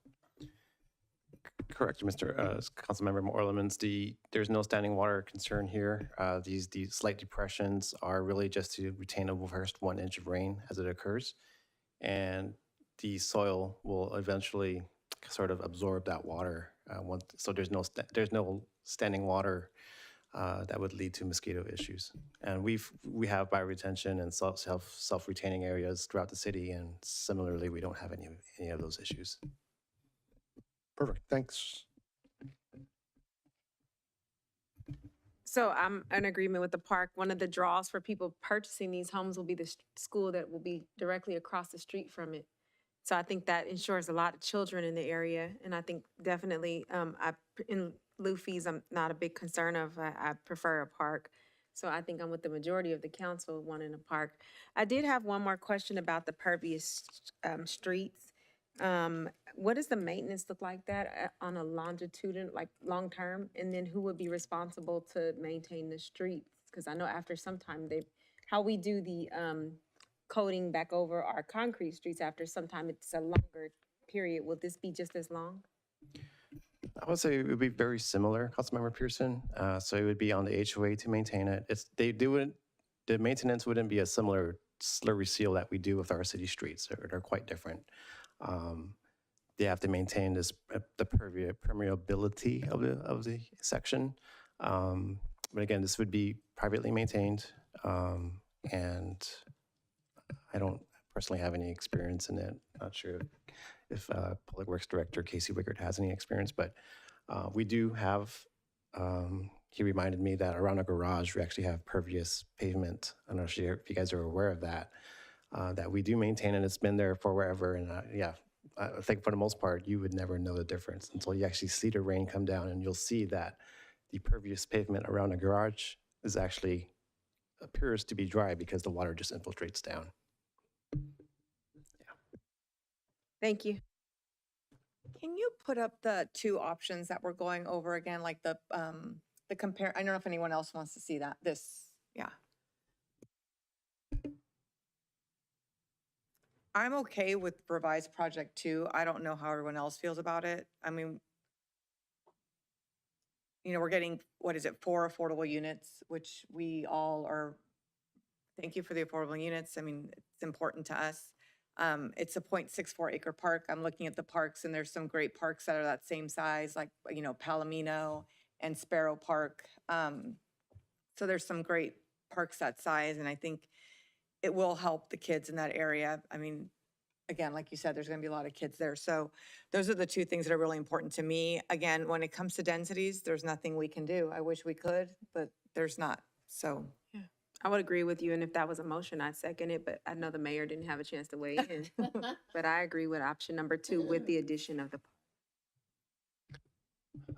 Correct, Councilmember Orlemans. There's no standing water concern here. These slight depressions are really just to retain the first 1 inch of rain as it occurs, and the soil will eventually sort of absorb that water. So there's no standing water that would lead to mosquito issues. And we have bioretention and self-retaining areas throughout the city, and similarly, we don't have any of those issues. Perfect, thanks. So I'm in agreement with the park. One of the draws for people purchasing these homes will be the school that will be directly across the street from it. So I think that ensures a lot of children in the area. And I think definitely in lieu fees, I'm not a big concern of. I prefer a park. So I think I'm with the majority of the council wanting a park. I did have one more question about the pervious streets. What does the maintenance look like that on a longitudinal, like long-term? And then who would be responsible to maintain the streets? Because I know after some time, how we do the coating back over our concrete streets after some time, it's a longer period. Will this be just as long? I would say it would be very similar, Councilmember Pearson. So it would be on the HOA to maintain it. The maintenance wouldn't be a similar slurry seal that we do with our city streets. They're quite different. They have to maintain the permeability of the section. But again, this would be privately maintained, and I don't personally have any experience in it. Not sure if Public Works Director Casey Wickert has any experience, but we do have, he reminded me that around a garage, we actually have pervious pavement. I'm not sure if you guys are aware of that, that we do maintain, and it's been there for wherever. And yeah, I think for the most part, you would never know the difference until you actually see the rain come down, and you'll see that the pervious pavement around a garage is actually appears to be dry because the water just infiltrates down. Thank you. Can you put up the two options that we're going over again, like the compare, I don't know if anyone else wants to see that, yeah. I'm okay with revised project 2. I don't know how everyone else feels about it. I mean, you know, we're getting, 4 affordable units, which we all are, thank you for the affordable units. I mean, it's important to us. It's a 0.64 acre park. I'm looking at the parks, and there's some great parks that are that same size, like, you know, Palomino and Sparrow Park. So there's some great parks that size, and I think it will help the kids in that area. I mean, again, like you said, there's gonna be a lot of kids there. So those are the two things that are really important to me. Again, when it comes to densities, there's nothing we can do. I wish we could, but there's not, so. I would agree with you, and if that was a motion, I'd second it, but I know the mayor didn't have a chance to weigh in. But I agree with option number 2 with the addition of the.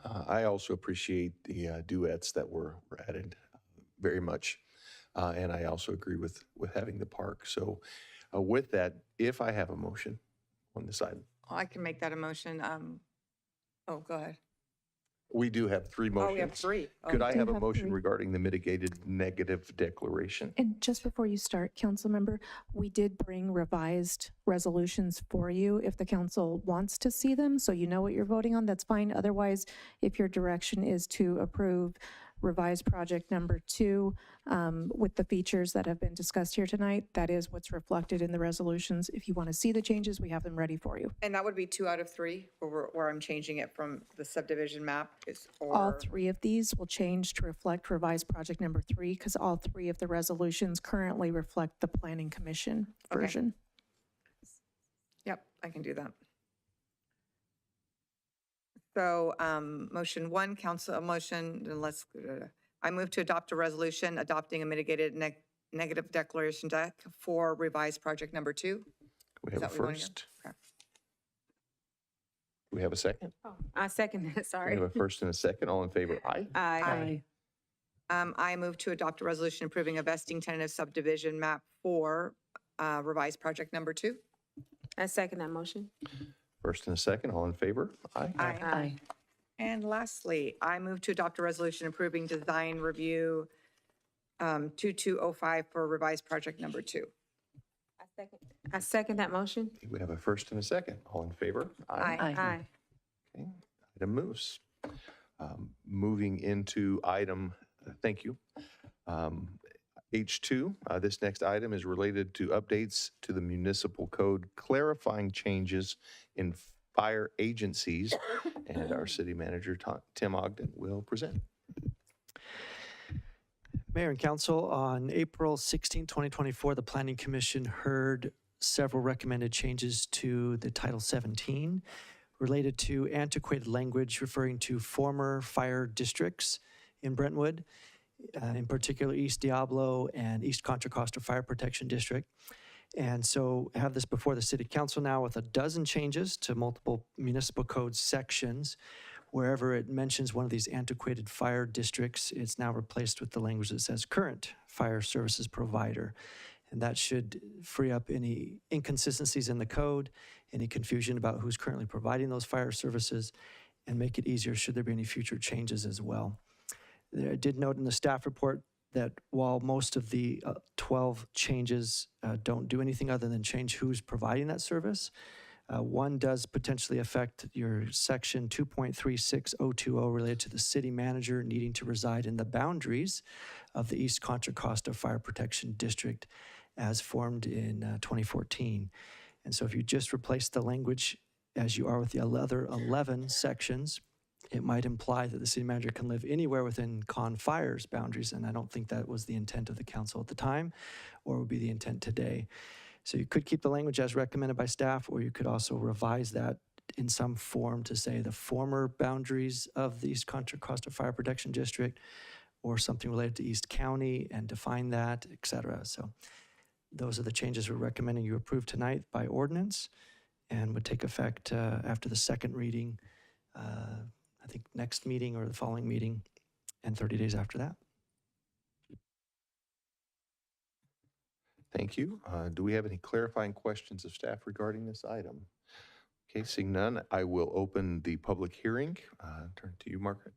I also appreciate the duets that were added very much. And I also agree with having the park. So with that, if I have a motion on this item. I can make that a motion. Oh, go ahead. We do have 3 motions. Oh, we have 3. Could I do have a have motion 3. regarding the mitigated negative declaration? And just before you start, council member, we did bring revised resolutions for you if the council wants to see them, so you know what you're voting on, that's fine. Otherwise, if your direction is to approve revised project number 2 with the features that have been discussed here tonight, that is what's reflected in the resolutions. If you want to see the changes, we have them ready for you. And that would be 2 out of 3, where I'm changing it from the subdivision map All 3 of these will change to reflect revised project number 3 because all 3 of the resolutions currently reflect the Planning Commission version. Yep, I can do that. So, motion 1, council, I move to adopt a resolution adopting a mitigated negative declaration deck for revised project number 2. We have a first. Do we have a second? Oh, I second that, We sorry. have a first and a second. All in favor? Aye. Aye. I move to adopt a resolution approving a vesting tentative subdivision map for revised project number 2. I second that motion. First and a second. All in favor? Aye. Aye. And lastly, I move to adopt a resolution approving design review 2205 for revised project number 2. I second that motion. We have a first and a second. All in favor? Aye. Okay, item moves. Moving into item, thank you. H2, this next item is related to updates to the municipal code clarifying changes in fire agencies, and our city manager, Tim Ogden, will present. Mayor and Council, on April 16, 2024, the Planning Commission heard several recommended changes to the Title 17 related to antiquated language referring to former fire districts in Brentwood, in particular East Diablo and East Contra Costa Fire Protection District. And so I have this before the City Council now with 12 changes to multiple municipal code sections. Wherever it mentions one of these antiquated fire districts, it's now replaced with the language that says current fire services provider. And that should free up any inconsistencies in the code, any confusion about who's currently providing those fire services, and make it easier should there be any future changes as well. I did note in the staff report that while most of the 12 changes don't do anything other than change who's providing that service, one does potentially affect your section 2.36020 related to the city manager needing to reside in the boundaries of the East Contra Costa Fire Protection District as formed in 2014. And so if you just replace the language as you are with the other 11 sections, it might imply that the city manager can live anywhere within Con Fire's boundaries, and I don't think that was the intent of the council at the time, or would be the intent today. So you could keep the language as recommended by staff, or you could also revise that in some form to say the former boundaries of the East Contra Costa Fire Protection District, or something related to East County, and define that, et cetera. So those are the changes we're recommending you approve tonight by ordinance, and would take effect after the second reading, I think next meeting or the following meeting, and 30 days after that. Thank you. Do we have any clarifying questions of staff regarding this item? Okay, seeing none, I will open the public hearing. Turn to you, Margaret.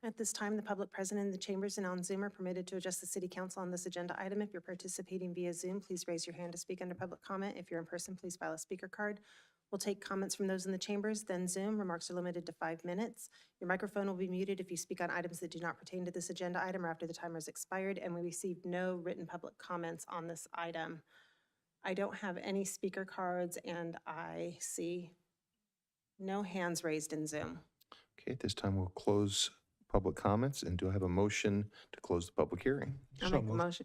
At this time, the public present in the chambers and on Zoom are permitted to address the city council on this agenda item. If you're participating via Zoom, please raise your hand to speak under public comment. If you're in person, please file a speaker card. We'll take comments from those in the chambers, then Zoom. Remarks are limited to 5 minutes. Your microphone will be muted if you speak on items that do not pertain to this agenda item or after the timer is expired, and we received no written public comments on this item. I don't have any speaker cards, and I see no hands raised in Zoom. Okay, at this time, we'll close public comments, and do I have a motion to close the public hearing? I'll make a motion.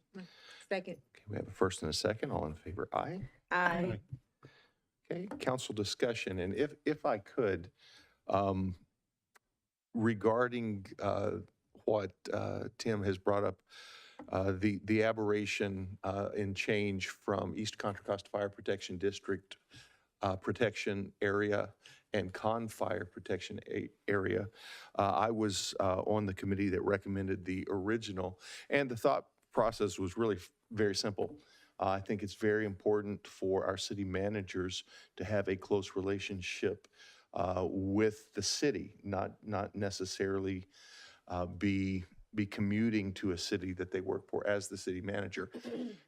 Second. Okay, we have a first and a second. All in favor, aye. Aye. Okay, council discussion, and if I could, regarding what Tim has brought up, the aberration in change from East Contra Costa Fire Protection District protection area and Con Fire Protection area. I was on the committee that recommended the original, and the thought process was really very simple. I think it's very important for our city managers to have a close relationship with the city, not necessarily be commuting to a city that they work for as the city manager.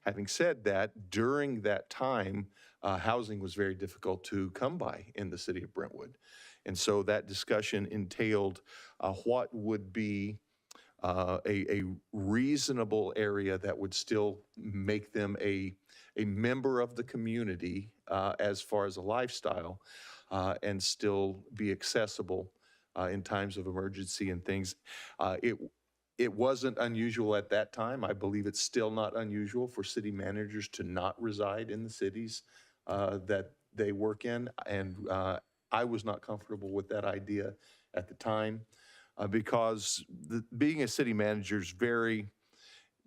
Having said that, during that time, housing was very difficult to come by in the city of Brentwood. And so that discussion entailed what would be a reasonable area that would still make them a member of the community as far as a lifestyle, and still be accessible in times of emergency and things. It wasn't unusual at that time. I believe it's still not unusual for city managers to not reside in the cities that they work in. And I was not comfortable with that idea at the time because being a city manager is very,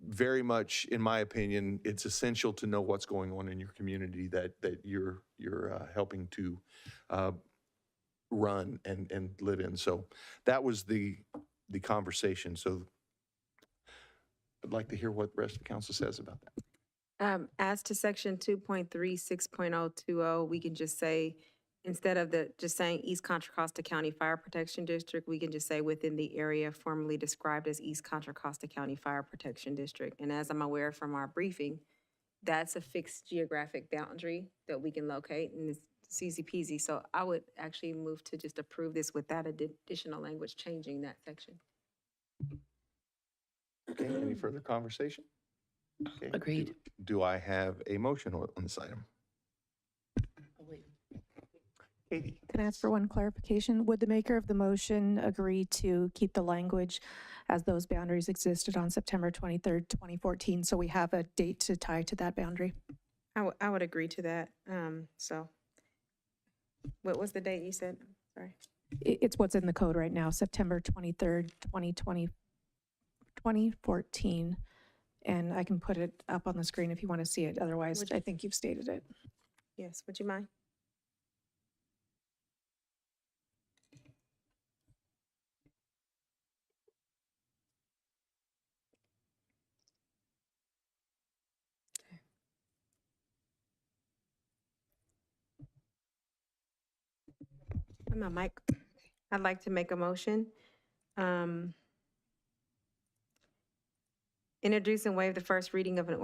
very much, in my opinion, it's essential to know what's going on in your community that you're helping to run and live in. So that was the conversation. So I'd like to hear what the rest of the council says about that. As to section 2.36.020, we can just say, instead of just saying East Contra Costa County Fire Protection District, we can just say within the area formerly described as East Contra Costa County Fire Protection District. And as I'm aware from our briefing, that's a fixed geographic boundary that we can locate, and it's easy peasy. So I would actually move to just approve this with that additional language changing that section. Okay, any further conversation? Okay. Agreed. Do I have a motion on this item? Katie? Can I ask for one clarification? Would the maker of the motion agree to keep the language as those boundaries existed on September 23rd, 2014, so we have a date to tie to that boundary? I would agree to that. So what was the date you said? Sorry. It's what's in the code right now, September 23rd, 2014. And I can put it up on the screen if you want to see it. Otherwise, I think you've stated it. Yes, would you mind? My mic. I'd like to make a motion Introduce and waive the first reading of an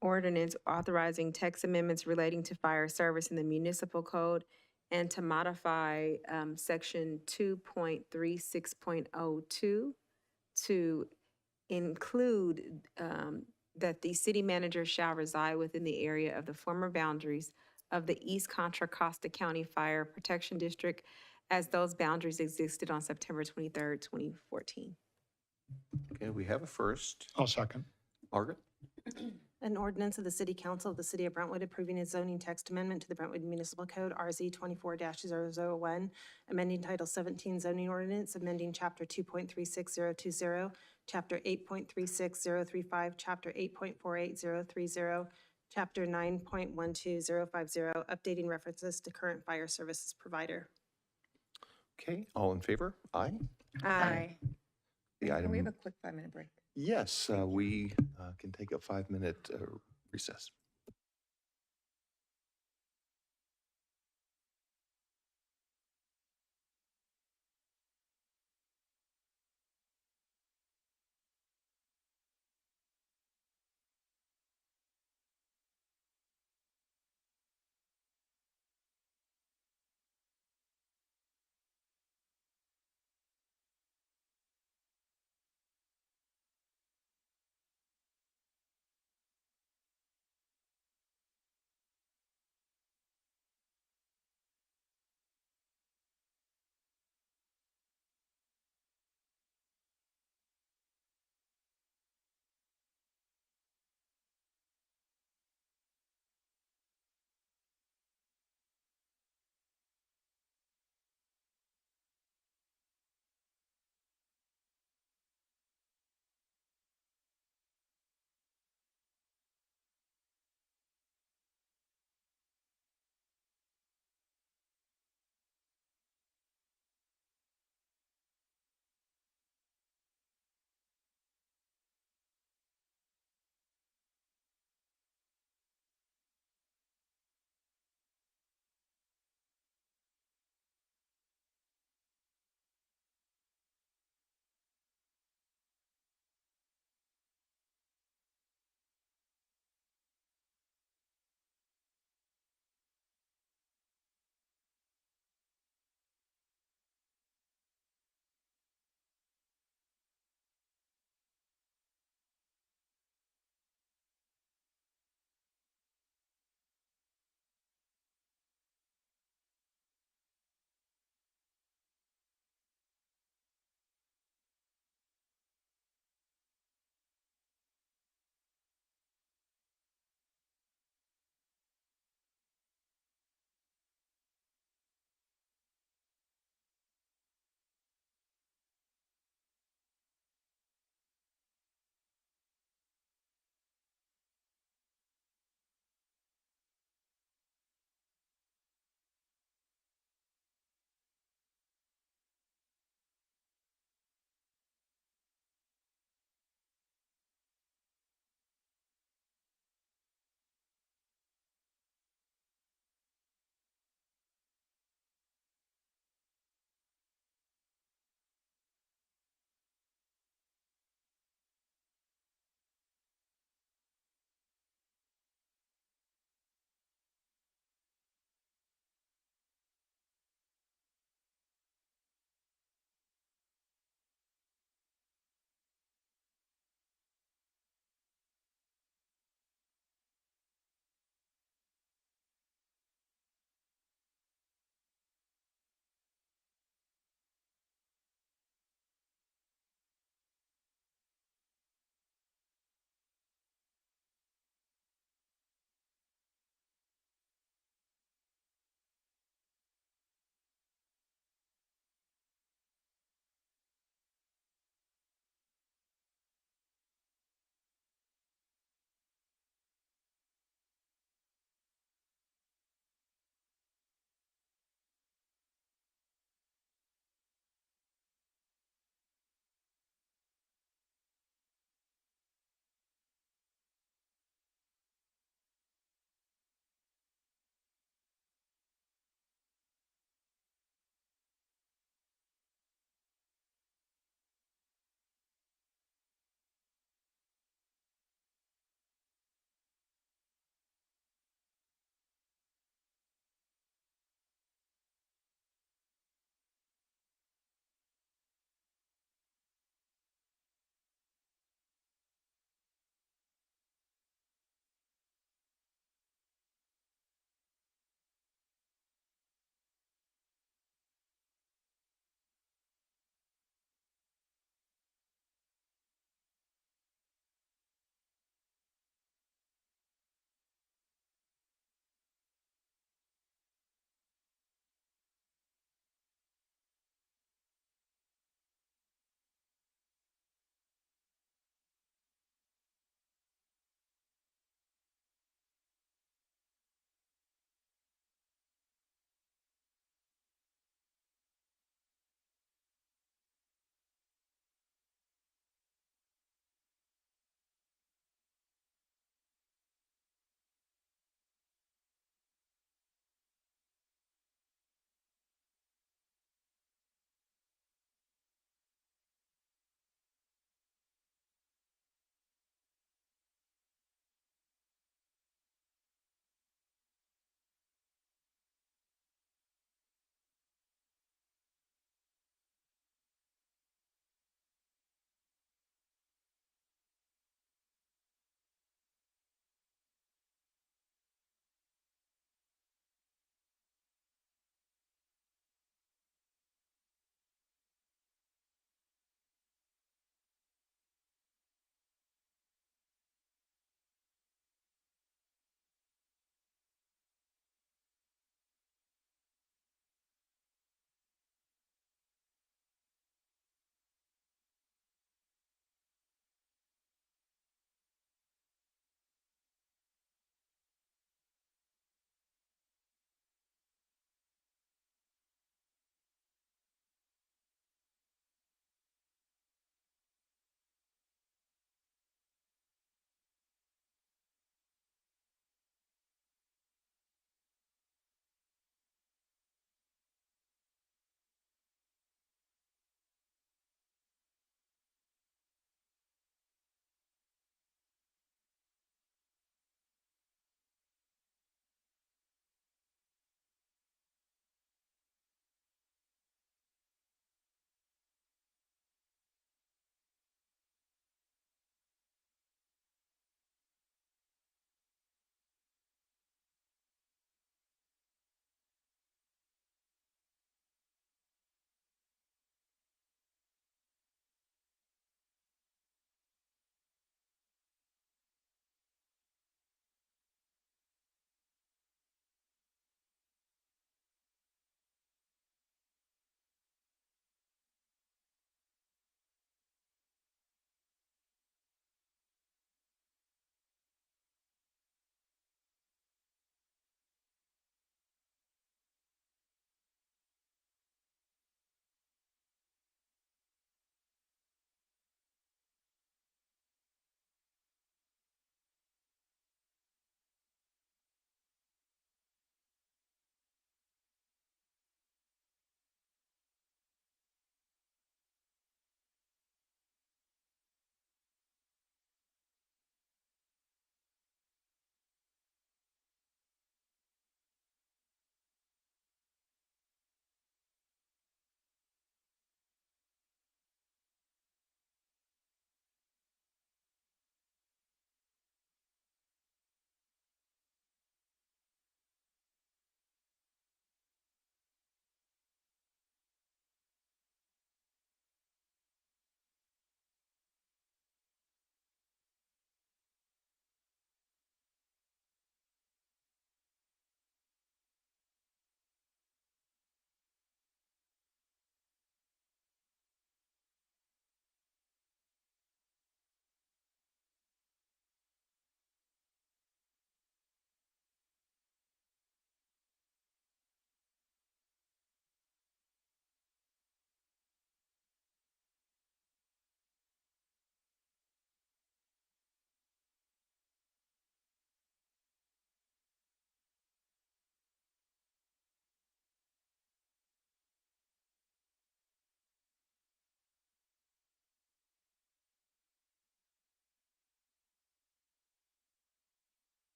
ordinance authorizing text amendments relating to fire service in the municipal code and to modify section 2.36.02 to include that the city manager shall reside within the area of the former boundaries of the East Contra Costa County Fire Protection District as those boundaries existed on September 23rd, 2014. Okay, we have a first. I'll second. Margaret? An ordinance of the City Council of the City of Brentwood approving a zoning text amendment to the Brentwood Municipal Code, RZ 24-001, amending Title 17 zoning ordinance, amending Chapter 2.36020, Chapter 8.36035, Chapter 8.48030, Chapter 9.12050, updating references to current fire services provider. Okay, all in favor? Aye. Aye. The Can item. we have a quick 5-minute break? Yes, we can take a 5-minute recess.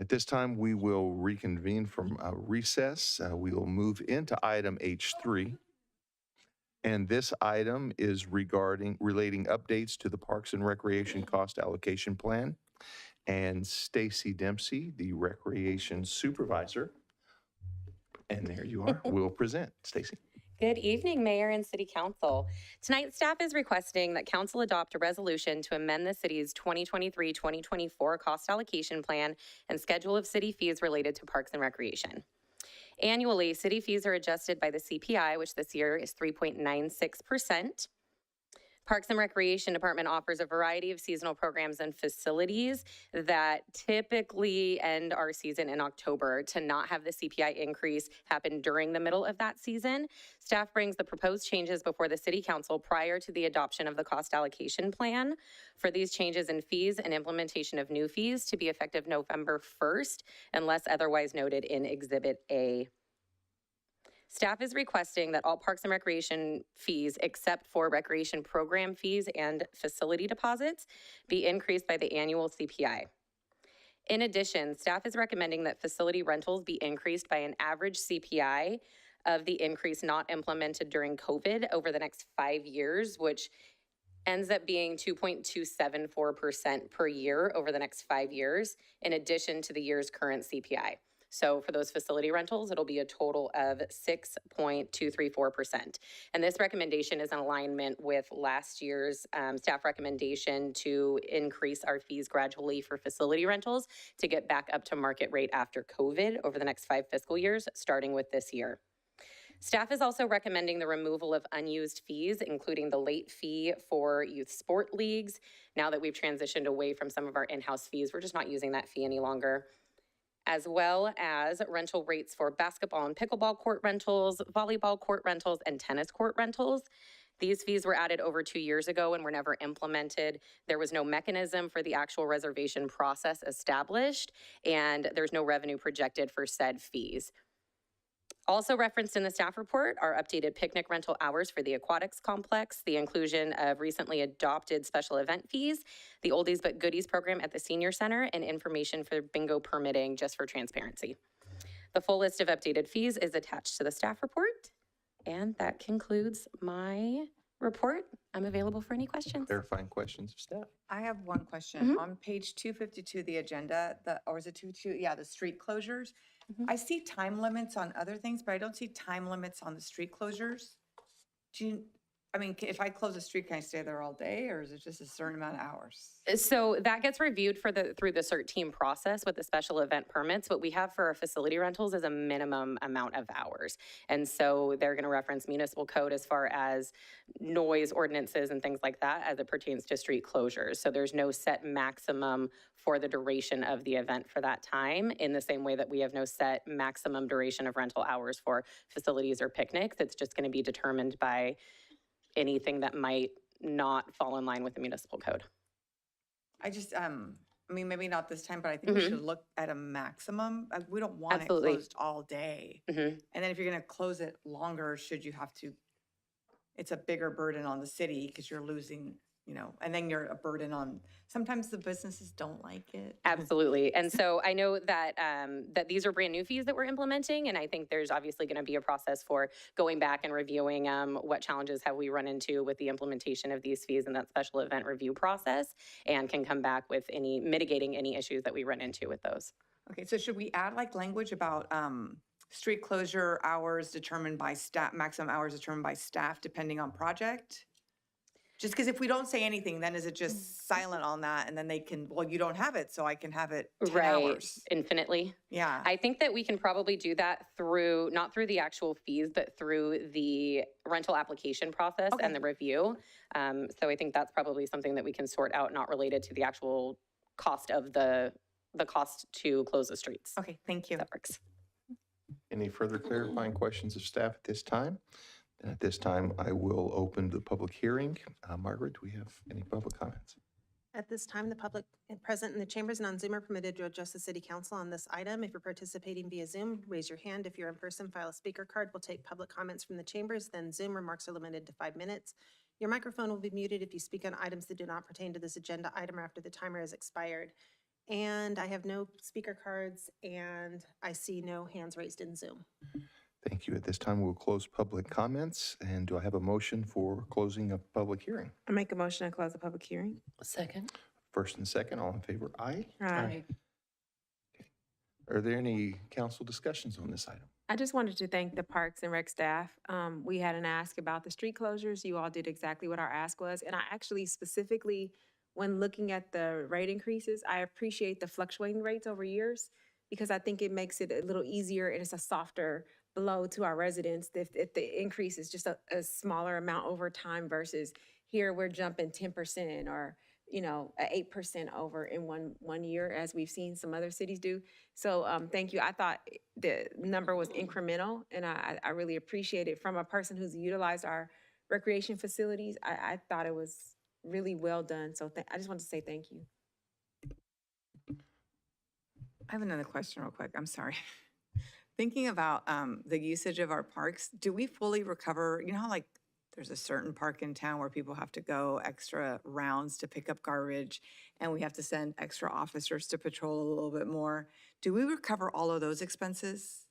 At this time, we will reconvene from recess. We will move into item H3. And this item is relating updates to the Parks and Recreation Cost Allocation Plan. And Stacy Dempsey, the Recreation Supervisor, and there you are, will present. Stacy. Good evening, Mayor and City Council. Tonight, staff is requesting that Council adopt a resolution to amend the city's 2023-2024 cost allocation plan and schedule of city fees related to parks and recreation. Annually, city fees are adjusted by the CPI, which this year is 3.96%. Parks and Recreation Department offers a variety of seasonal programs and facilities that typically end our season in October. To not have the CPI increase happen during the middle of that season, staff brings the proposed changes before the City Council prior to the adoption of the cost allocation plan for these changes in fees and implementation of new fees to be effective November 1st, unless otherwise noted in Exhibit A. Staff is requesting that all parks and recreation fees, except for recreation program fees and facility deposits, be increased by the annual CPI. In addition, staff is recommending that facility rentals be increased by an average CPI of the increase not implemented during COVID over the next 5 years, which ends up being 2.274% per year over the next 5 years, in addition to the year's current CPI. So for those facility rentals, it'll be a total of 6.234%. And this recommendation is in alignment with last year's staff recommendation to increase our fees gradually for facility rentals to get back up to market rate after COVID over the next 5 fiscal years, starting with this year. Staff is also recommending the removal of unused fees, including the late fee for youth sport leagues. Now that we've transitioned away from some of our in-house fees, we're just not using that fee any longer, as well as rental rates for basketball and pickleball court rentals, volleyball court rentals, and tennis court rentals. These fees were added over 2 years ago and were never implemented. There was no mechanism for the actual reservation process established, and there's no revenue projected for said fees. Also referenced in the staff report are updated picnic rental hours for the aquatics complex, the inclusion of recently adopted special event fees, the oldies but goodies program at the senior center, and information for bingo permitting, just for transparency. The full list of updated fees is attached to the staff report. And that concludes my report. I'm available for any questions. Clarifying questions of staff. I have one question. On page 252, the agenda, or is it 252? Yeah, the street closures. I see time limits on other things, but I don't see time limits on the street closures. If I close a street, can I stay there all day, or is it just a certain amount of hours? So that gets reviewed through the CERT team process with the special event permits. What we have for our facility rentals is a minimum amount of hours. And so they're going to reference municipal code as far as noise ordinances and things like that as it pertains to street closures. So there's no set maximum for the duration of the event for that time, in the same way that we have no set maximum duration of rental hours for facilities or picnics. It's just going to be determined by anything that might not fall in line with the municipal code. I just, maybe not this time, but I think we should look at a maximum. We don't want it Absolutely. closed all day. And then if you're going to close it longer, should you have to, it's a bigger burden on the city because you're losing, and then you're a burden on, sometimes the businesses don't like it. Absolutely. And so I know that that these are brand new fees that we're implementing, and I think there's obviously going to be a process for going back and reviewing what challenges have we run into with the implementation of these fees in that special event review process, and can come back with mitigating any issues that we run into with those. Okay, so should we add language about street closure hours determined by staff, maximum hours determined by staff depending on project? Just because if we don't say anything, then is it just silent on that? And then they can, well, you don't have it, so I can have it 10 hours. Infinitely. Yeah. I think that we can probably do that through, not through the actual fees, but through the rental application process and the review. So I think that's probably something that we can sort out, not related to the actual cost of the cost to close the streets. Okay, thank you. That works. Any further clarifying questions of staff at this time? And at this time, I will open the public hearing. Margaret, do we have any public comments? At this time, the public present in the chambers and on Zoom are permitted to address the City Council on this item. If you're participating via Zoom, raise your hand. If you're in person, file a speaker card. We'll take public comments from the chambers, then Zoom remarks are limited to 5 minutes. Your microphone will be muted if you speak on items that do not pertain to this agenda item or after the timer has expired. And I have no speaker cards, and I see no hands raised in Zoom. Thank you. At this time, we'll close public comments. And do I have a motion for closing a public hearing? I make a motion to close the public hearing. Second. First and second, all in favor, aye. Aye. Are there any council discussions on this item? I just wanted to thank the Parks and Rec staff. We had an ask about the street closures. You all did exactly what our ask was. And I actually specifically, when looking at the rate increases, I appreciate the fluctuating rates over years because I think it makes it a little easier and it's a softer blow to our residents if the increase is just a smaller amount over time versus here we're jumping 10% or, you know, 8% over in one year, as we've seen some other cities do. So thank you. I thought the number was incremental, and I really appreciate it. From a person who's utilized our recreation facilities, I thought it was really well done. So I just want to say thank you. I have another question real quick. I'm sorry. Thinking about the usage of our parks, do we fully recover, you know how like there's a certain park in town where people have to go extra rounds to pick up garbage and we have to send extra officers to patrol a little bit more. Do we recover all of those expenses?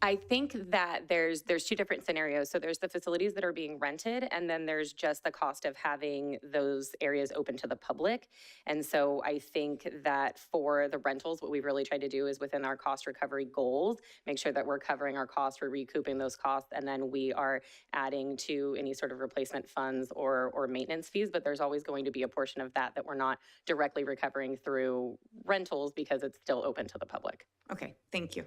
I think that there's two different scenarios. So there's the facilities that are being rented, and then there's just the cost of having those areas open to the public. And so I think that for the rentals, what we've really tried to do is within our cost recovery goals, make sure that we're covering our costs, we're recouping those costs, and then we are adding to any sort of replacement funds or maintenance fees. But there's always going to be a portion of that we're not directly recovering through rentals because it's still open to the public. Okay, thank you.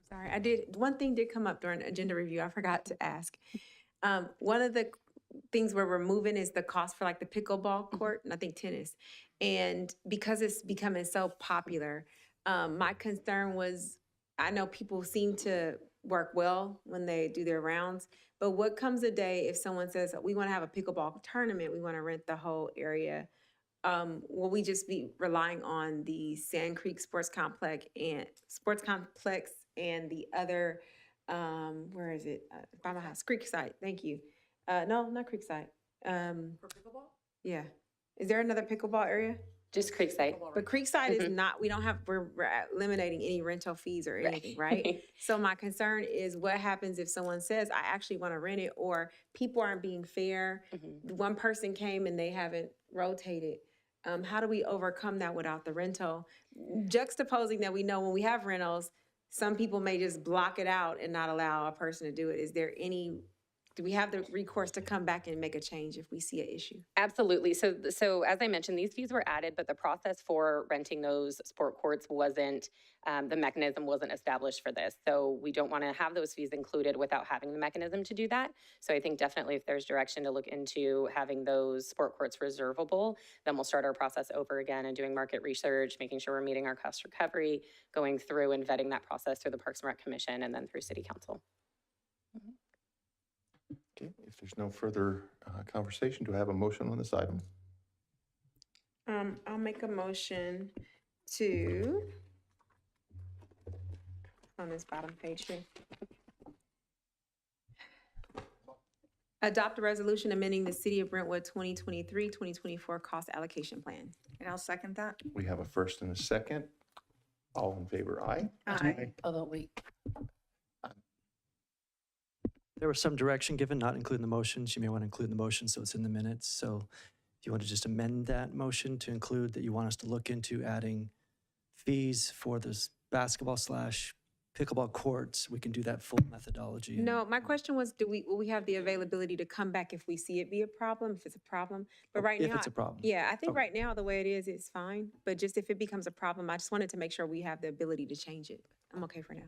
Sorry, one thing did come up during agenda review. I forgot to ask. One of the things we're removing is the cost for like the pickleball court and I think tennis. And because it's becoming so popular, my concern was, I know people seem to work well when they do their rounds, but what comes a day if someone says, we want to have a pickleball tournament, we want to rent the whole area? Will we just be relying on the Sand Creek Sports Complex and the other, where is it? By my house, Creekside, thank you. No, not Creekside. For pickleball? Yeah. Is there another pickleball area? Just Creekside. But Creekside is not, we're eliminating any rental fees or anything, right? So my concern is what happens if someone says, I actually want to rent it, or people aren't being fair. One person came and they haven't rotated. How do we overcome that without the rental? Juxtaposing that we know when we have rentals, some people may just block it out and not allow a person to do it. Do we have the recourse to come back and make a change if we see an issue? Absolutely. So as I mentioned, these fees were added, but the process for renting those sport courts wasn't, the mechanism wasn't established for this. So we don't want to have those fees included without having the mechanism to do that. So I think definitely if there's direction to look into having those sport courts reservable, then we'll start our process over again and doing market research, making sure we're meeting our cost recovery, going through and vetting that process through the Parks and Rec Commission and then through City Council. Okay, if there's no further conversation, do I have a motion on this item? I'll make a motion to, on this bottom page here, adopt a resolution amending the City of Brentwood 2023-2024 cost allocation plan. And I'll second that. We have a first and a second. All in favor, aye. Aye. Although, wait. There was some direction given, not including the motions. You may want to include the motion so it's in the minutes. So if you want to just amend that motion to include that you want us to look into adding fees for this basketball/pickleball courts, we can do that full methodology. No, my question was, will we have the availability to come back if we see it be a problem, if it's a problem? But right now. If it's a problem. Yeah, I think Okay. right now, the way it is, it's fine. But just if it becomes a problem, I just wanted to make sure we have the ability to change it. I'm okay for now.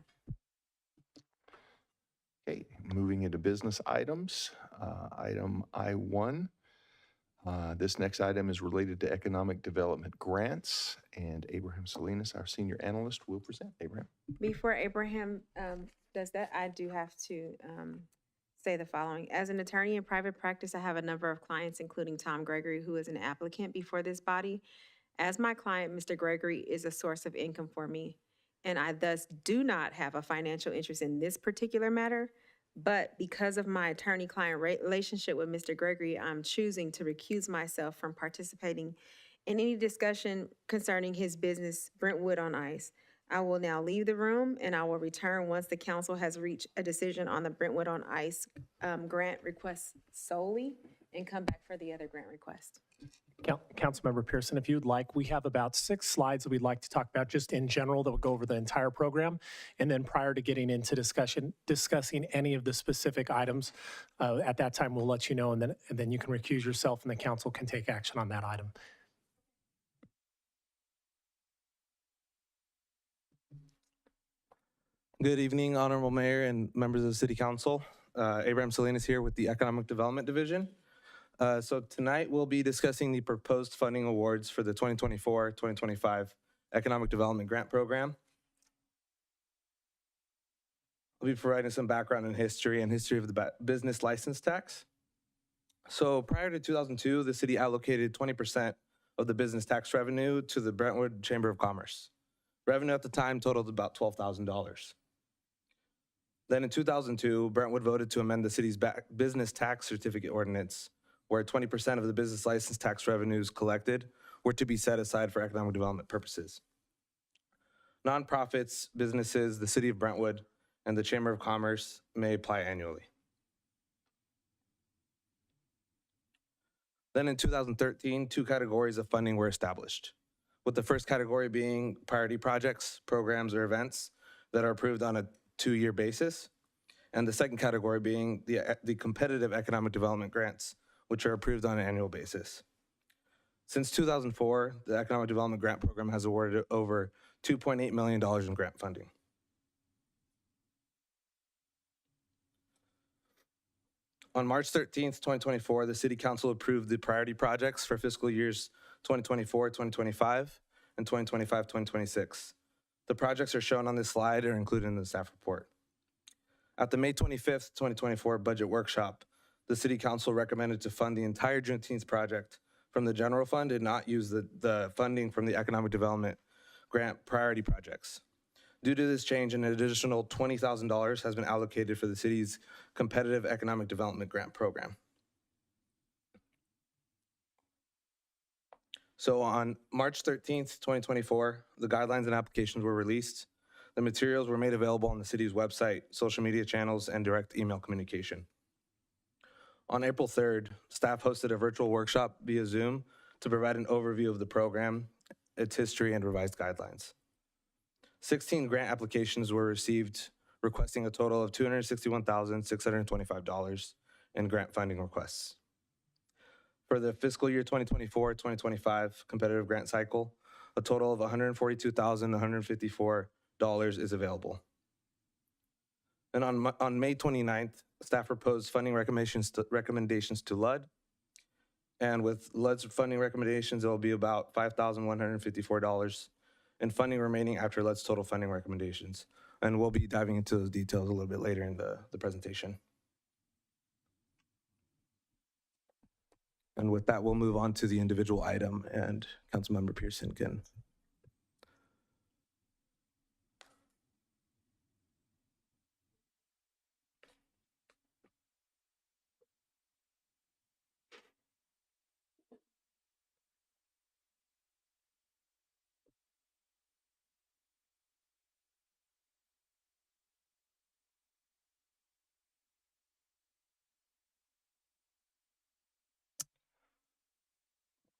Okay, moving into business items. Item I1. This next item is related to economic development grants, and Abraham Salinas, our senior analyst, will present. Abraham. Before Abraham does that, I do have to say the following. As an attorney in private practice, I have a number of clients, including Tom Gregory, who is an applicant before this body. As my client, Mr. Gregory is a source of income for me, and I thus do not have a financial interest in this particular matter. But because of my attorney-client relationship with Mr. Gregory, I'm choosing to recuse myself from participating in any discussion concerning his business, Brentwood on Ice. I will now leave the room, and I will return once the council has reached a decision on the Brentwood on Ice grant request solely, and come back for the other grant request. Councilmember Pearson, if you'd like, we have about 6 slides that we'd like to talk about just in general that will go over the entire program. And then prior to getting into discussing any of the specific items, at that time, we'll let you know, and then you can recuse yourself and the council can take action on that item. Good evening, Honorable Mayor and members of the City Council. Abraham Salinas here with the Economic Development Division. So tonight we'll be discussing the proposed funding awards for the 2024-2025 Economic Development Grant Program. I'll be providing some background and history of the business license tax. So prior to 2002, the city allocated 20% of the business tax revenue to the Brentwood Chamber of Commerce. Revenue at the time totaled about $12,000. Then in 2002, Brentwood voted to amend the city's business tax certificate ordinance, where 20% of the business license tax revenues collected were to be set aside for economic development purposes. Nonprofits, businesses, the city of Brentwood, and the Chamber of Commerce may apply annually. Then in 2013, 2 categories of funding were established, with the first category being priority projects, programs, or events that are approved on a 2-year basis, and the second category being the competitive economic development grants, which are approved on an annual basis. Since 2004, the Economic Development Grant Program has awarded over $2.8 million in grant funding. On March 13th, 2024, the City Council approved the priority projects for fiscal years 2024-2025 and 2025-2026. The projects are shown on this slide and are included in the staff report. At the May 25th, 2024 budget workshop, the City Council recommended to fund the entire Juneteenth project from the general fund and not use the funding from the Economic Development Grant priority projects. Due to this change, an additional $20,000 has been allocated for the city's competitive economic development grant program. So on March 13th, 2024, the guidelines and applications were released. The materials were made available on the city's website, social media channels, and direct email communication. On April 3rd, staff hosted a virtual workshop via Zoom to provide an overview of the program, its history, and revised guidelines. 16 grant applications were received, requesting a total of $261,625 in grant funding requests. For the fiscal year 2024-2025 competitive grant cycle, a total of $142,154 is available. And on May 29th, staff proposed funding recommendations to LUD. And with LUD's funding recommendations, it will be about $5,154 in funding remaining after LUD's total funding recommendations. And we'll be diving into those details a little bit later in the presentation. And with that, we'll move on to the individual item, and Councilmember Pearson can.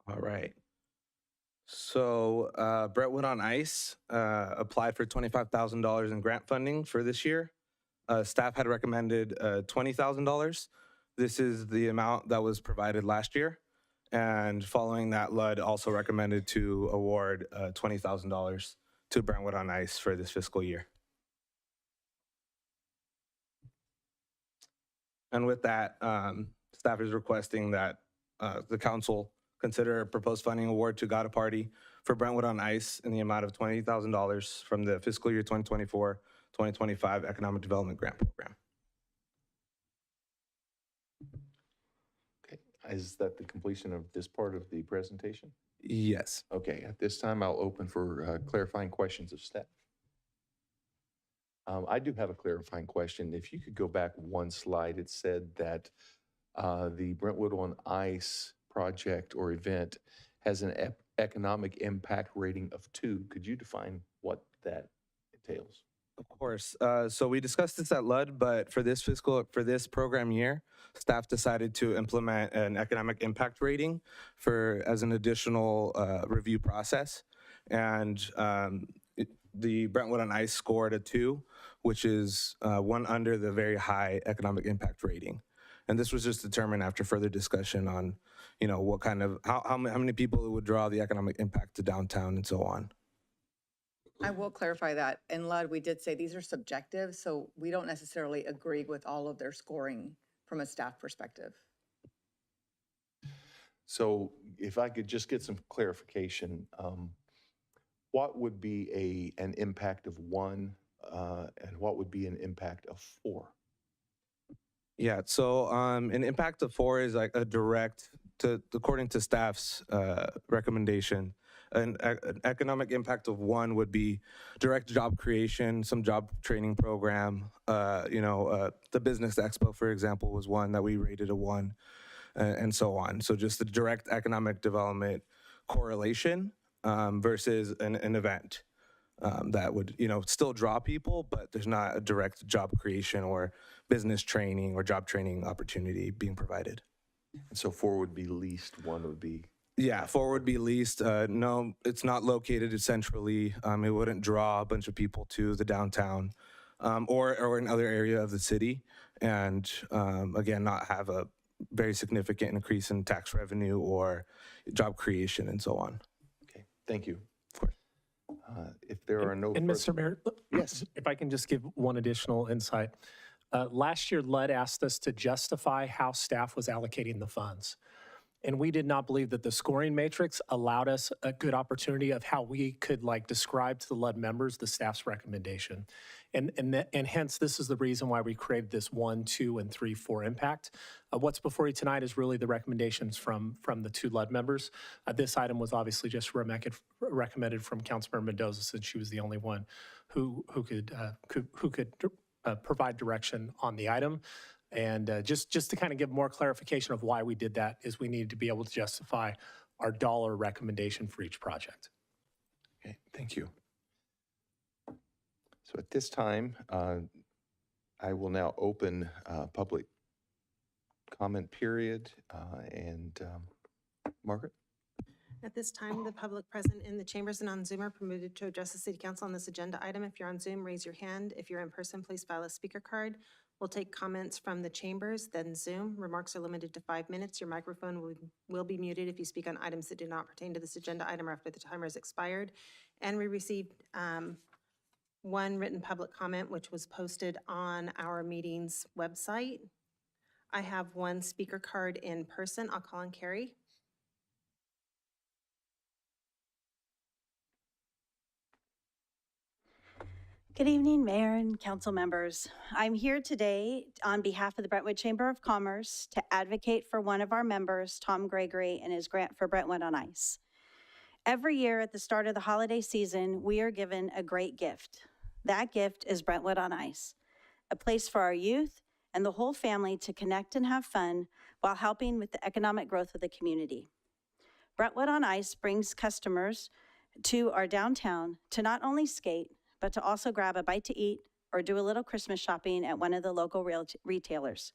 All right. So Brentwood on Ice applied for $25,000 in grant funding for this year. Staff had recommended $20,000. This is the amount that was provided last year. And following that, LUD also recommended to award $20,000 to Brentwood on Ice for this fiscal year. And with that, staff is requesting that the council consider a proposed funding award to Gotta Party for Brentwood on Ice in the amount of $20,000 from the fiscal year 2024-2025 Economic Development Grant Program. Okay. Is that the completion of this part of the presentation? Yes. Okay, at this time, I'll open for clarifying questions of staff. I do have a clarifying question. If you could go back one slide, it said that the Brentwood on Ice project or event has an economic impact rating of 2. Could you define what that entails? Of course. So we discussed this at LUD, but for this program year, staff decided to implement an economic impact rating as an additional review process. And the Brentwood on Ice scored a 2, which is one under the very high economic impact rating. And this was just determined after further discussion on, what kind of, how many people it would draw the economic impact to downtown and so on. I will clarify that. In LUD, we did say these are subjective, so we don't necessarily agree with all of their scoring from a staff perspective. So if I could just get some clarification, what would be an impact of 1 and what would be an impact of 4? Yeah, so an impact of 4 is like a direct, according to staff's recommendation, an economic impact of 1 would be direct job creation, some job training program. The Business Expo, for example, was one that we rated a 1, and so on. So just the direct economic development correlation versus an event that would, still draw people, but there's not a direct job creation or business training or job training opportunity being provided. And so 4 would be least, 1 would be. Yeah, 4 would be least. No, it's not located centrally. It wouldn't draw a bunch of people to the downtown or another area of the city. And again, not have a very significant increase in tax revenue or job creation and so on. Okay, thank you. Of course. If there are no. And Mr. Mayor, Yes. if I can just give one additional insight. Last year, LUD asked us to justify how staff was allocating the funds. And we did not believe that the scoring matrix allowed us a good opportunity of how we could describe to the LUD members the staff's recommendation. And hence, this is the reason why we created this 1, 2, and 3, 4 impact. What's before you tonight is really the recommendations from the 2 LUD members. This item was obviously just recommended from Councilmember Mendoza, since she was the only one who could provide direction on the item. And just to kind of give more clarification of why we did that is we needed to be able to justify our dollar recommendation for each project. Okay, thank you. So at this time, I will now open public comment period. Margaret? At this time, the public present in the chambers and on Zoom are permitted to address the City Council on this agenda item. If you're on Zoom, raise your hand. If you're in person, please file a speaker card. We'll take comments from the chambers, then Zoom. Remarks are limited to 5 minutes. Your microphone will be muted if you speak on items that do not pertain to this agenda item or after the timer has expired. And we received one written public comment, which was posted on our meeting's website. I have one speaker card in person. I'll call on Carrie. Good evening, Mayor and council members. I'm here today on behalf of the Brentwood Chamber of Commerce to advocate for one of our members, Tom Gregory, and his grant for Brentwood on Ice. Every year at the start of the holiday season, we are given a great gift. That gift is Brentwood on Ice, a place for our youth and the whole family to connect and have fun while helping with the economic growth of the community. Brentwood on Ice brings customers to our downtown to not only skate, but to also grab a bite to eat or do a little Christmas shopping at one of the local retailers.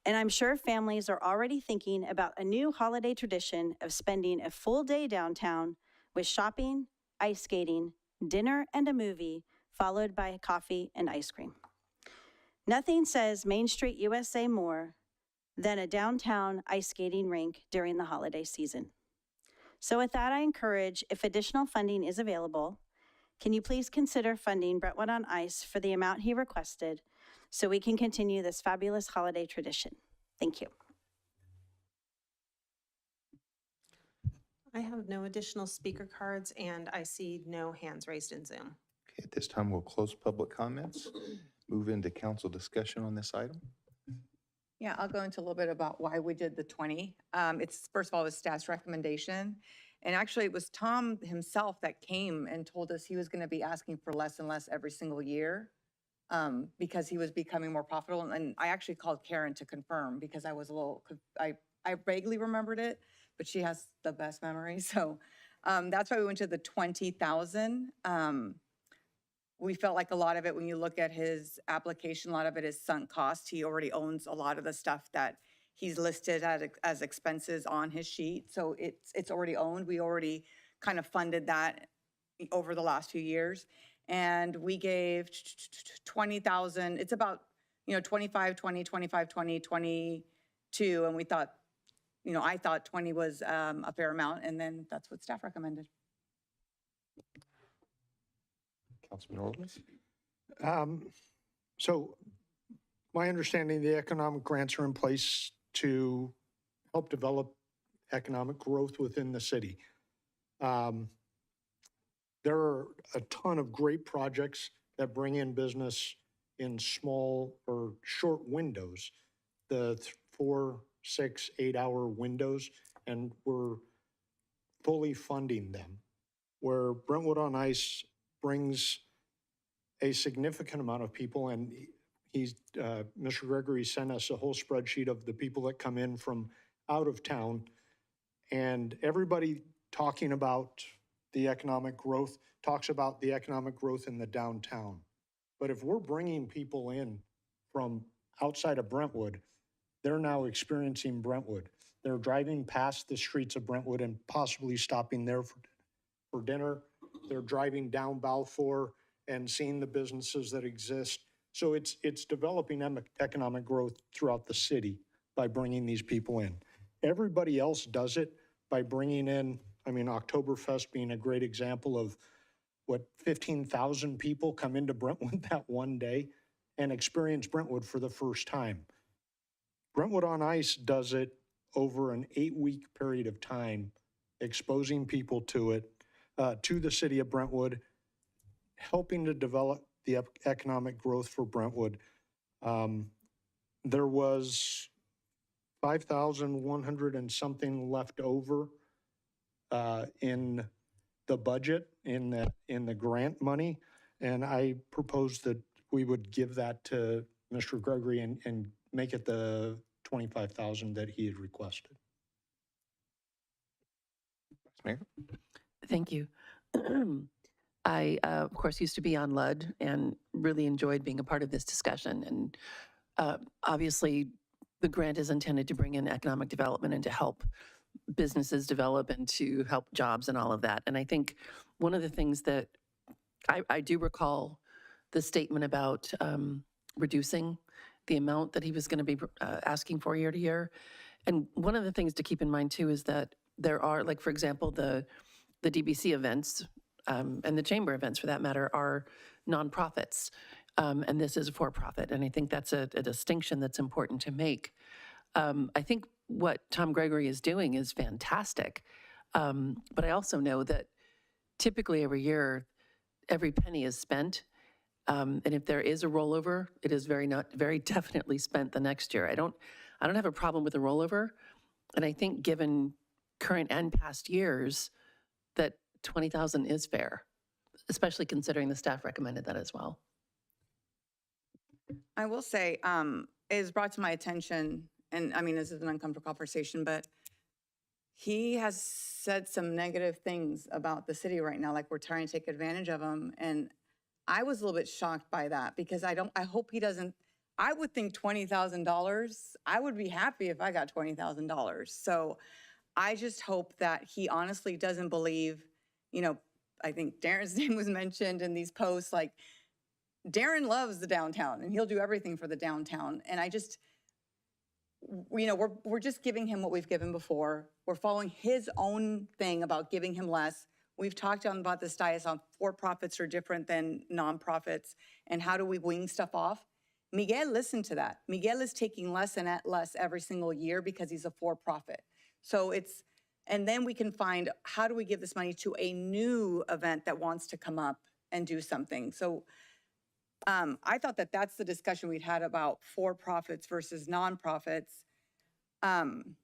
And I'm sure families are already thinking about a new holiday tradition of spending a full day downtown with shopping, ice skating, dinner, and a movie, followed by coffee and ice cream. Nothing says Main Street USA more than a downtown ice skating rink during the holiday season. So with that, I encourage, if additional funding is available, can you please consider funding Brentwood on Ice for the amount he requested so we can continue this fabulous holiday tradition? Thank you. I have no additional speaker cards and I see no hands raised in Zoom. Okay, at this time, we'll close public comments, move into council discussion on this item. Yeah, I'll go into a little bit about why we did the 20. It's, first of all, it was staff's recommendation. And actually, it was Tom himself that came and told us he was going to be asking for less and less every single year because he was becoming more profitable. And I actually called Karen to confirm because I was a little, I vaguely remembered it, but she has the best memory. So that's why we went to the 20,000. We felt like a lot of it, when you look at his application, a lot of it is sunk cost. He already owns a lot of the stuff that he's listed as expenses on his sheet. So it's already owned. We already kind of funded that over the last few years. And we gave 20,000. It's about, 25, 20, 25, 20, 22. And we thought, I thought 20 was a fair amount. And then that's what staff recommended. Councilman Orleans? So my understanding, the economic grants are in place to help develop economic growth within the city. There are a ton of great projects that bring in business in small or short windows, the 4, 6, 8-hour windows, and we're fully funding them. Where Brentwood on Ice brings a significant amount of people, and Mr. Gregory sent us a whole spreadsheet of the people that come in from out of town, and everybody talking about the economic growth talks about the economic growth in the downtown. But if we're bringing people in from outside of Brentwood, they're now experiencing Brentwood. They're driving past the streets of Brentwood and possibly stopping there for dinner. They're driving down Balfour and seeing the businesses that exist. So it's developing economic growth throughout the city by bringing these people in. Everybody else does it by bringing in, Oktoberfest being a great example of what 15,000 people come into Brentwood that one day and experience Brentwood for the first time. Brentwood on Ice does it over an 8-week period of time, exposing people to it, to the city of Brentwood, helping to develop the economic growth for Brentwood. There was 5,100 and something left over in the budget, in the grant money, and I proposed that we would give that to Mr. Gregory and make it the 25,000 that he had requested. Mayor? Thank you. I, of course, used to be on LUD and really enjoyed being a part of this discussion. And obviously, the grant is intended to bring in economic development and to help businesses develop and to help jobs and all of that. And I think one of the things that I do recall the statement about reducing the amount that he was going to be asking for year to year. And one of the things to keep in mind too is that there are, like, for example, the DBC events and the chamber events for that matter are nonprofits. And this is a for-profit. And I think that's a distinction that's important to make. I think what Tom Gregory is doing is fantastic. But I also know that typically every year, every penny is spent. And if there is a rollover, it is very definitely spent the next year. I don't have a problem with a rollover. And I think given current and past years, that 20,000 is fair, especially considering the staff recommended that as well. I will say, it was brought to my attention, and this is an uncomfortable conversation, but he has said some negative things about the city right now, like we're trying to take advantage of him. And I was a little bit shocked by that because I hope he doesn't. I would think $20,000. I would be happy if I got $20,000. So I just hope that he honestly doesn't believe, I think Darren's name was mentioned in these posts, like Darren loves the downtown and he'll do everything for the downtown. And I just, we're just giving him what we've given before. We're following his own thing about giving him less. We've talked about this dais on for-profits are different than nonprofits and how do we wing stuff off. Miguel listened to that. Miguel is taking less and less every single year because he's a for-profit. So and then we can find, how do we give this money to a new event that wants to come up and do something? So I thought that that's the discussion we'd had about for-profits versus nonprofits. I'm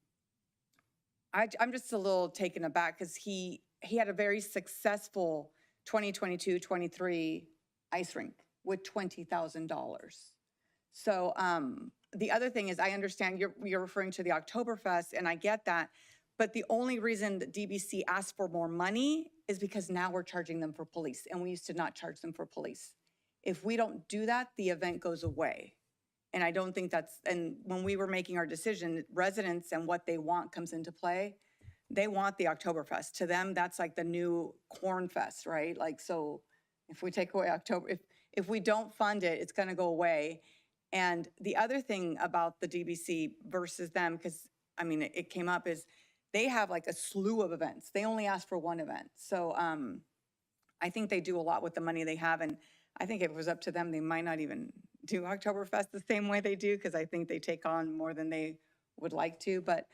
just a little taken aback because he had a very successful 2022-23 ice rink with $20,000. So the other thing is, I understand you're referring to the Oktoberfest, and I get that, but the only reason that DBC asked for more money is because now we're charging them for police, and we used to not charge them for police. If we don't do that, the event goes away. And I don't think that's, and when we were making our decision, residents and what they want comes into play. They want the Oktoberfest. To them, that's like the new Corn Fest, right? Like, so if we take away October, if we don't fund it, it's gonna go away. And the other thing about the DBC versus them, because I mean, it came up, is they have like a slew of events. They only ask for one event. So I think they do a lot with the money they have. And I think if it was up to them, they might not even do Oktoberfest the same way they do, because I think they take on more than they would like to. But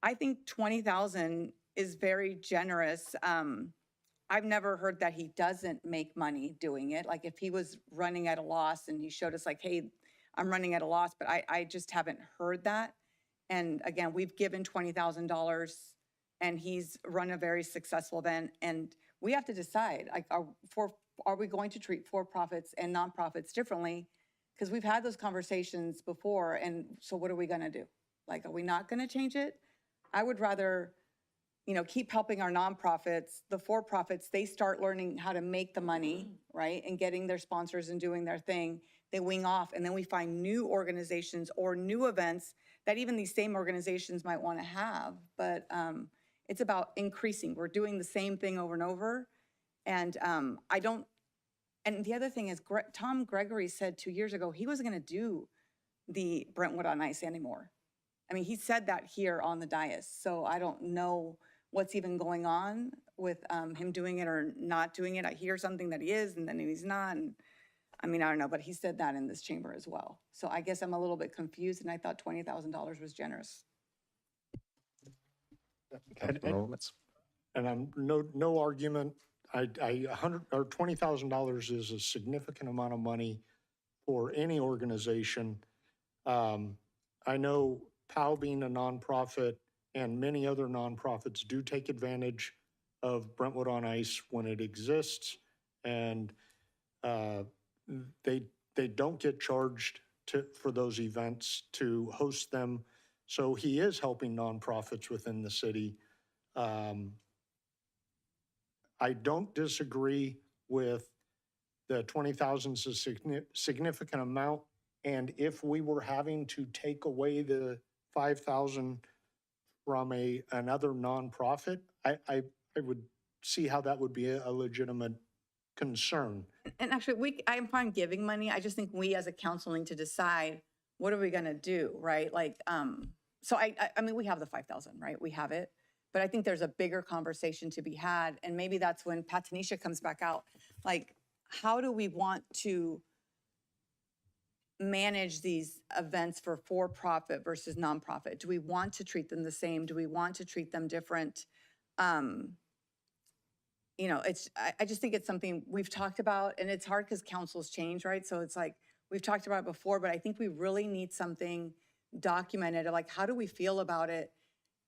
I think 20,000 is very generous. I've never heard that he doesn't make money doing it. Like if he was running at a loss and he showed us like, hey, I'm running at a loss, but I just haven't heard that. And again, we've given $20,000 and he's run a very successful event. And we have to decide, like, are we going to treat for-profits and nonprofits differently? Because we've had those conversations before. And so what are we going to do? Like, are we not going to change it? I would rather, keep helping our nonprofits. The for-profits, they start learning how to make the money, right? And getting their sponsors and doing their thing. They wing off, and then we find new organizations or new events that even these same organizations might want to have. But it's about increasing. We're doing the same thing over and over. And and the other thing is, Tom Gregory said 2 years ago, he wasn't going to do the Brentwood on Ice anymore. I mean, he said that here on the dais. So I don't know what's even going on with him doing it or not doing it. I hear something that he is, and then he's not. And I mean, I don't know, but he said that in this chamber as well. So I guess I'm a little bit confused, and I thought $20,000 was generous. And I'm no argument. $100 or $20,000 is a significant amount of money for any organization. I know POW being a nonprofit and many other nonprofits do take advantage of Brentwood on Ice when it exists, and they don't get charged for those events to host them. So he is helping nonprofits within the city. I don't disagree with the 20,000 is a significant amount. And if we were having to take away the 5,000 from another nonprofit, I would see how that would be a legitimate concern. And actually, I'm fine giving money. I just think we as a council need to decide, what are we going to do, right? Like, so I mean, we have the 5,000, right? We have it. But I think there's a bigger conversation to be had. And maybe that's when Patanisha comes back out. Like, how do we want to manage these events for-profit versus nonprofit? Do we want to treat them the same? Do we want to treat them different? I just think it's something we've talked about, and it's hard because councils change, right? So it's like, we've talked about it before, but I think we really need something documented of like, how do we feel about it?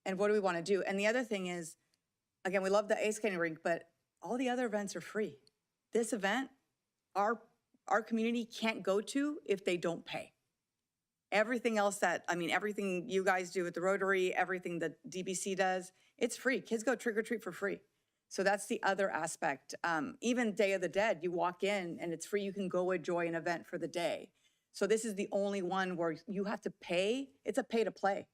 And what do we want to do? And the other thing is, again, we love the ice skating rink, but all the other events are free. This event, our community can't go to if they don't pay. Everything else everything you guys do at the Rotary, everything that DBC does, it's free. Kids go trick or treat for free. So that's the other aspect. Even Day of the Dead, you walk in and it's free. You can go enjoy an event for the day. So this is the only one where you have to pay. It's a pay to play.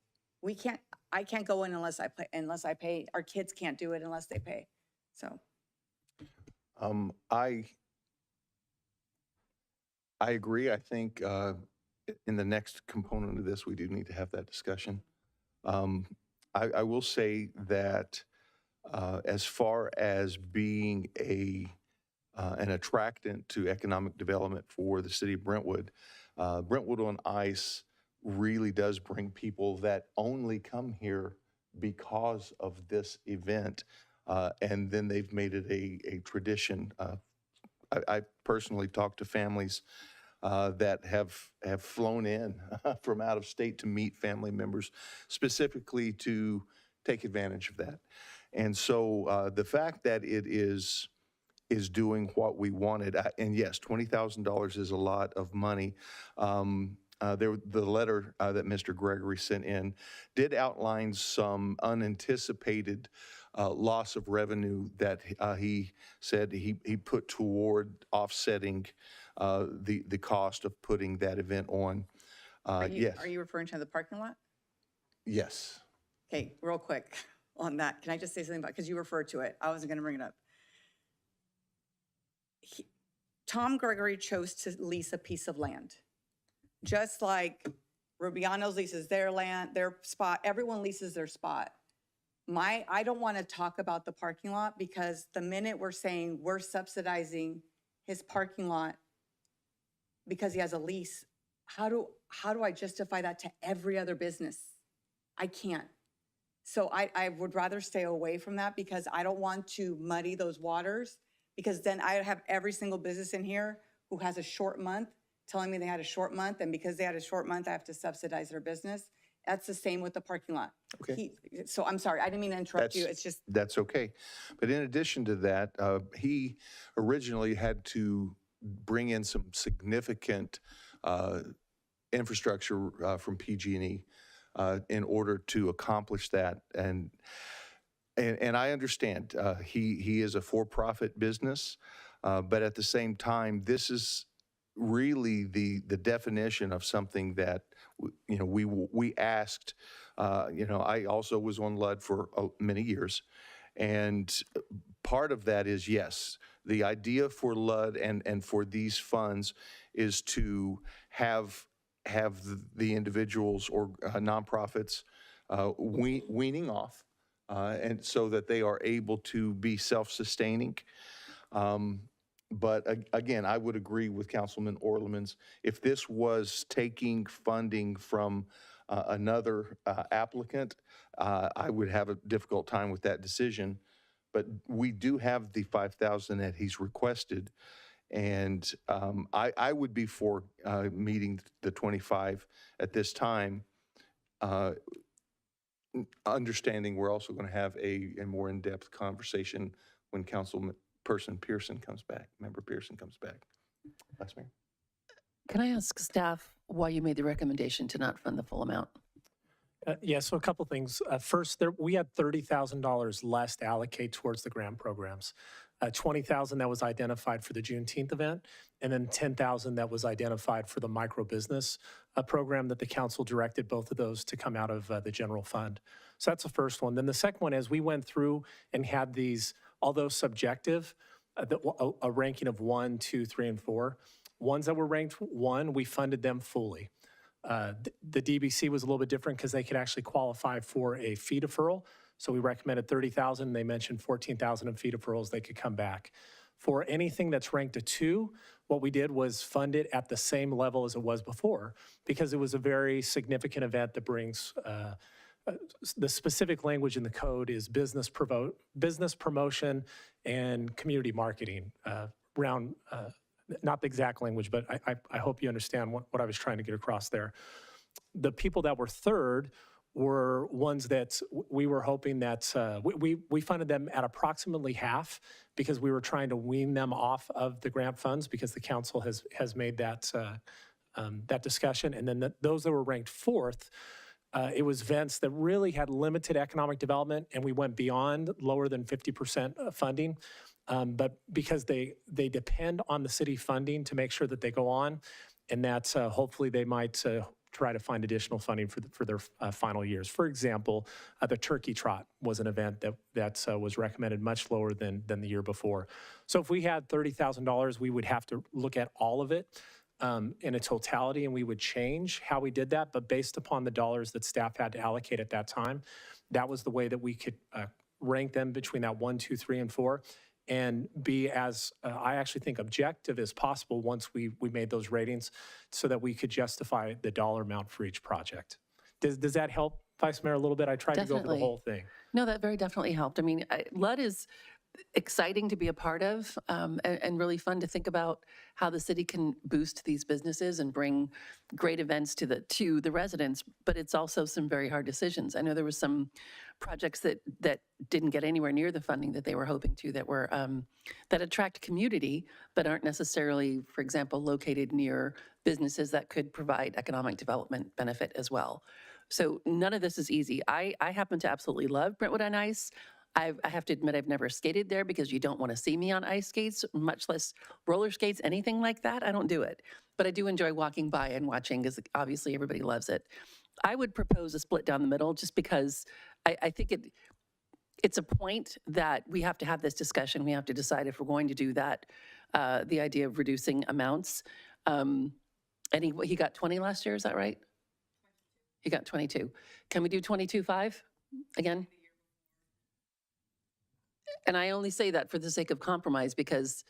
I can't go in unless I pay. Our kids can't do it unless they pay. So. I agree. I think in the next component of this, we do need to have that discussion. I will say that as far as being an attractant to economic development for the city of Brentwood, Brentwood on Ice really does bring people that only come here because of this event. And then they've made it a tradition. I personally talked to families that have flown in from out of state to meet family members, specifically to take advantage of that. And so the fact that it is doing what we wanted, and yes, $20,000 is a lot of money. The letter that Mr. Gregory sent in did outline some unanticipated loss of revenue that he said he put toward offsetting the cost of putting that event on. Yes. Are you referring to the parking lot? Yes. Okay, real quick on that. Can I just say something about, because you referred to it. I wasn't going to bring it up. Tom Gregory chose to lease a piece of land. Just like Rubiano's leases their land, their spot, everyone leases their spot. I don't want to talk about the parking lot because the minute we're saying we're subsidizing his parking lot because he has a lease, how do I justify that to every other business? I can't. So I would rather stay away from that because I don't want to muddy those waters, because then I have every single business in here who has a short month telling me they had a short month, and because they had a short month, I have to subsidize their business. That's the same with the parking lot. Okay. So I'm sorry, I didn't mean to interrupt you. It's just. That's okay. But in addition to that, he originally had to bring in some significant infrastructure from PG&E in order to accomplish that. And I understand he is a for-profit business, but at the same time, this is really the definition of something that we asked. I also was on LUD for many years, and part of that is, yes, the idea for LUD and for these funds is to have the individuals or nonprofits weaning off, and so that they are able to be self-sustaining. But again, I would agree with Councilman Orlemans. If this was taking funding from another applicant, I would have a difficult time with that decision. But we do have the $5,000 that he's requested, and I would be for meeting the 25 at this time, understanding we're also going to have a more in-depth conversation when Member Pearson comes back. Vice Mayor. Can I ask staff why you made the recommendation to not fund the full amount? Yeah, so a couple things. First, we had $30,000 less to allocate towards the grant programs. $20,000 that was identified for the Juneteenth event, and then $10,000 that was identified for the micro business program that the council directed both of those to come out of the general fund. So that's the first one. Then the second one is we went through and had these, although subjective, a ranking of 1, 2, 3, and 4. Ones that were ranked 1, we funded them fully. The DBC was a little bit different because they could actually qualify for a fee deferral. So we recommended $30,000. They mentioned $14,000 in fee deferrals. They could come back. For anything that's ranked a 2, what we did was fund it at the same level as it was before, because it was a very significant event that brings the specific language in the code is business promotion and community marketing around, not the exact language, but I hope you understand what I was trying to get across there. The people that were third were ones that we were hoping that, we funded them at approximately half because we were trying to wean them off of the grant funds because the council has made that discussion. And then those that were ranked 4th, it was events that really had limited economic development, and we went beyond lower than 50% funding. But because they depend on the city funding to make sure that they go on, and that hopefully they might try to find additional funding for their final years. For example, the Turkey Trot was an event that was recommended much lower than the year before. So if we had $30,000, we would have to look at all of it in a totality, and we would change how we did that. But based upon the dollars that staff had to allocate at that time, that was the way that we could rank them between that 1, 2, 3, and 4. And be as, I actually think, objective as possible once we made those ratings so that we could justify the dollar amount for each project. Does that help, Vice Mayor, a little bit? I tried to go over the whole thing. No, that very definitely helped. I mean, LUD is, exciting to be a part of, and really fun to think about how the city can boost these businesses and bring great events to the residents, but it's also some very hard decisions. I know there was some projects that didn't get anywhere near the funding that they were hoping to, that were, that attract community, but aren't necessarily, for example, located near businesses that could provide economic development benefit as well. So none of this is easy. I happen to absolutely love Brentwood on Ice. I have to admit, I've never skated there because you don't want to see me on ice skates, much less roller skates, anything like that. I don't do it. But I do enjoy walking by and watching, because obviously everybody loves it. I would propose a split down the middle, just because I think it's a point that we have to have this discussion. We have to decide if we're going to do that, the idea of reducing amounts. And he got 20 last year, is that right? He got 22. Can we do 22.5 again? And I only say that for the sake of compromise, because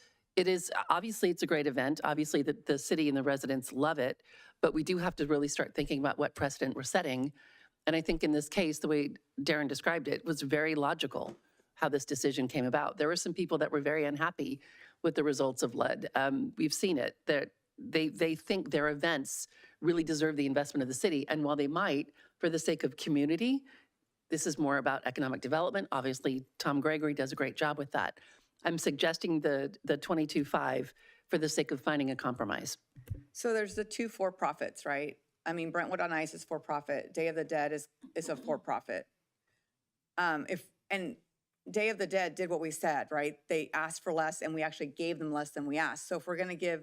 obviously it's a great event. Obviously the city and the residents love it, but we do have to really start thinking about what precedent we're setting. And I think in this case, the way Darren described it was very logical how this decision came about. There were some people that were very unhappy with the results of lead. We've seen it. They think their events really deserve the investment of the city. And while they might, for the sake of community, this is more about economic development. Obviously, Tom Gregory does a great job with that. I'm suggesting the 22.5 for the sake of finding a compromise. So there's the two for-profits, right? I mean, Brentwood on Ice is for-profit. Day of the Dead is a for-profit. And Day of the Dead did what we said, right? They asked for less, and we actually gave them less than we asked. So if we're going to give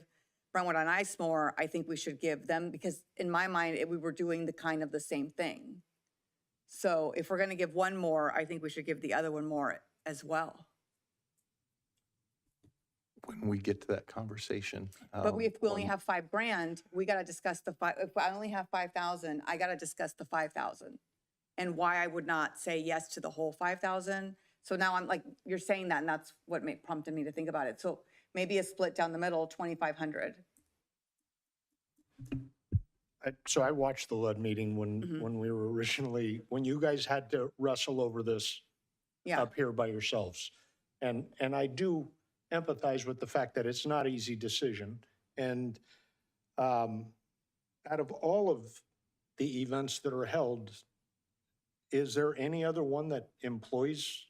Brentwood on Ice more, I think we should give them, because in my mind, we were doing the kind of the same thing. So if we're going to give one more, I think we should give the other one more as well. When we get to that conversation. But if we only have $5,000, we got to discuss if I only have 5,000, I got to discuss the 5,000 and why I would not say yes to the whole 5,000. So now I'm like, you're saying that, and that's what prompted me to think about it. So maybe a split down the middle, 2,500. So I watched the lead meeting when we were originally, when you guys had to wrestle over this up here by yourselves. And I do empathize with the fact that it's not an easy decision. And out of all of the events that are held, is there any other one that employs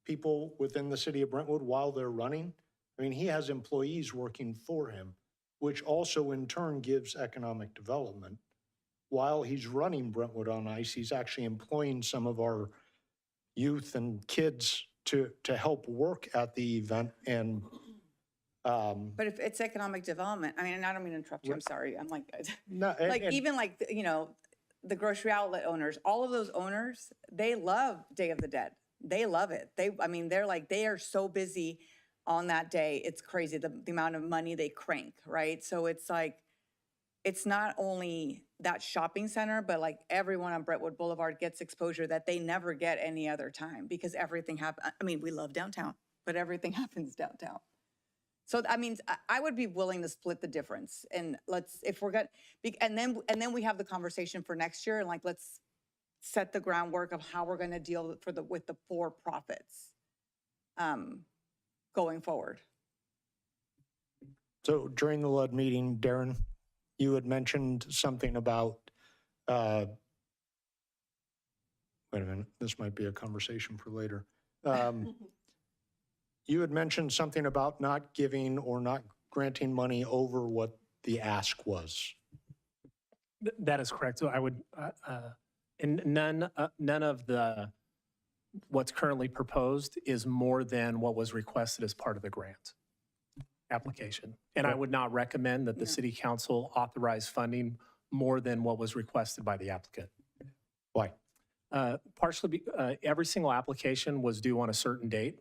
people within the city of Brentwood while they're running? I mean, he has employees working for him, which also in turn gives economic development. While he's running Brentwood on Ice, he's actually employing some of our youth and kids to help work at the event. And but if it's economic development, I mean, and I don't mean to interrupt you, I'm sorry. I'm like, no, even like, you know, the grocery outlet owners, all of those owners, they love Day of the Dead. They love it. I mean, they're like, they are so busy on that day. It's crazy, the amount of money they crank, right? So it's like, it's not only that shopping center, but like everyone on Brentwood Boulevard gets exposure that they never get any other time, because everything happens. I mean, we love downtown, but everything happens downtown. So that means I would be willing to split the difference. And if we're going to, and then we have the conversation for next year, and like, let's set the groundwork of how we're going to deal with the for-profits going forward. so during the lead meeting, Darren, you had mentioned something about, wait a minute, this might be a conversation for later. You had mentioned something about not giving or not granting money over what the ask was. That is correct. So I would, and none of what's currently proposed is more than what was requested as part of the grant application. And I would not recommend that the city council authorize funding more than what was requested by the applicant. Why? Partially, every single application was due on a certain date.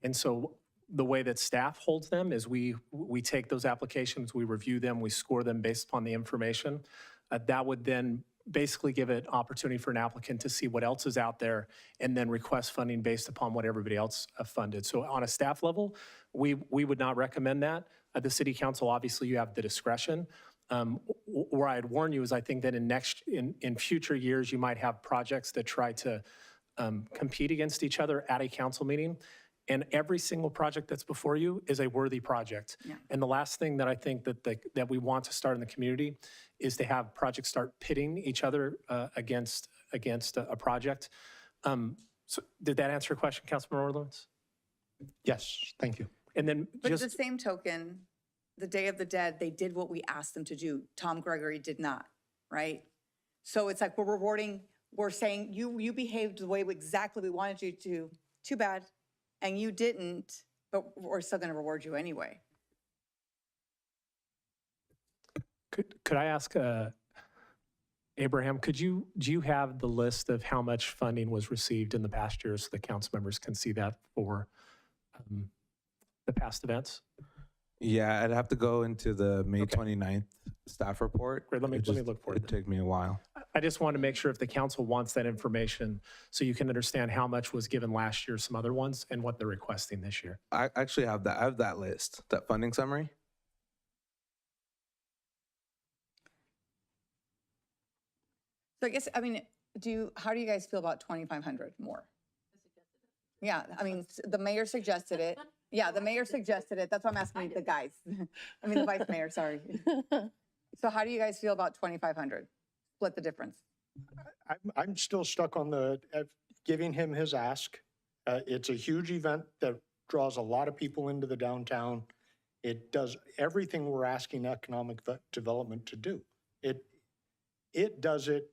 And so the way that staff holds them is we take those applications, we review them, we score them based upon the information. That would then basically give an opportunity for an applicant to see what else is out there and then request funding based upon what everybody else funded. So on a staff level, we would not recommend that. The city council, obviously you have the discretion. Where I'd warn you is I think that in future years, you might have projects that try to compete against each other at a council meeting. And every single project that's before you is a worthy project. Yeah. And the last thing that I think that we want to start in the community is to have projects start pitting each other against a project. So did that answer your question, Councilmember Orleans? Yes, thank you. And then But at the just, same token, the Day of the Dead, they did what we asked them to do. Tom Gregory did not, right? So it's like we're rewarding, we're saying, you behaved the way exactly we wanted you to, too bad. And you didn't, but we're still going to reward you anyway. could I ask, Abraham, do you have the list of how much funding was received in the past years so the council members can see that for the past events? Yeah, I'd have to go into the May Okay. 29th staff report. Great, let me look for it. It'd take me a while. I just want to make sure if the council wants that information so you can understand how much was given last year, some other ones, and what they're requesting this year. I actually have that. I have that list, that funding summary. So I guess, I mean, how do you guys feel about 2,500 more? Yeah, I mean, the mayor suggested it. Yeah, the mayor suggested it. That's why I'm asking the guys. I mean, the vice mayor, sorry. So how do you guys feel about 2,500? Split the difference. I'm still stuck on giving him his ask. It's a huge event that draws a lot of people into the downtown. It does everything we're asking economic development to do. It does it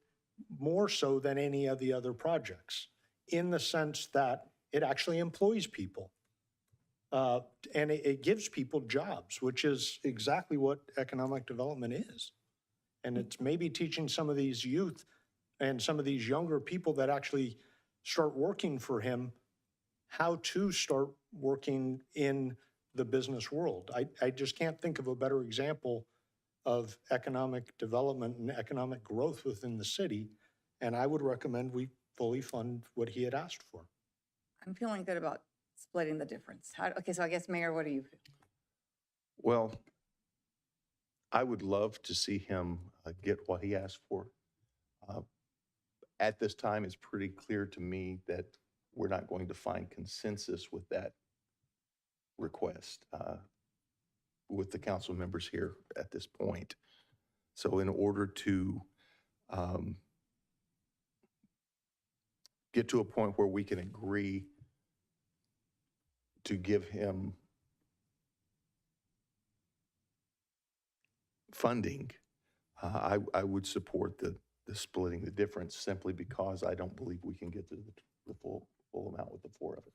more so than any of the other projects, in the sense that it actually employs people. And it gives people jobs, which is exactly what economic development is. And it's maybe teaching some of these youth and some of these younger people that actually start working for him how to start working in the business world. I just can't think of a better example of economic development and economic growth within the city. And I would recommend we fully fund what he had asked for. I'm feeling good about splitting the difference. Okay, so I guess, Mayor, what do you feel? Well, I would love to see him get what he asked for. At this time, it's pretty clear to me that we're not going to find consensus with that request with the council members here at this point. So in order to get to a point where we can agree to give him funding, I would support the splitting the difference, simply because I don't believe we can get to the full amount with the four of it.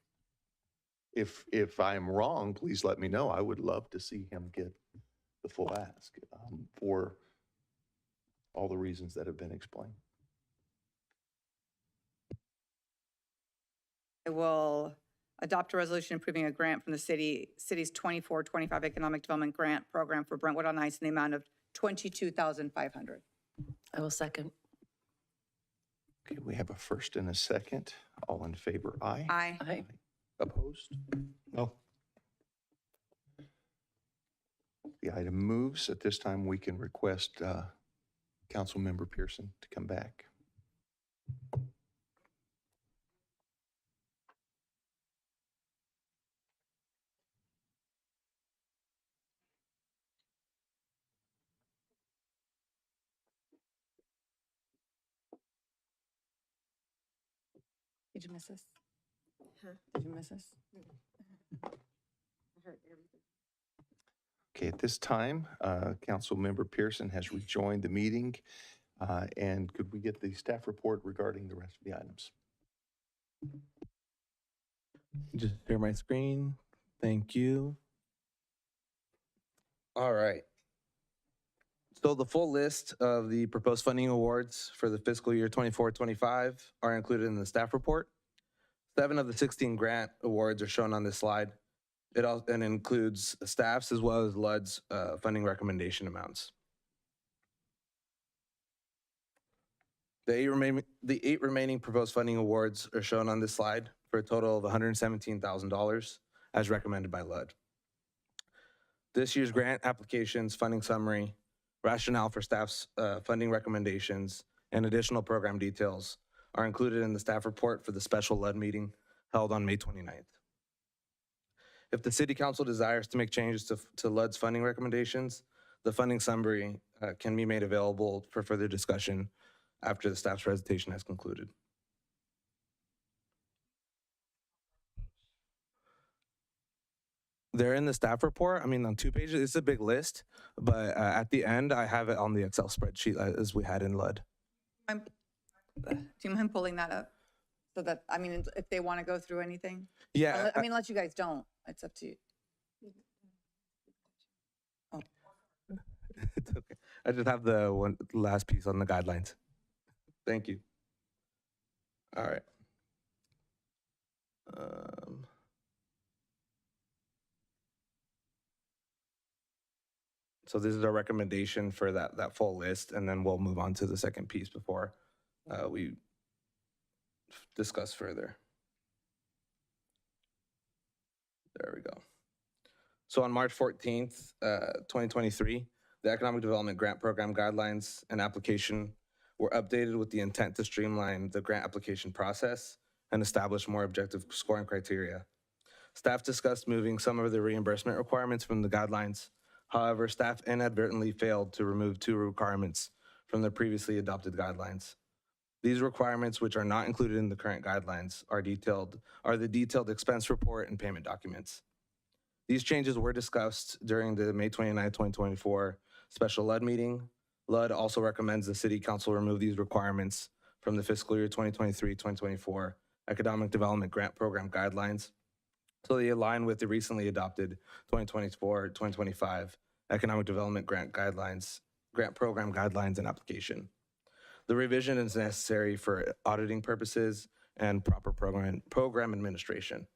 If I am wrong, please let me know. I would love to see him get the full ask for all the reasons that have been explained. I will adopt a resolution approving a grant from the city's 24-25 Economic Development Grant Program for Brentwood on Ice in the amount of $22,500. I will second. Okay, we have a first and a second. All in favor, aye. Aye. Aye. Opposed? No. The item moves. At this time, we can request Councilmember Pearson to come back. Did you miss this? Did you miss this? Okay, at this time, Councilmember Pearson has rejoined the meeting. And could we get the staff report regarding the rest of the items? Just share my screen. Thank you. All right. So the full list of the proposed funding awards for the fiscal year 24-25 are included in the staff report. 7 of the 16 grant awards are shown on this slide. It also includes staff's as well as LUD's funding recommendation amounts. The eight remaining proposed funding awards are shown on this slide for a total of $117,000 as recommended by LUD. This year's grant applications, funding summary, rationale for staff's funding recommendations, and additional program details are included in the staff report for the special LUD meeting held on May 29th. If the city council desires to make changes to LUD's funding recommendations, the funding summary can be made available for further discussion after the staff's presentation has concluded. They're in the staff report. I mean, on 2 pages, it's a big list, but at the end, I have it on the Excel spreadsheet as we had in LUD. Do you mind pulling that up? So that, I mean, if they want to go through anything? Yeah. I mean, unless you guys don't, it's up to you. Oh. It's okay. I just have the one last piece on the guidelines. Thank you. All right. So this is a recommendation for that full list, and then we'll move on to the second piece before we discuss further. There we go. So on March 14th, 2023, the Economic Development Grant Program guidelines and application were updated with the intent to streamline the grant application process and establish more objective scoring criteria. Staff discussed moving some of the reimbursement requirements from the guidelines. However, staff inadvertently failed to remove 2 requirements from the previously adopted guidelines. These requirements, which are not included in the current guidelines, are the detailed expense report and payment documents. These changes were discussed during the May 29, 2024 special LUD meeting. LUD also recommends the City Council remove these requirements from the fiscal year 2023-2024 Economic Development Grant Program guidelines, so they align with the recently adopted 2024-2025 Economic Development Grant Program guidelines and application. The revision is necessary for auditing purposes and proper program administration.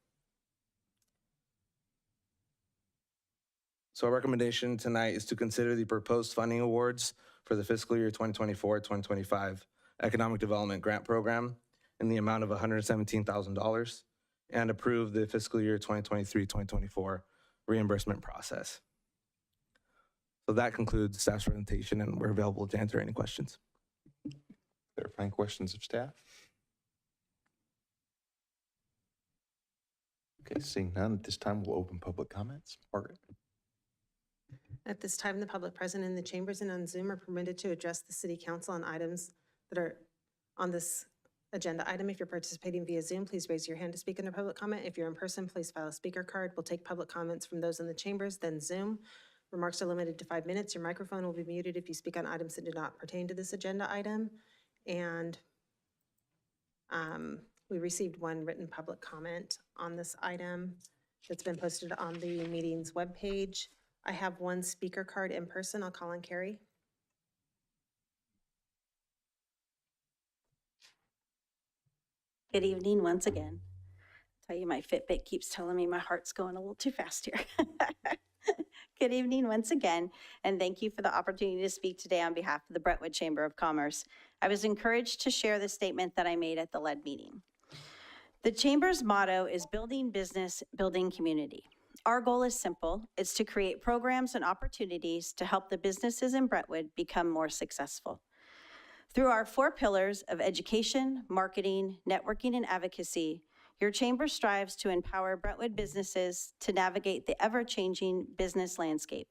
So our recommendation tonight is to consider the proposed funding awards for the fiscal year 2024-2025 Economic Development Grant Program in the amount of $117,000 and approve the fiscal year 2023-2024 reimbursement process. So that concludes staff's presentation, and we're available to answer any questions. Clarifying questions of staff? Okay, seeing none, at this time, we'll open public comments. Margaret? At this time, the public present in the chambers and on Zoom are permitted to address the city council on items that are on this agenda item. If you're participating via Zoom, please raise your hand to speak under public comment. If you're in person, please file a speaker card. We'll take public comments from those in the chambers, then Zoom. Remarks are limited to 5 minutes. Your microphone will be muted if you speak on items that do not pertain to this agenda item. And we received 1 written public comment on this item that's been posted on the meeting's webpage. I have 1 speaker card in person. I'll call on Carrie. Good evening once again. Tell you, my Fitbit keeps telling me my heart's going a little too fast here. Good evening once again, and thank you for the opportunity to speak today on behalf of the Brentwood Chamber of Commerce. I was encouraged to share the statement that I made at the LED meeting. The Chamber's motto is building business, building community. Our goal is simple. It's to create programs and opportunities to help the businesses in Brentwood become more successful. Through our 4 pillars of education, marketing, networking, and advocacy, your chamber strives to empower Brentwood businesses to navigate the ever-changing business landscape,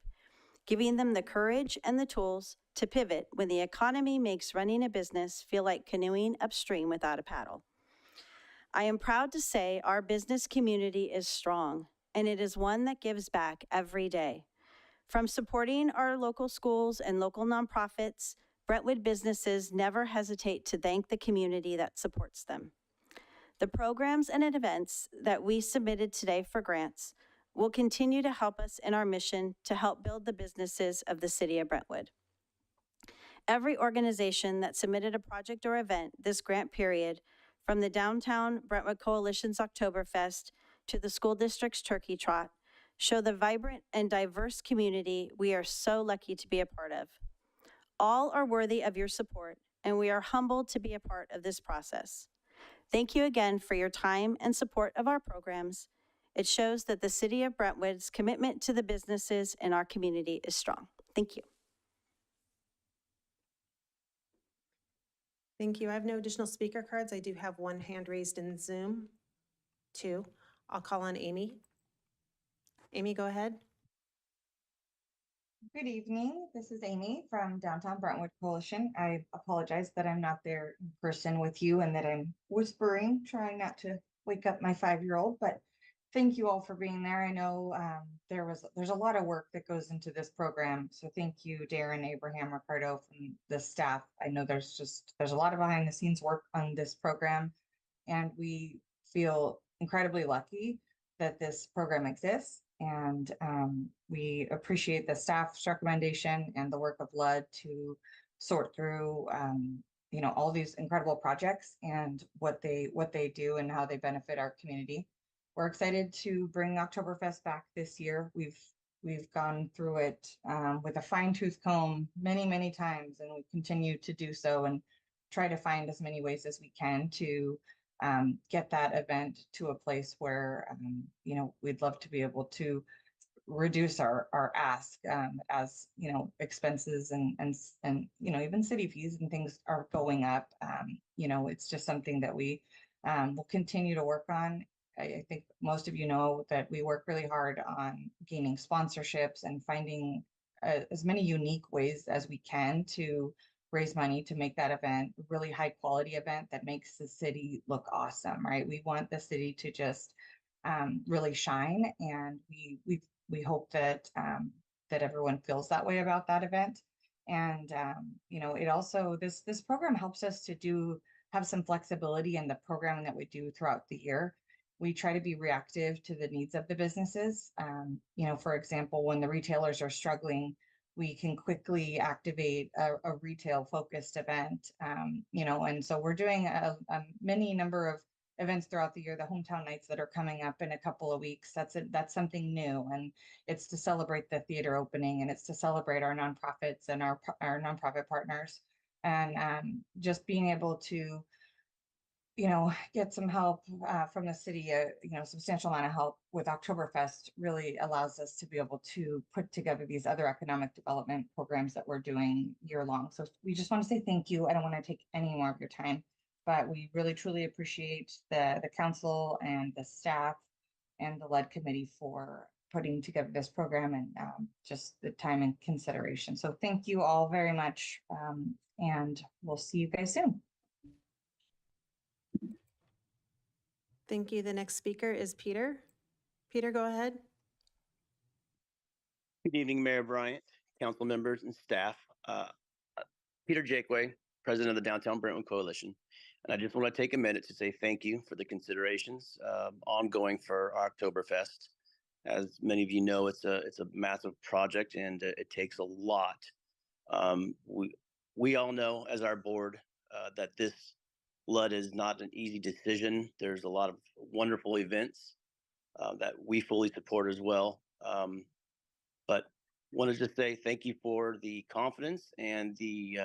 giving them the courage and the tools to pivot when the economy makes running a business feel like canoeing upstream without a paddle. I am proud to say our business community is strong, and it is one that gives back every day. From supporting our local schools and local nonprofits, Brentwood businesses never hesitate to thank the community that supports them. The programs and events that we submitted today for grants will continue to help us in our mission to help build the businesses of the city of Brentwood. Every organization that submitted a project or event this grant period, from the Downtown Brentwood Coalition's Oktoberfest to the school district's Turkey Trot, show the vibrant and diverse community we are so lucky to be a part of. All are worthy of your support, and we are humbled to be a part of this process. Thank you again for your time and support of our programs. It shows that the City of Brentwood's commitment to the businesses in our community is strong. Thank you. Thank you. I have no additional speaker cards. I do have 1 hand raised in Zoom. 2. I'll call on Amy. Amy, go ahead. Good evening. This is Amy from Downtown Brentwood Coalition. I apologize that I'm not there in person with you and that I'm whispering, trying not to wake up my 5-year-old, but thank you all for being there. I know there's a lot of work that goes into this program. So thank you, Darren, Abraham, Ricardo, from the staff. I know there's a lot of behind the scenes work on this program, and we feel incredibly lucky that this program exists. And we appreciate the staff's recommendation and the work of LUD to sort through, all these incredible projects and what they do and how they benefit our community. We're excited to bring Oktoberfest back this year. We've gone through it with a fine-tooth comb many, many times, and we continue to do so and try to find as many ways as we can to get that event to a place where, we'd love to be able to reduce our ask as, expenses and even city fees and things are going up. It's just something that we will continue to work on. I think most of you know that we work really hard on gaining sponsorships and finding as many unique ways as we can to raise money to make that event a really high quality event that makes the city look awesome, right? We want the city to just really shine, and we hope that that everyone feels that way about that event. And it also this program helps us to have some flexibility in the programming that we do throughout the year. We try to be reactive to the needs of the businesses. For example, when the retailers are struggling, we can quickly activate a retail focused event, and so we're doing a many number of events throughout the year, the hometown nights that are coming up in a couple of weeks. That's something new, and it's to celebrate the theater opening, and it's to celebrate our nonprofits and our nonprofit partners, and just being able to get some help from the city, substantial amount of help with Oktoberfest really allows us to be able to put together these other economic development programs that we're doing year long. So we just want to say thank you. I don't want to take any more of your time, but we really truly appreciate the council and the staff and the LED committee for putting together this program and just the time and consideration. So thank you all very much, and we'll see you guys soon. Thank you. The next speaker is Peter. Peter, go ahead. Good evening, Mayor Bryant, council members, and staff. Peter Jakeway, president of the Downtown Brentwood Coalition. And I just want to take a minute to say thank you for the considerations ongoing for Oktoberfest. As many of you know, it's a massive project, and it takes a lot. We all know as our board that this LUD is not an easy decision. There's a lot of wonderful events that we fully support as well. But wanted to say thank you for the confidence and the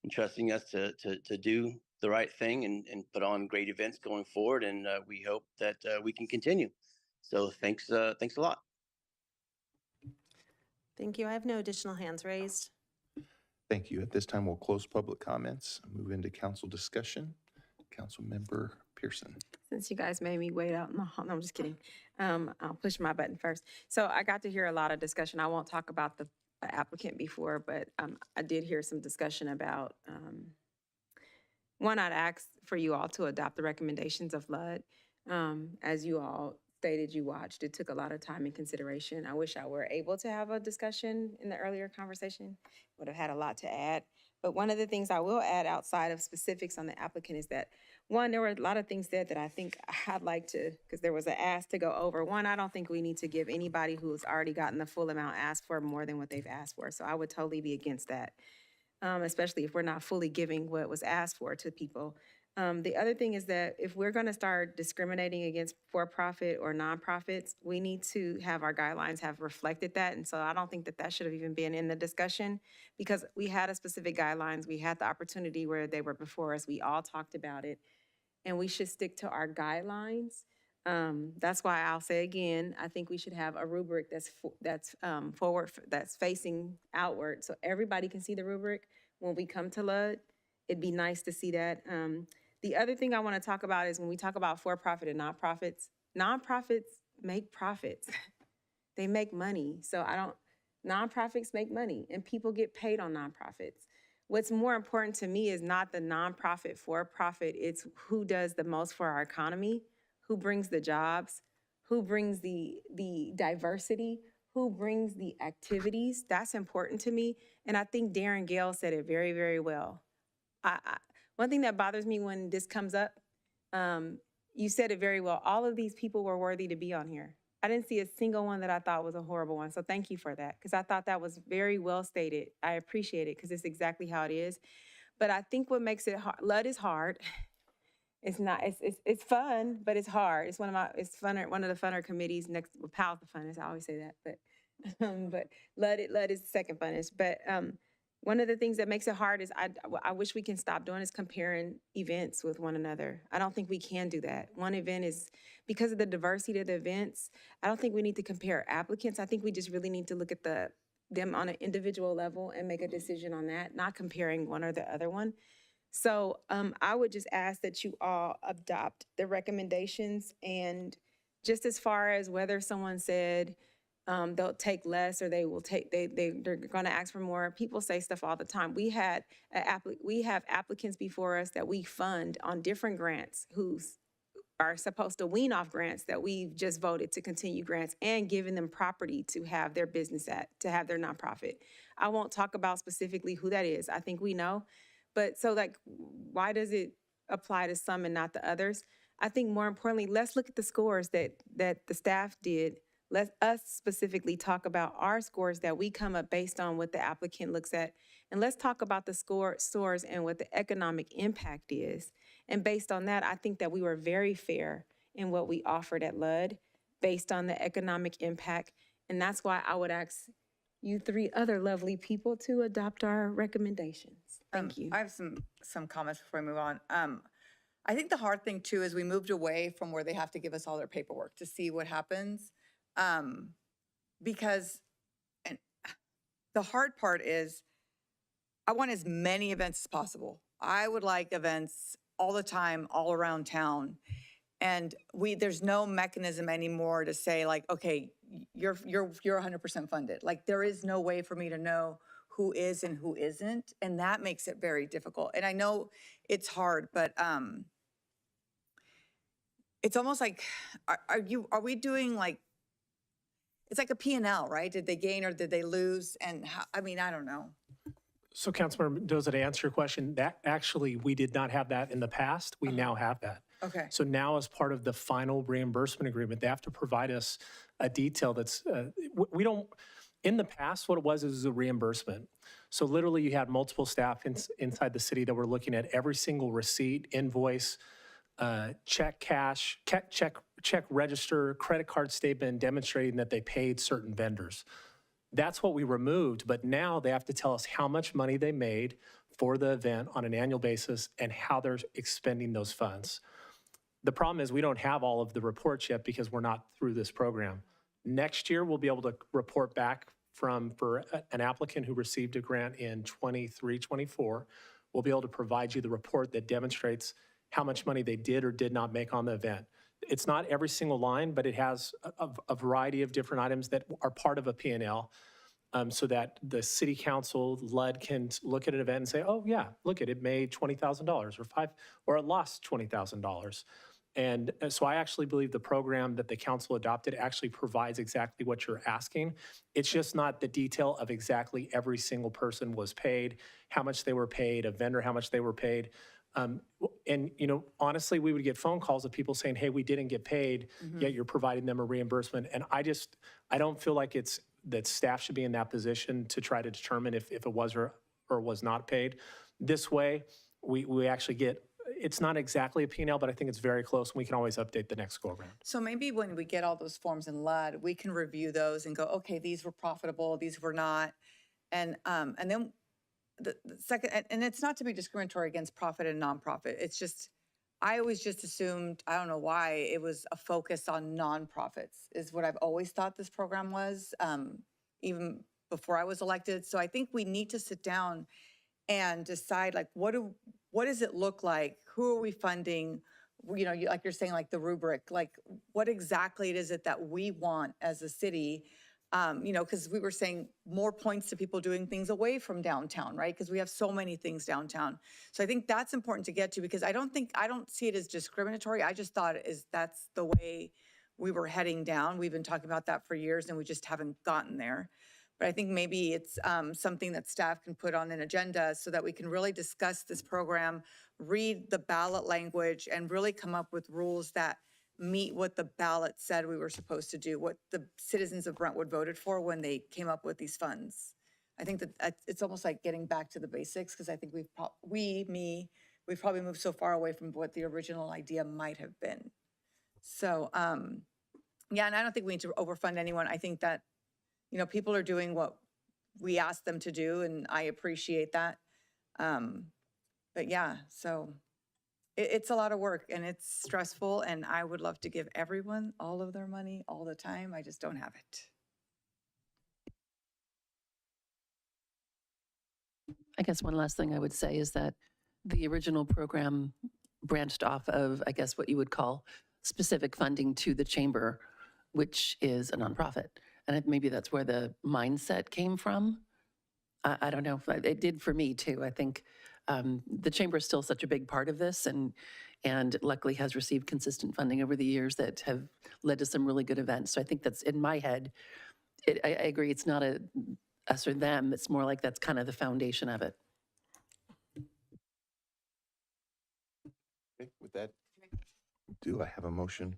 entrusting us to do the right thing and put on great events going forward. And we hope that we can continue. So thanks a lot. Thank you. I have no additional hands raised. Thank you. At this time, we'll close public comments, move into council discussion. Councilmember Pearson. Since you guys made me wait out in the hall, no, I'm just kidding. I'll push my button first. So I got to hear a lot of discussion. I won't talk about the applicant before, but I did hear some discussion about, one, I'd ask for you all to adopt the recommendations of LUD. As you all stated, you watched, it took a lot of time and consideration. I wish I were able to have a discussion in the earlier conversation. Would have had a lot to add. But one of the things I will add outside of specifics on the applicant is that, one, there were a lot of things said that I think I'd like to, because there was an ask to go over. One, I don't think we need to give anybody who's already gotten the full amount asked for more than what they've asked for. So I would totally be against that, especially if we're not fully giving what was asked for to people. The other thing is that if we're going to start discriminating against for-profit or nonprofits, we need to have our guidelines have reflected that. And so I don't think that that should have even been in the discussion, because we had a specific guidelines. We had the opportunity where they were before us. We all talked about it, and we should stick to our guidelines. That's why I'll say again, I think we should have a rubric that's forward, that's facing outward, so everybody can see the rubric when we come to LUD. It'd be nice to see that. The other thing I want to talk about is when we talk about for-profit and nonprofits, nonprofits make profits. They make money. So nonprofits make money and people get paid on nonprofits. What's more important to me is not the nonprofit for profit, it's who does the most for our economy, who brings the jobs, who brings the diversity, who brings the activities. That's important to me. And I think Darren Gale said it very, very well. One thing that bothers me when this comes up, you said it very well. All of these people were worthy to be on here. I didn't see a single one that I thought was a horrible one. So thank you for that, because I thought that was very well stated. I appreciate it because it's exactly how it is. But I think what makes it hard, LUD is hard. It's not, it's fun, but it's hard. It's one of the funner committees next, well, PAL's the funnest, I always say that, but LUD is the second funnest. But one of the things that makes it hard is I wish we can stop doing is comparing events with one another. I don't think we can do that. One event is, because of the diversity of the events, I don't think we need to compare applicants. I think we just really need to look at them on an individual level and make a decision on that, not comparing one or the other one. So I would just ask that you all adopt the recommendations, and just as far as whether someone said they'll take less or they're going to ask for more. People say stuff all the time. We have applicants before us that we fund on different grants who are supposed to wean off grants that we've just voted to continue grants and giving them property to have their business at, to have their nonprofit. I won't talk about specifically who that is. I think we know. But so like, why does it apply to some and not the others? I think more importantly, let's look at the scores that the staff did. Let us specifically talk about our scores that we come up based on what the applicant looks at. And let's talk about the scores and what the economic impact is. And based on that, I think that we were very fair in what we offered at LUD based on the economic impact. And that's why I would ask you three other lovely people to adopt our recommendations. Thank you. I have some comments before we move on. I think the hard thing too is we moved away from where they have to give us all their paperwork to see what happens. Because the hard part is I want as many events as possible. I would like events all the time, all around town. And there's no mechanism anymore to say like, okay, you're 100% funded. Like there is no way for me to know who is and who isn't. And that makes it very difficult. And I know it's hard, but it's almost like, are we doing like, it's like a P&L, right? Did they gain or did they lose? And how, I mean, I don't know. So Councilmember Mendoza, to answer your question, that actually, we did not have that in the past. We now have that. Okay. So now as part of the final reimbursement agreement, they have to provide us a detail that's, we don't, in the past, what it was is a reimbursement. So literally you had multiple staff inside the city that were looking at every single receipt, invoice, check cash, check register, credit card statement demonstrating that they paid certain vendors. That's what we removed, but now they have to tell us how much money they made for the event on an annual basis and how they're expending those funds. The problem is we don't have all of the reports yet because we're not through this program. Next year, we'll be able to report back for an applicant who received a grant in 23-24. We'll be able to provide you the report that demonstrates how much money they did or did not make on the event. It's not every single line, but it has a variety of different items that are part of a P&L, so that the city council, LUD, can look at an event and say, oh yeah, look at it made $20,000 or it lost $20,000. And so I actually believe the program that the council adopted actually provides exactly what you're asking. It's just not the detail of exactly every single person was paid, how much they were paid, a vendor, how much they were paid. And, you know, honestly, we would get phone calls of people saying, hey, we didn't get paid, yet you're providing them a reimbursement. And I don't feel like that staff should be in that position to try to determine if it was or was not paid. This way, we actually get, it's not exactly a P&L, but I think it's very close, and we can always update the next go-around. So maybe when we get all those forms in LUD, we can review those and go, okay, these were profitable, these were not. And then the second, and it's not to be discriminatory against profit and nonprofit. It's just, I always just assumed, I don't know why, it was a focus on nonprofits is what I've always thought this program was, even before I was elected. So I think we need to sit down and decide, like, what does it look like? Who are we funding? You know, like you're saying, like the rubric, like what exactly is it that we want as a city? You know, because we were saying more points to people doing things away from downtown, right? Because we have so many things downtown. So I think that's important to get to because I don't see it as discriminatory. I just thought that's the way we were heading down. We've been talking about that for years and we just haven't gotten there. But I think maybe it's something that staff can put on an agenda so that we can really discuss this program, read the ballot language, and really come up with rules that meet what the ballot said we were supposed to do, what the citizens of Brentwood voted for when they came up with these funds. I think that it's almost like getting back to the basics because I think we've probably moved so far away from what the original idea might have been. So, yeah, and I don't think we need to overfund anyone. I think that, you know, people are doing what we asked them to do, and I appreciate that. But yeah, so it's a lot of work and it's stressful, and I would love to give everyone all of their money all the time. I just don't have it. I guess one last thing I would say is that the original program branched off of, I guess, what you would call specific funding to the chamber, which is a nonprofit. And maybe that's where the mindset came from. I don't know. It did for me too. I think the chamber is still such a big part of this and luckily has received consistent funding over the years that have led to some really good events. So I think that's in my head. I agree. It's not a us or them. It's more like that's kind of the foundation of it. Okay, with that, do I have a motion?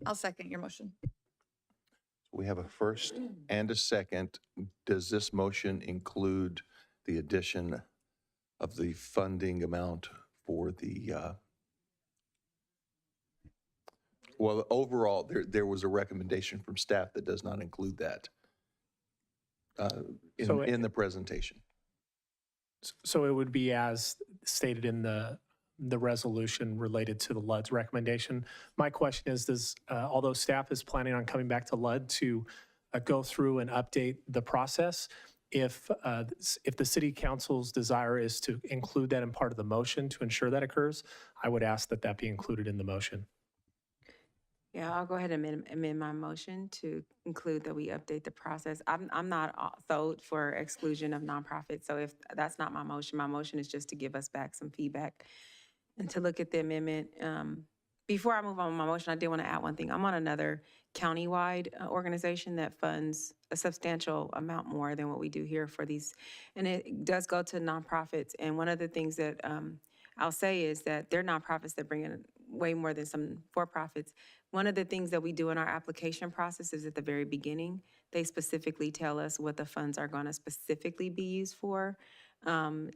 I'll second your motion. We have a first and a second. Does this motion include the addition of the funding amount for the, well, overall, there was a recommendation from staff that does not include that in the presentation. So it would be as stated in the resolution related to the LUD's recommendation. My question is, although staff is planning on coming back to LUD to go through and update the process, if the city council's desire is to include that in part of the motion to ensure that occurs, I would ask that that be included in the motion. Yeah, I'll go ahead and amend my motion to include that we update the process. I'm not sold for exclusion of nonprofits, so if that's not my motion is just to give us back some feedback and to look at the amendment. Before I move on with my motion, I did want to add one thing. I'm on another countywide organization that funds a substantial amount more than what we do here for these, and it does go to nonprofits. And one of the things that I'll say is that they're nonprofits that bring in way more than some for-profits. One of the things that we do in our application process is at the very beginning, they specifically tell us what the funds are going to specifically be used for. And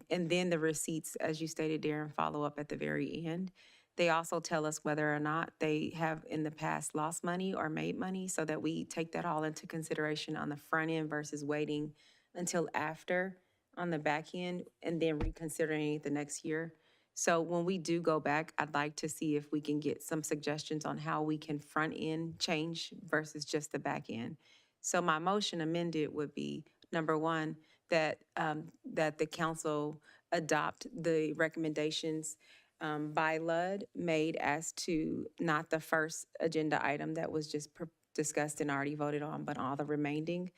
then the receipts, as you stated, Darren, follow up at the very end. They also tell us whether or not they have in the past lost money or made money so that we take that all into consideration on the front end versus waiting until after on the back end and then reconsidering it the next year. So when we do go back, I'd like to see if we can get some suggestions on how we can front end change versus just the back end. So my motion amended would be, number one, that the council adopt the recommendations by LUD made as to not the first agenda item that was just discussed and already voted on, but all the remaining.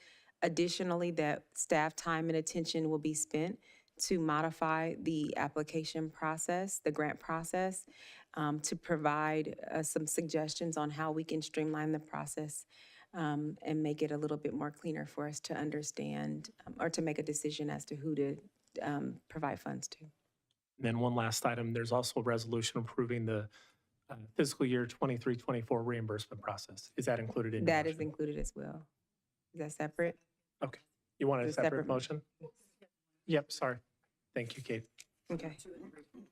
Additionally, that staff time and attention will be spent to modify the application process, the grant process, to provide some suggestions on how we can streamline the process and make it a little bit more cleaner for us to understand or to make a decision as to who to provide funds to. And then one last item, there's also a resolution approving the fiscal year 23-24 reimbursement process. Is that included in your That is motion? included as well. Is that separate? Okay. You want a It's a separate separate motion? Yep, sorry. Thank you, Kate. Okay.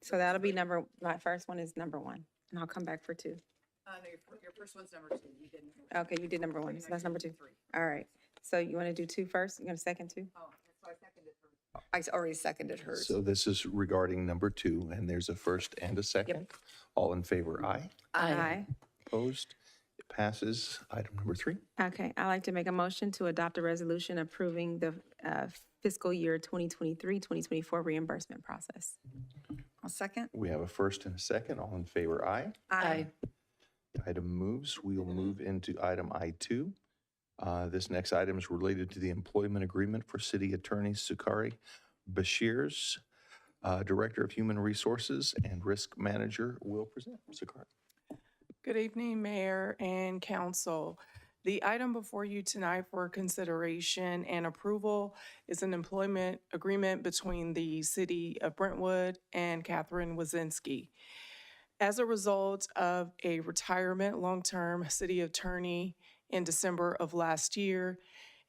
So that'll be my first one is number one, and I'll come back for two. No, your first one's number 2. You didn't. Okay, you did number one, so that's number two. All right. So you want to do two first? You going to second two? Oh, so I seconded hers. I already seconded hers. So this is regarding number 2, and there's a first and a second. All in favor, aye. Aye. Opposed? It passes. Item number 3. Okay, I'd like to make a motion to adopt a resolution approving the fiscal year 2023-2024 reimbursement process. I'll second. We have a first and a second. All in favor, aye. Aye. The item moves. We will move into item I2. This next item is related to the employment agreement for City Attorney Sukari Bashirs. Director of Human Resources and Risk Manager will present. Sukari. Good evening, Mayor and Council. The item before you tonight for consideration and approval is an employment agreement between the City of Brentwood and Catherine Wazinski. As a result of a retirement, long-term city attorney in December of last year,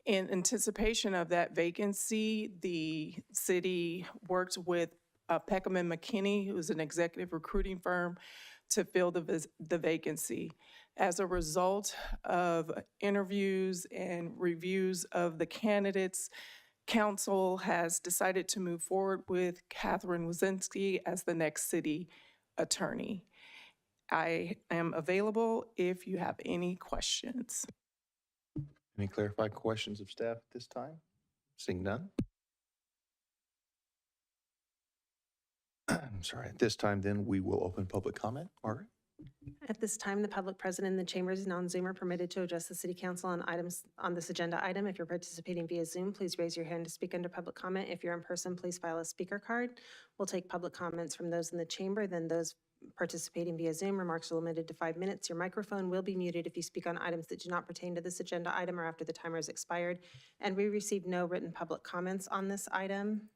in anticipation of that vacancy, the city worked with Peckham and McKinney, who is an executive recruiting firm, to fill the vacancy. As a result of interviews and reviews of the candidates, council has decided to move forward with Catherine Wazinski as the next city attorney. I am available if you have any questions. Any clarifying questions of staff at this time? Seeing none. I'm sorry. At this time, then, we will open public comment. Margaret? At this time, the public present in the chambers and on Zoom are permitted to address the city council on items on this agenda item. If you're participating via Zoom, please raise your hand to speak under public comment. If you're in person, please file a speaker card. We'll take public comments from those in the chamber, then those participating via Zoom. Remarks are limited to 5 minutes. Your microphone will be muted if you speak on items that do not pertain to this agenda item or after the timer has expired. And we received no written public comments on this item.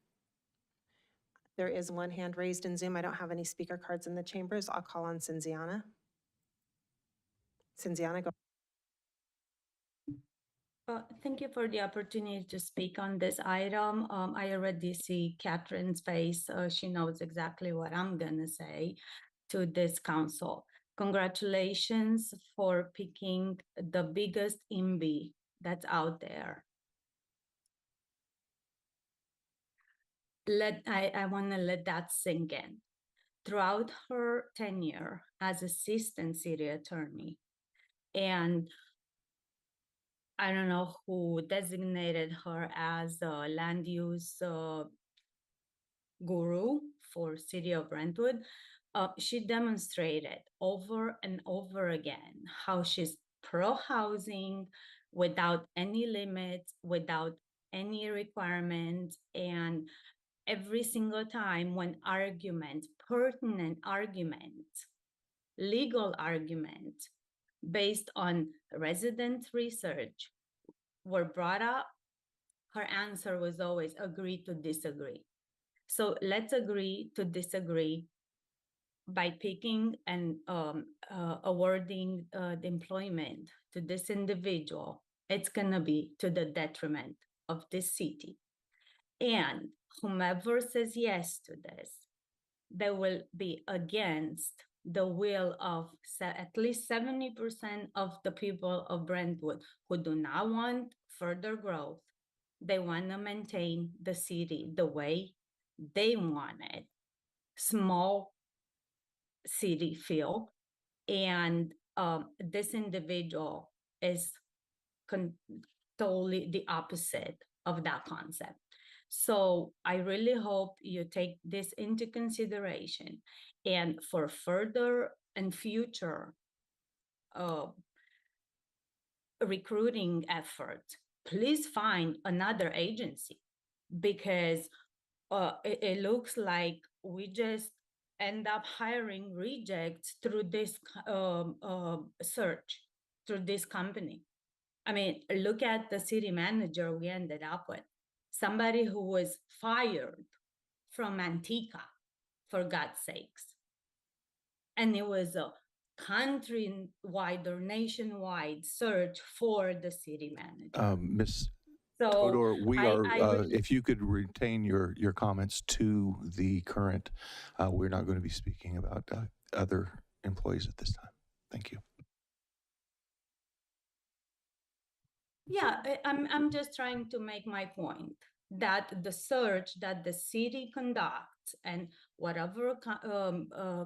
There is one hand raised in Zoom. I don't have any speaker cards in the chambers. I'll call on Cinziana. Cinziana, go. Thank you for the opportunity to speak on this item. I already see Catherine's face. She knows exactly what I'm gonna say to this council. Congratulations for picking the biggest IMBY that's out there. I want to let that sink in. Throughout her tenure as assistant city attorney, and I don't know who designated her as a land use guru for City of Brentwood. She demonstrated over and over again how she's pro-housing without any limits, without any requirements, and every single time when arguments, pertinent arguments, legal arguments based on resident research were brought up, her answer was always agree to disagree. So let's agree to disagree by picking and awarding the employment to this individual. It's gonna be to the detriment of this city. And whomever says yes to this, they will be against the will of at least 70% of the people of Brentwood who do not want further growth. They want to maintain the city the way they want it, small city feel. And this individual is totally the opposite of that concept. So I really hope you take this into consideration, and for further and future recruiting efforts, please find another agency, because it looks like we just end up hiring rejects through this search, through this company. I mean, look at the city manager we ended up with. Somebody who was fired from Antigua, for God's sakes. And it was a country-wide or nationwide search for the city manager. Ms. So Todor, we are, really, if you could retain your comments to the current, we're not going to be speaking about other employees at this time. Thank you. yeah, I'm just trying to make my point that the search that the city conducts and whatever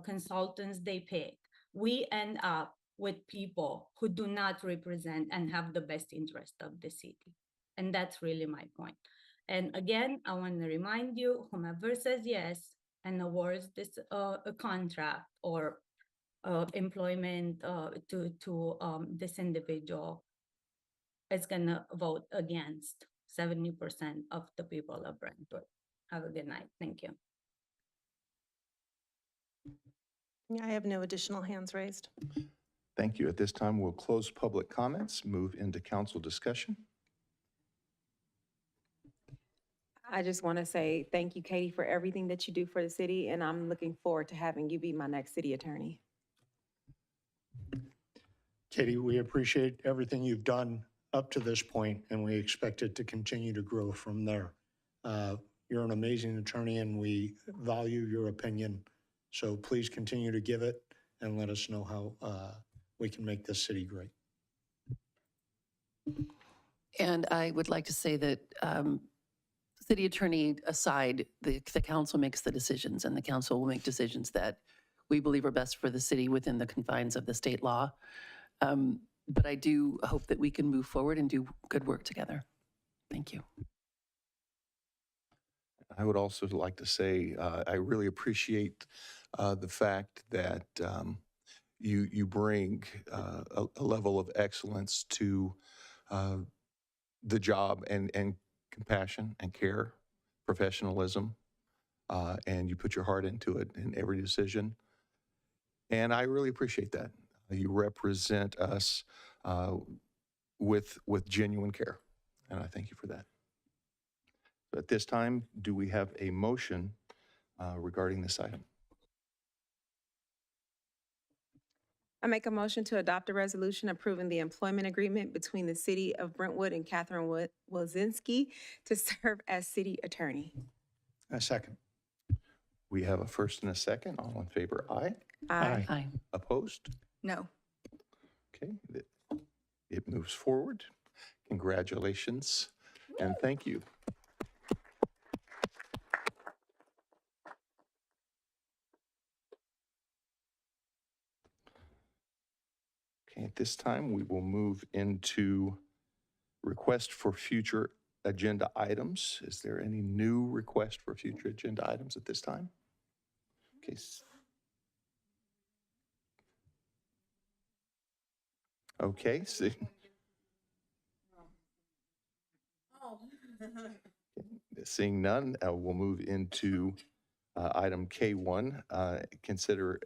consultants they pick, we end up with people who do not represent and have the best interest of the city. And that's really my point. And again, I want to remind you, whomever says yes and awards this a contract or employment to this individual, is gonna vote against 70% of the people of Brentwood. Have a good night. Thank you. Yeah, I have no additional hands raised. Thank you. At this time, we'll close public comments, move into council discussion. I just want to say thank you, Katie, for everything that you do for the city, and I'm looking forward to having you be my next city attorney. Katie, we appreciate everything you've done up to this point, and we expect it to continue to grow from there. You're an amazing attorney, and we value your opinion. So please continue to give it and let us know how we can make this city great. And I would like to say that city attorney aside, the council makes the decisions, and the council will make decisions that we believe are best for the city within the confines of the state law. But I do hope that we can move forward and do good work together. Thank you. I would also like to say I really appreciate the fact that you bring a level of excellence to the job and compassion and care, professionalism, and you put your heart into it in every decision. And I really appreciate that. You represent us with genuine care, and I thank you for that. So at this time, do we have a motion regarding this item? I make a motion to adopt a resolution approving the employment agreement between the city of Brentwood and Catherine Wozinski to serve as city attorney. A second. We have a first and a second. All in favor, aye. Aye. Aye. Opposed? No. Okay, it moves forward. Congratulations and thank you. Okay, at this time, we will move into request for future agenda items. Is there any new request for future agenda items at this time? Okay. Okay, seeing none, we'll move into item K1. Consider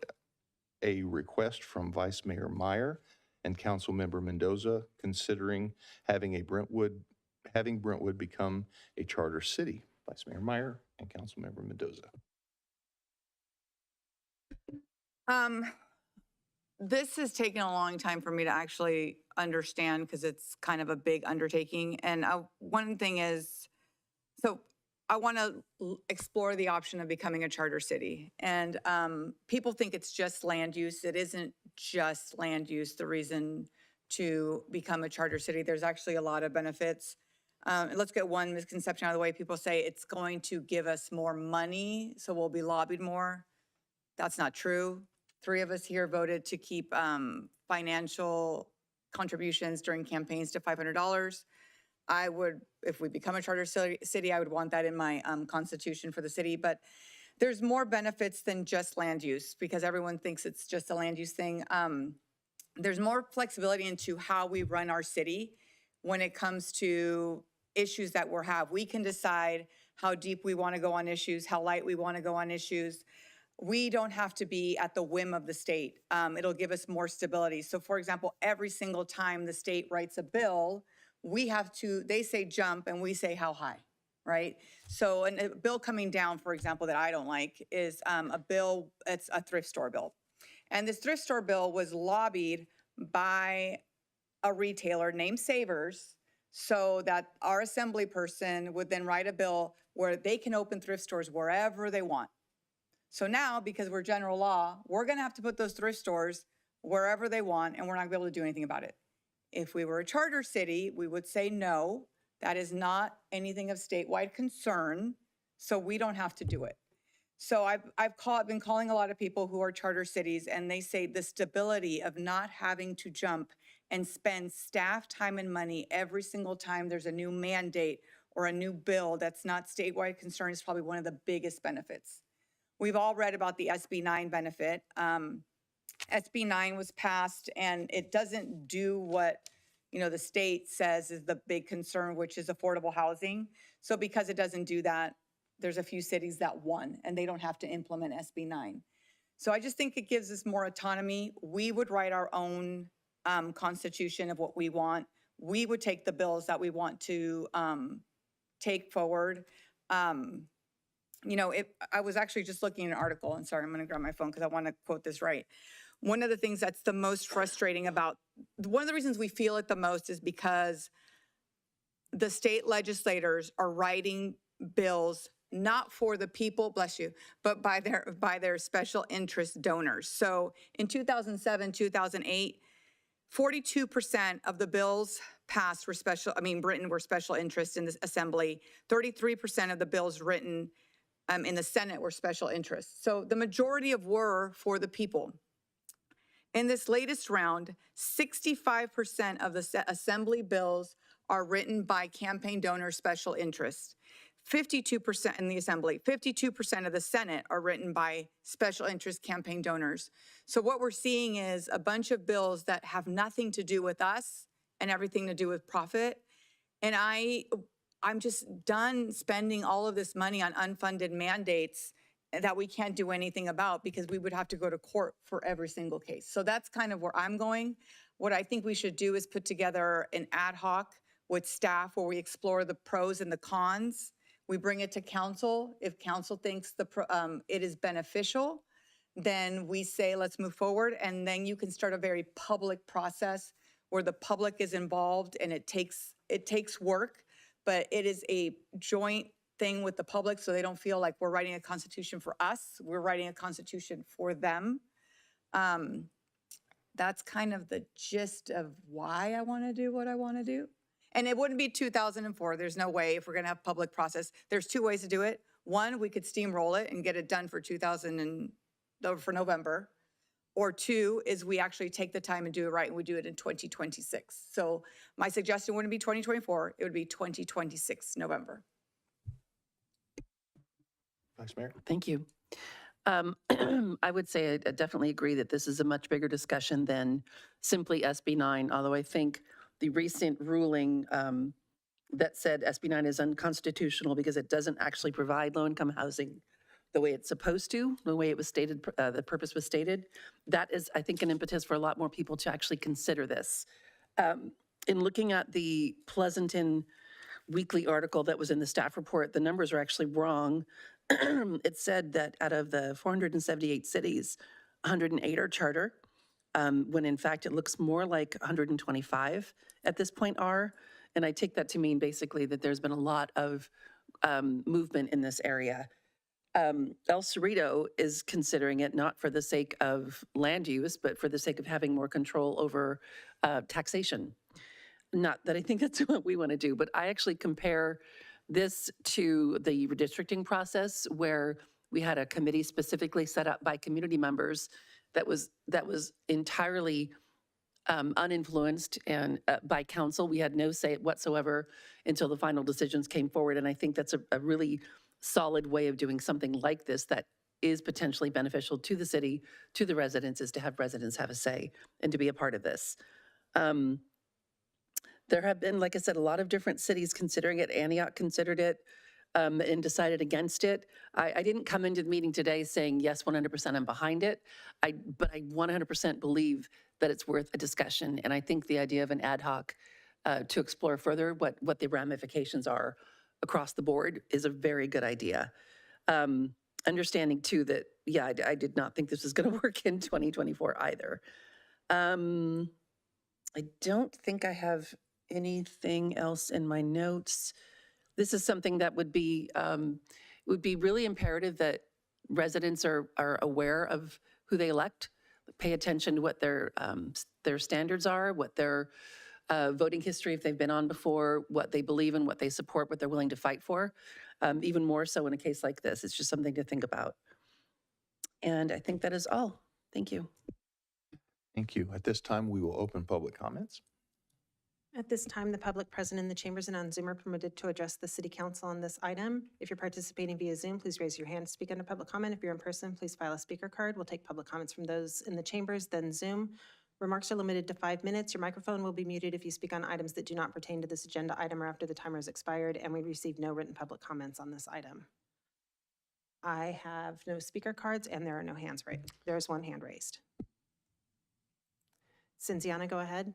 a request from Vice Mayor Meyer and Councilmember Mendoza considering having Brentwood become a charter city. Vice Mayor Meyer and Councilmember Mendoza. This has taken a long time for me to actually understand because it's kind of a big undertaking. And one thing is, so I want to explore the option of becoming a charter city. And people think it's just land use. It isn't just land use, the reason to become a charter city. There's actually a lot of benefits. Let's get one misconception out of the way. People say it's going to give us more money, so we'll be lobbied more. That's not true. 3 of us here voted to keep financial contributions during campaigns to $500. I would, if we become a charter city, I would want that in my constitution for the city. But there's more benefits than just land use because everyone thinks it's just a land use thing. There's more flexibility into how we run our city when it comes to issues that we have. We can decide how deep we want to go on issues, how light we want to go on issues. We don't have to be at the whim of the state. It'll give us more stability. So for example, every single time the state writes a bill, we have to, they say jump and we say how high, right? So a bill coming down, for example, that I don't like is a bill, it's a thrift store bill. And this thrift store bill was lobbied by a retailer named Savers so that our assembly person would then write a bill where they can open thrift stores wherever they want. So now, because we're general law, we're going to have to put those thrift stores wherever they want, and we're not going to be able to do anything about it. If we were a charter city, we would say no, that is not anything of statewide concern, so we don't have to do it. So I've been calling a lot of people who are charter cities, and they say the stability of not having to jump and spend staff time and money every single time there's a new mandate or a new bill that's not statewide concern is probably one of the biggest benefits. We've all read about the SB 9 benefit. SB 9 was passed and it doesn't do what, the state says is the big concern, which is affordable housing. So because it doesn't do that, there's a few cities that won, and they don't have to implement SB 9. So I just think it gives us more autonomy. We would write our own constitution of what we want. We would take the bills that we want to take forward. I was actually just looking at an article, and sorry, I'm going to grab my phone because I want to quote this right. One of the things that's the most frustrating about, one of the reasons we feel it the most is because the state legislators are writing bills not for the people, bless you, but by their special interest donors. So in 2007, 2008, 42% of the bills passed were written were special interest in the assembly. 33% of the bills written in the Senate were special interests. So the majority were for the people. In this latest round, 65% of the assembly bills are written by campaign donor special interests. 52% in the assembly, 52% of the Senate are written by special interest campaign donors. So what we're seeing is a bunch of bills that have nothing to do with us and everything to do with profit. And I'm just done spending all of this money on unfunded mandates that we can't do anything about because we would have to go to court for every single case. So that's kind of where I'm going. What I think we should do is put together an ad hoc with staff where we explore the pros and the cons. We bring it to council. If council thinks it is beneficial, then we say, let's move forward. And then you can start a very public process where the public is involved, and it takes work, but it is a joint thing with the public, so they don't feel like we're writing a constitution for us. We're writing a constitution for them. That's kind of the gist of why I want to do what I want to do. And it wouldn't be 2004. There's no way if we're going to have public process. There's two ways to do it. One, we could steamroll it and get it done for for November. Or two is we actually take the time and do it right, and we do it in 2026. So my suggestion wouldn't be 2024. It would be 2026 November. Vice Mayor? Thank you. I would say I definitely agree that this is a much bigger discussion than simply SB 9, although I think the recent ruling that said SB 9 is unconstitutional because it doesn't actually provide low-income housing the way it's supposed to, the way it was stated, the purpose was stated. That is, I think, an impetus for a lot more people to actually consider this. In looking at the Pleasanton weekly article that was in the staff report, the numbers are actually wrong. It said that out of the 478 cities, 108 are charter, when in fact it looks more like 125 at this point are. And I take that to mean basically that there's been a lot of movement in this area. El Cerrito is considering it not for the sake of land use, but for the sake of having more control over taxation. Not that I think that's what we want to do, but I actually compare this to the redistricting process where we had a committee specifically set up by community members that was entirely uninfluenced and by council. We had no say whatsoever until the final decisions came forward. And I think that's a really solid way of doing something like this that is potentially beneficial to the city, to the residents, is to have residents have a say and to be a part of this. There have been, like I said, a lot of different cities considering it. Antioch considered it and decided against it. I didn't come into the meeting today saying, yes, 100% I'm behind it, but I 100% believe that it's worth a discussion. And I think the idea of an ad hoc to explore further what the ramifications are across the board is a very good idea. Understanding too that, yeah, I did not think this was going to work in 2024 either. I don't think I have anything else in my notes. This is something that would be really imperative that residents are aware of who they elect, pay attention to what their standards are, what their voting history, if they've been on before, what they believe in, what they support, what they're willing to fight for. Even more so in a case like this, it's just something to think about. And I think that is all. Thank you. Thank you. At this time, we will open public comments. At this time, the public present in the chambers and on Zoom are permitted to address the City Council on this item. If you're participating via Zoom, please raise your hand to speak under public comment. If you're in person, please file a speaker card. We'll take public comments from those in the chambers, then Zoom. Remarks are limited to 5 minutes. Your microphone will be muted if you speak on items that do not pertain to this agenda item or after the timer has expired, and we received no written public comments on this item. I have no speaker cards, and there are no hands raised. There's one hand raised. Cynthiana, go ahead.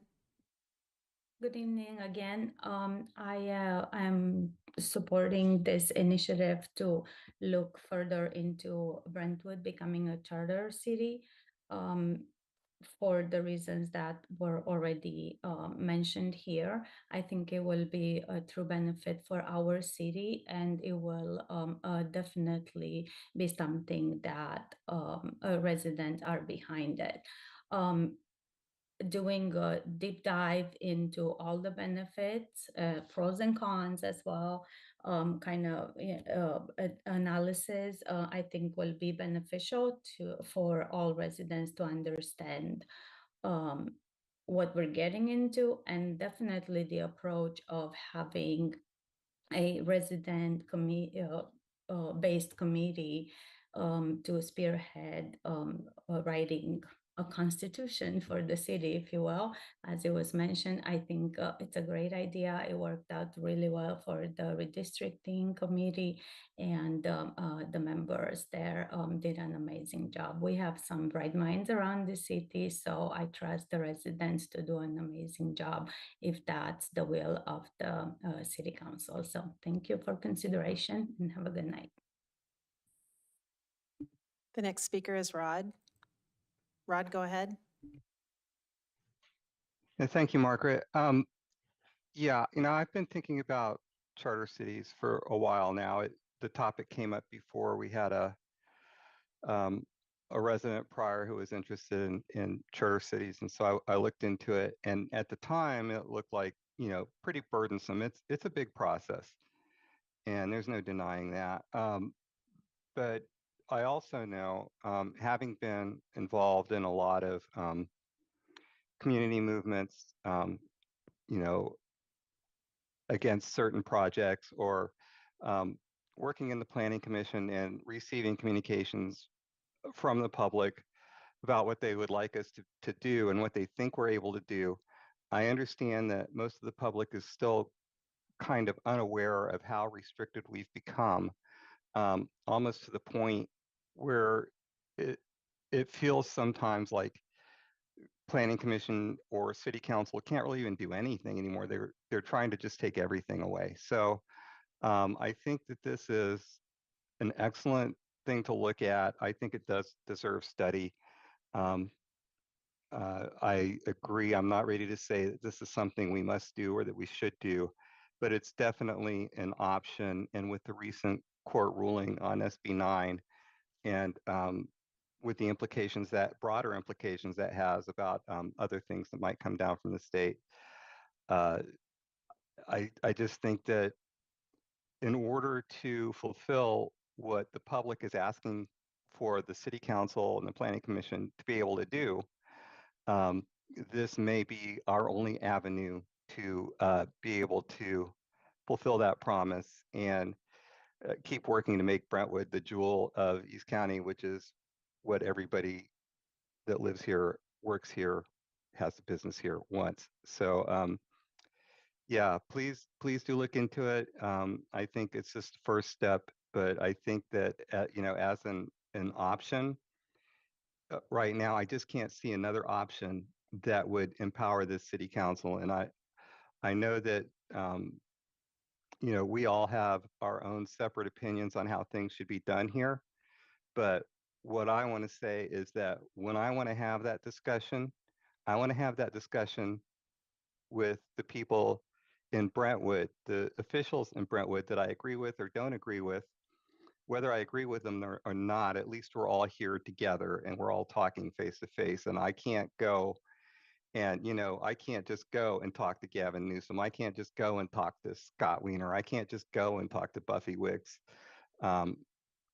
Good evening again. I'm supporting this initiative to look further into Brentwood becoming a charter city for the reasons that were already mentioned here. I think it will be a true benefit for our city, and it will definitely be something that residents are behind it. Doing a deep dive into all the benefits, pros and cons as well, analysis, I think will be beneficial for all residents to understand what we're getting into, and definitely the approach of having a resident based committee to spearhead writing a constitution for the city, if you will. As it was mentioned, I think it's a great idea. It worked out really well for the redistricting committee, and the members there did an amazing job. We have some bright minds around the city, so I trust the residents to do an amazing job if that's the will of the city council. So thank you for consideration, and have a good night. The next speaker is Rod. Rod, go ahead. Thank you, Margaret. Yeah, I've been thinking about charter cities for a while now. The topic came up before. We had a resident prior who was interested in charter cities, and so I looked into it. And at the time, it looked like pretty burdensome. It's a big process, and there's no denying that. But I also know, having been involved in a lot of community movements, against certain projects, or working in the Planning Commission and receiving communications from the public about what they would like us to do and what they think we're able to do. I understand that most of the public is still kind of unaware of how restricted we've become, almost to the point where it feels sometimes like Planning Commission or City Council can't really even do anything anymore. They're trying to just take everything away. So I think that this is an excellent thing to look at. I think it does deserve study. I agree. I'm not ready to say that this is something we must do or that we should do, but it's definitely an option. And with the recent court ruling on SB 9, and with the broader implications that has about other things that might come down from the state, I just think that in order to fulfill what the public is asking for the City Council and the Planning Commission to be able to do, this may be our only avenue to be able to fulfill that promise and keep working to make Brentwood the jewel of East County, which is what everybody that lives here, works here, has a business here wants. So yeah, please do look into it. I think it's just the first step, but I think that as an option, right now I just can't see another option that would empower this City Council. And I know that we all have our own separate opinions on how things should be done here. But what I want to say is that when I want to have that discussion, I want to have that discussion with the people in Brentwood, the officials in Brentwood that I agree with or don't agree with. Whether I agree with them or not, at least we're all here together and we're all talking face to face. And I can't go and, I can't just go and talk to Gavin Newsom. I can't just go and talk to Scott Wiener. I can't just go and talk to Buffy Wicks.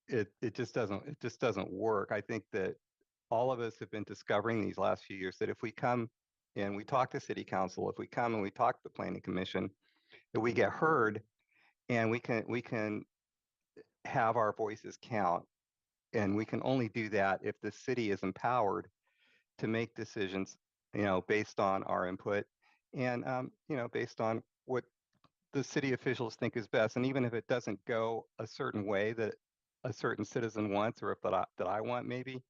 It just doesn't work. I think that all of us have been discovering these last few years that if we come and we talk to City Council, if we come and we talk to the Planning Commission, that we get heard, and we can have our voices count. And we can only do that if the city is empowered to make decisions based on our input and, based on what the city officials think is best. And even if it doesn't go a certain way that a certain citizen wants, or if that I want maybe,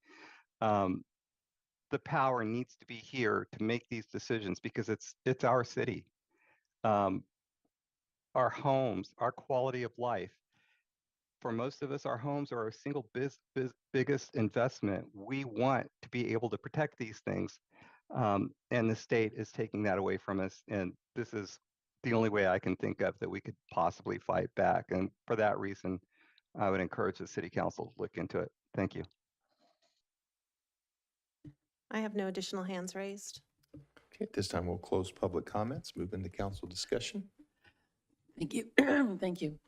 the power needs to be here to make these decisions because it's our city. Our homes, our quality of life. For most of us, our homes are our single biggest investment. We want to be able to protect these things. And the state is taking that away from us. And this is the only way I can think of that we could possibly fight back. And for that reason, I would encourage the city council to look into it. Thank you. I have no additional hands raised. Okay, at this time, we'll close public comments, move into council discussion. Thank you. Thank you.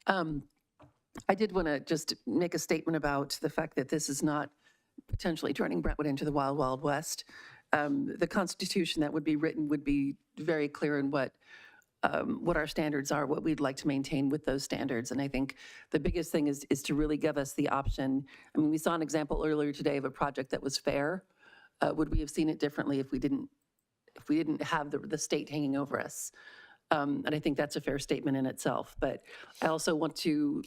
I did want to just make a statement about the fact that this is not potentially turning Brentwood into the Wild Wild West. The Constitution that would be written would be very clear in what our standards are, what we'd like to maintain with those standards. And I think the biggest thing is to really give us the option. I mean, we saw an example earlier today of a project that was fair. Would we have seen it differently if we didn't have the state hanging over us? And I think that's a fair statement in itself. But I also want to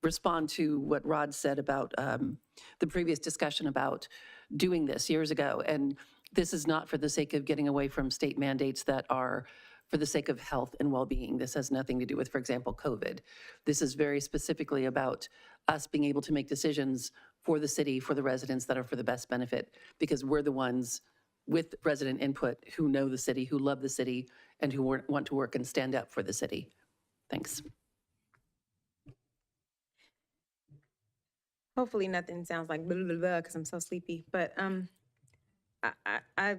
respond to what Rod said about the previous discussion about doing this years ago. And this is not for the sake of getting away from state mandates that are for the sake of health and well-being. This has nothing to do with, for example, COVID. This is very specifically about us being able to make decisions for the city, for the residents that are for the best benefit, because we're the ones with resident input who know the city, who love the city, and who want to work and stand up for the city. Thanks. Hopefully nothing sounds like blah, blah, blah, because I'm so sleepy. But I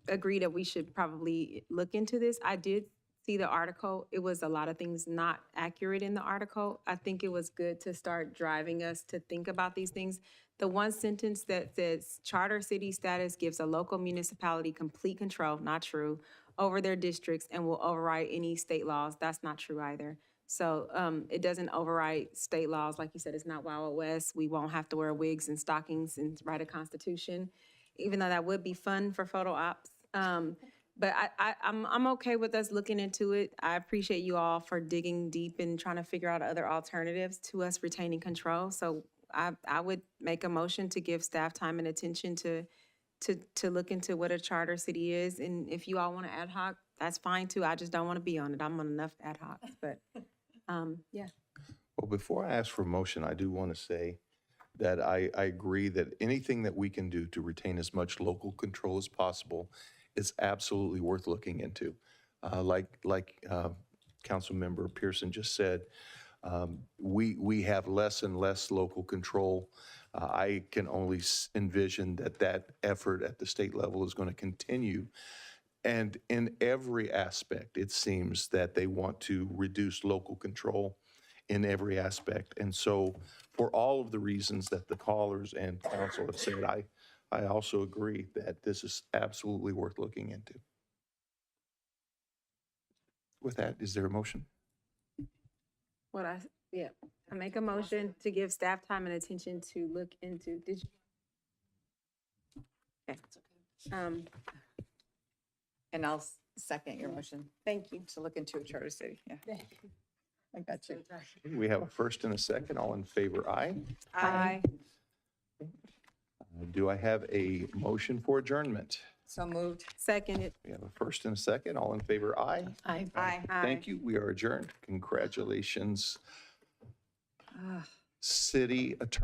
agree that we should probably look into this. I did see the article. It was a lot of things not accurate in the article. I think it was good to start driving us to think about these things. The one sentence that says charter city status gives a local municipality complete control, not true, over their districts and will override any state laws. That's not true either. So it doesn't override state laws. Like you said, it's not Wild West. We won't have to wear wigs and stockings and write a constitution, even though that would be fun for photo ops. But I'm okay with us looking into it. I appreciate you all for digging deep and trying to figure out other alternatives to us retaining control. So I would make a motion to give staff time and attention to look into what a charter city is. And if you all want to ad hoc, that's fine too. I just don't want to be on it. I'm on enough ad hocs, but yeah. Well, before I ask for a motion, I do want to say that I agree that anything that we can do to retain as much local control as possible is absolutely worth looking into. Like Councilmember Pearson just said, we have less and less local control. I can only envision that effort at the state level is going to continue. And in every aspect, it seems that they want to reduce local control in every aspect. And so for all of the reasons that the callers and council have said, I also agree that this is absolutely worth looking into. With that, is there a motion? I make a motion to give staff time and attention to look into, did you? Okay. And I'll second your motion Thank you. to look into a charter city. Yeah, I got you. We have a first and a second. All in favor, aye. Aye. Do I have a motion for adjournment? So moved. Seconded. We have a first and a second. All in favor, aye. Aye. Aye. Thank you. We are adjourned. Congratulations, City Attorney.